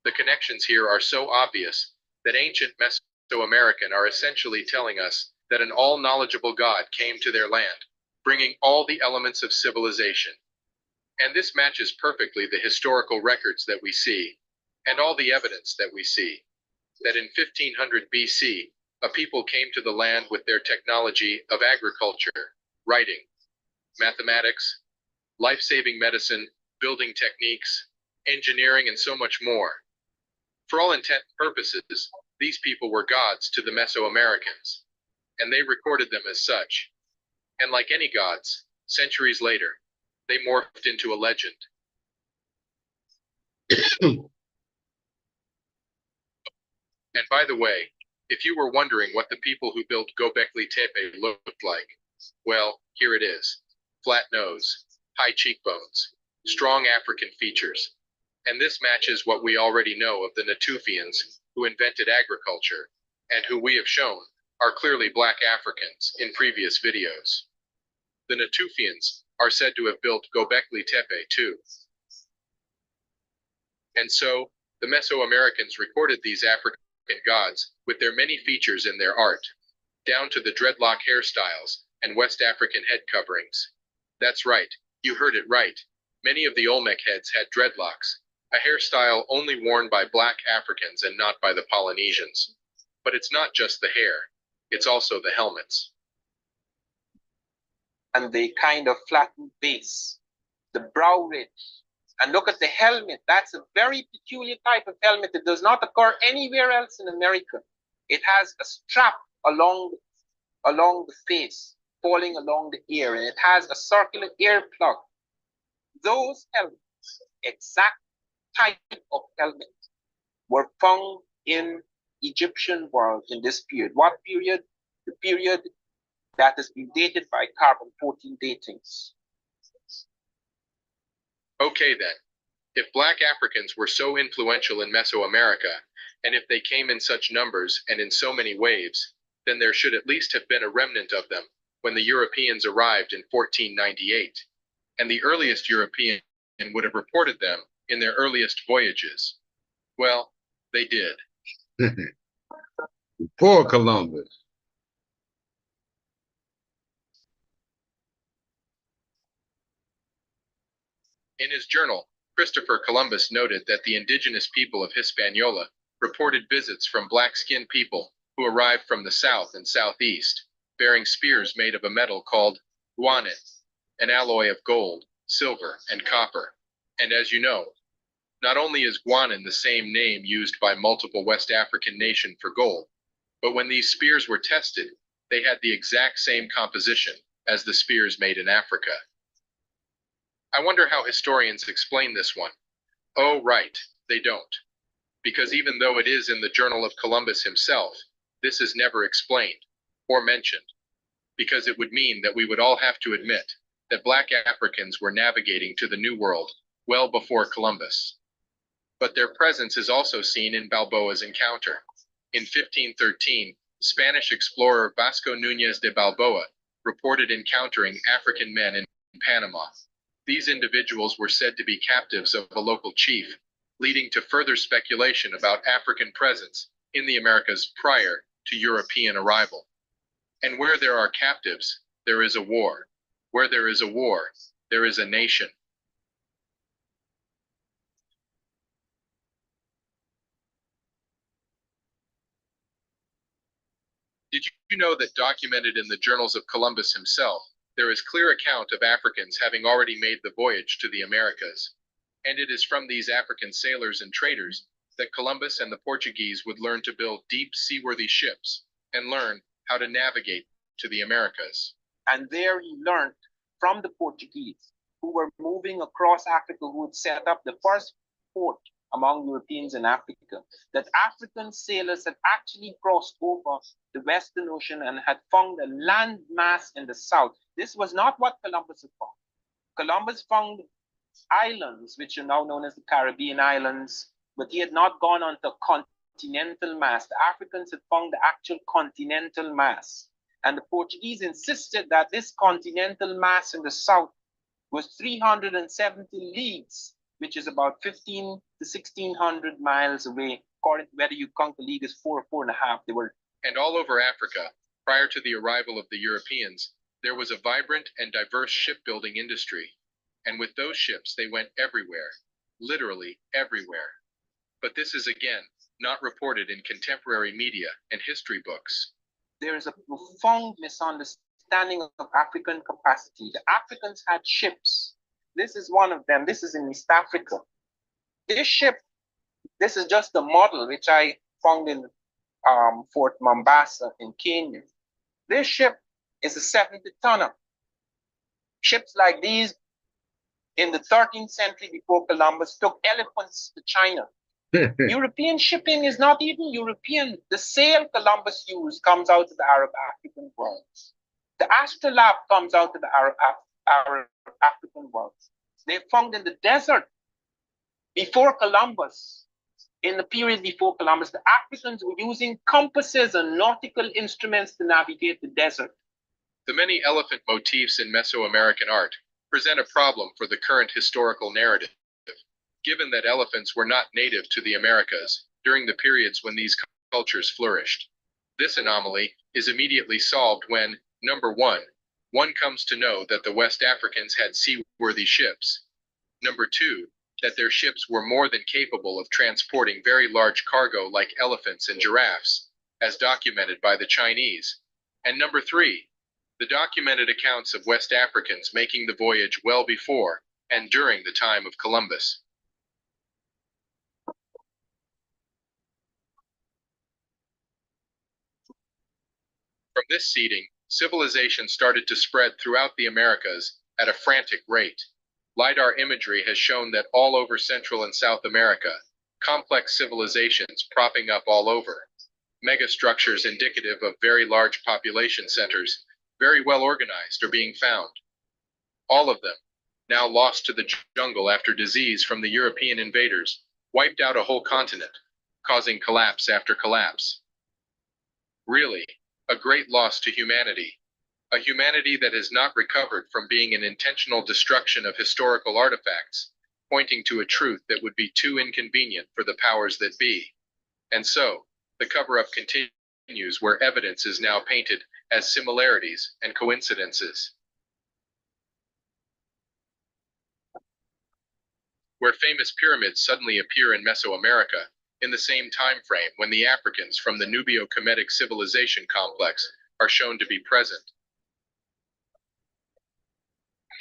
The connections here are so obvious that ancient Mesoamerican are essentially telling us that an all-knowledgeable God came to their land, bringing all the elements of civilization. And this matches perfectly the historical records that we see, and all the evidence that we see, that in 1500 BC, a people came to the land with their technology of agriculture, writing, mathematics, life-saving medicine, building techniques, engineering, and so much more. For all intent and purposes, these people were gods to the Mesoamericans, and they recorded them as such. And like any gods, centuries later, they morphed into a legend. And by the way, if you were wondering what the people who built Göbekli Tepe looked like, well, here it is. Flat nose, high cheekbones, strong African features. And this matches what we already know of the Natufians who invented agriculture, and who we have shown are clearly Black Africans in previous videos. The Natufians are said to have built Göbekli Tepe too. And so, the Mesoamericans recorded these African gods with their many features in their art, down to the dreadlock hairstyles and West African head coverings. That's right, you heard it right. Many of the Olmec heads had dreadlocks, a hairstyle only worn by Black Africans and not by the Polynesians. But it's not just the hair, it's also the helmets. And the kind of flattened base, the brow ridge. And look at the helmet. That's a very peculiar type of helmet. It does not occur anywhere else in America. It has a strap along the face, falling along the ear, and it has a circular ear plug. Those helmets, exact type of helmet, were found in Egyptian world in this period. What period? The period that has been dated by carbon-14 datings. Okay then, if Black Africans were so influential in Mesoamerica, and if they came in such numbers and in so many waves, then there should at least have been a remnant of them when the Europeans arrived in 1498, and the earliest European would have reported them in their earliest voyages. Well, they did. Poor Columbus. In his journal, Christopher Columbus noted that the indigenous people of Hispaniola reported visits from black-skinned people who arrived from the south and southeast, bearing spears made of a metal called guanin, an alloy of gold, silver, and copper. And as you know, not only is guanin the same name used by multiple West African nations for gold, but when these spears were tested, they had the exact same composition as the spears made in Africa. I wonder how historians explain this one. Oh, right, they don't. Because even though it is in the Journal of Columbus himself, this is never explained or mentioned, because it would mean that we would all have to admit that black Africans were navigating to the New World well before Columbus. But their presence is also seen in Balboa's encounter. In 1513, Spanish explorer Vasco Núñez de Balboa reported encountering African men in Panama. These individuals were said to be captives of a local chief, leading to further speculation about African presence in the Americas prior to European arrival. And where there are captives, there is a war. Where there is a war, there is a nation. Did you know that documented in the journals of Columbus himself, there is clear account of Africans having already made the voyage to the Americas? And it is from these African sailors and traders that Columbus and the Portuguese would learn to build deep seaworthy ships and learn how to navigate to the Americas. And there he learned from the Portuguese, who were moving across Africa, who had set up the first port among Europeans in Africa, that African sailors had actually crossed over the Western Ocean and had found a land mass in the south. This was not what Columbus had found. Columbus found islands, which are now known as the Caribbean islands, but he had not gone on to continental mass. The Africans had found the actual continental mass. And the Portuguese insisted that this continental mass in the south was 370 leagues, which is about 15 to 1600 miles away, according to whether you count the league as 4 or 4.5. They were. And all over Africa, prior to the arrival of the Europeans, there was a vibrant and diverse shipbuilding industry. And with those ships, they went everywhere, literally everywhere. But this is again not reported in contemporary media and history books. There is a profound misunderstanding of African capacity. The Africans had ships. This is one of them. This is in East Africa. This ship, this is just a model which I found in Fort Mombasa in Kenya. This ship is a 70-tonner. Ships like these in the 13th century before Columbus took elephants to China. European shipping is not even European. The sail Columbus used comes out of the Arab African world. The astrolabe comes out of the Arab African world. They found in the desert before Columbus, in the period before Columbus, the Africans were using compasses and nautical instruments to navigate the desert. The many elephant motifs in Mesoamerican art present a problem for the current historical narrative, given that elephants were not native to the Americas during the periods when these cultures flourished. This anomaly is immediately solved when, number one comes to know that the West Africans had seaworthy ships. Number two, that their ships were more than capable of transporting very large cargo like elephants and giraffes, as documented by the Chinese. And number three, the documented accounts of West Africans making the voyage well before and during the time of Columbus. From this seeding, civilization started to spread throughout the Americas at a frantic rate. LiDAR imagery has shown that all over Central and South America, complex civilizations propping up all over. Megastructures indicative of very large population centers, very well organized, are being found. All of them, now lost to the jungle after disease from the European invaders, wiped out a whole continent, causing collapse after collapse. Really, a great loss to humanity, a humanity that has not recovered from being an intentional destruction of historical artifacts, pointing to a truth that would be too inconvenient for the powers that be. And so, the cover-up continues where evidence is now painted as similarities and coincidences. Where famous pyramids suddenly appear in Mesoamerica, in the same time frame when the Africans from the Nubio-Kemetic civilization complex are shown to be present.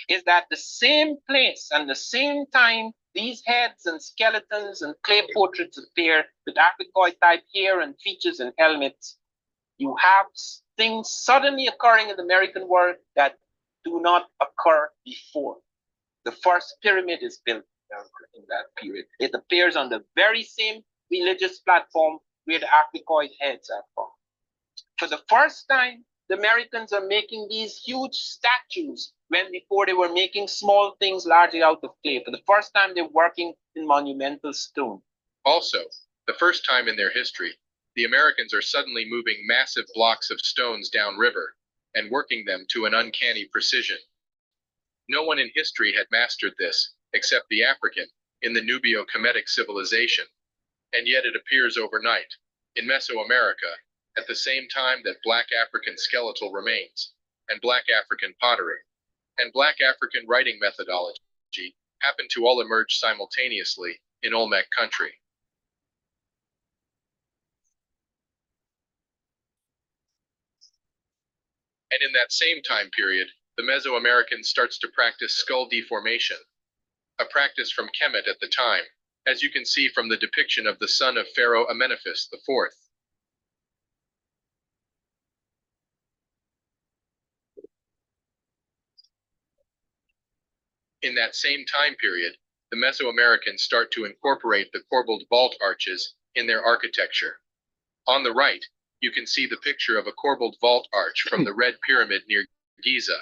Is that the same place and the same time these heads and skeletons and clay portraits appear with Africoid type hair and features and helmets, you have things suddenly occurring in the American world that do not occur before. The first pyramid is built in that period. It appears on the very same religious platform where the Africoid heads are from. For the first time, the Americans are making these huge statues when before they were making small things largely out of clay. For the first time, they're working in monumental stone. Also, the first time in their history, the Americans are suddenly moving massive blocks of stones downriver and working them to an uncanny precision. No one in history had mastered this, except the African, in the Nubio-Kemetic civilization. And yet it appears overnight, in Mesoamerica, at the same time that Black African skeletal remains, and Black African pottery, and Black African writing methodology happen to all emerge simultaneously in Olmec country. And in that same time period, the Mesoamerican starts to practice skull deformation, a practice from Kemet at the time, as you can see from the depiction of the son of Pharaoh Amenephis IV. In that same time period, the Mesoamericans start to incorporate the corbelled vault arches in their architecture. On the right, you can see the picture of a corbelled vault arch from the Red Pyramid near Giza.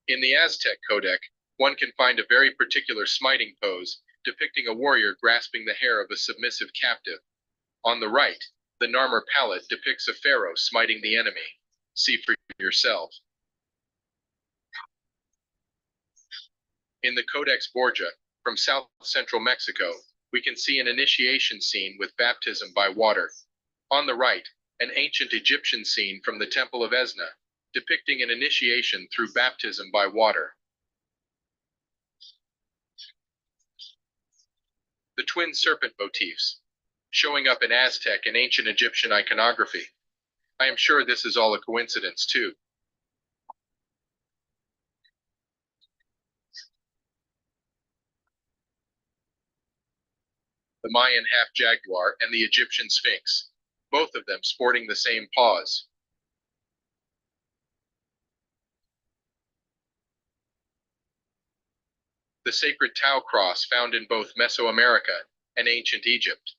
In the Aztec Codex, one can find a very particular smiting pose depicting a warrior grasping the hair of a submissive captive. On the right, the Narmer palette depicts a pharaoh smiting the enemy. See for yourself. In the Codex Borgia, from south central Mexico, we can see an initiation scene with baptism by water. On the right, an ancient Egyptian scene from the Temple of Esna, depicting an initiation through baptism by water. The twin serpent motifs, showing up in Aztec and ancient Egyptian iconography. I am sure this is all a coincidence too. The Mayan half-jaguar and the Egyptian sphinx, both of them sporting the same paws. The sacred Tau cross found in both Mesoamerica and ancient Egypt.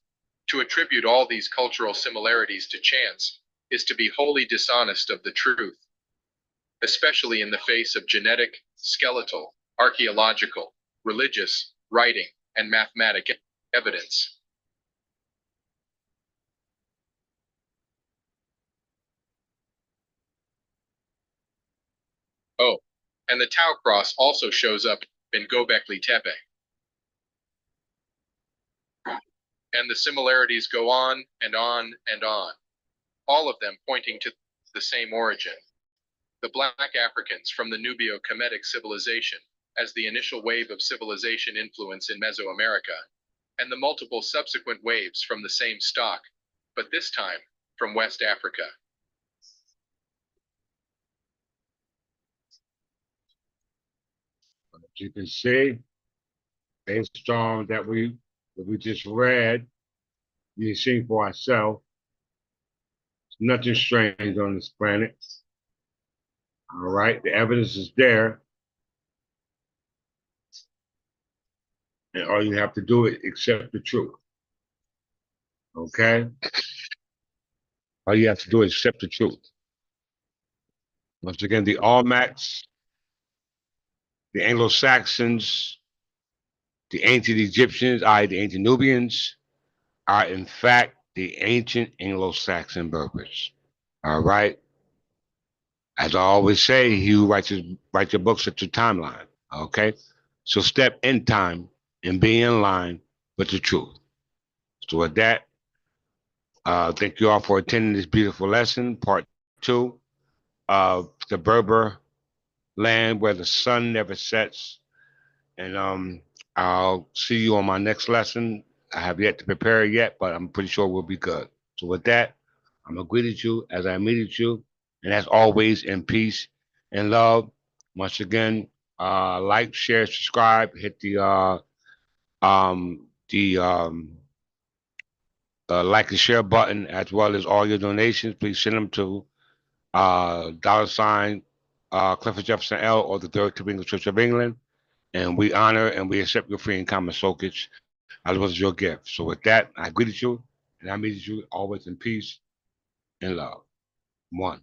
To attribute all these cultural similarities to chance is to be wholly dishonest of the truth, especially in the face of genetic, skeletal, archaeological, religious, writing, and mathematic evidence. Oh, and the Tau cross also shows up in Göbekli Tepe. And the similarities go on and on and on, all of them pointing to the same origin. The Black Africans from the Nubio-Kemetic civilization as the initial wave of civilization influence in Mesoamerica, and the multiple subsequent waves from the same stock, but this time from West Africa. As you can see, based on that we just read, we see for ourselves, nothing strange on this planet. All right, the evidence is there. And all you have to do is accept the truth. Okay? All you have to do is accept the truth. Once again, the Olmecs, the Anglo-Saxons, the ancient Egyptians, the ancient Nubians, are in fact the ancient Anglo-Saxon Berbers. All right. As I always say, he who writes your books at your timeline. Okay. So step in time and be in line with the truth. So with that, thank you all for attending this beautiful lesson, part 2 of the Berber land where the sun never sets. And I'll see you on my next lesson. I have yet to prepare it yet, but I'm pretty sure we'll be good. So with that, I'm gonna greet you as I meet you, and as always, in peace and love. Once again, like, share, subscribe, hit the like and share button, as well as all your donations. Please send them to $ Clifford Jefferson L or the Third King Church of England. And we honor and we accept your free and common soakage as well as your gift. So with that, I greet you and I meet you always in peace and love. One.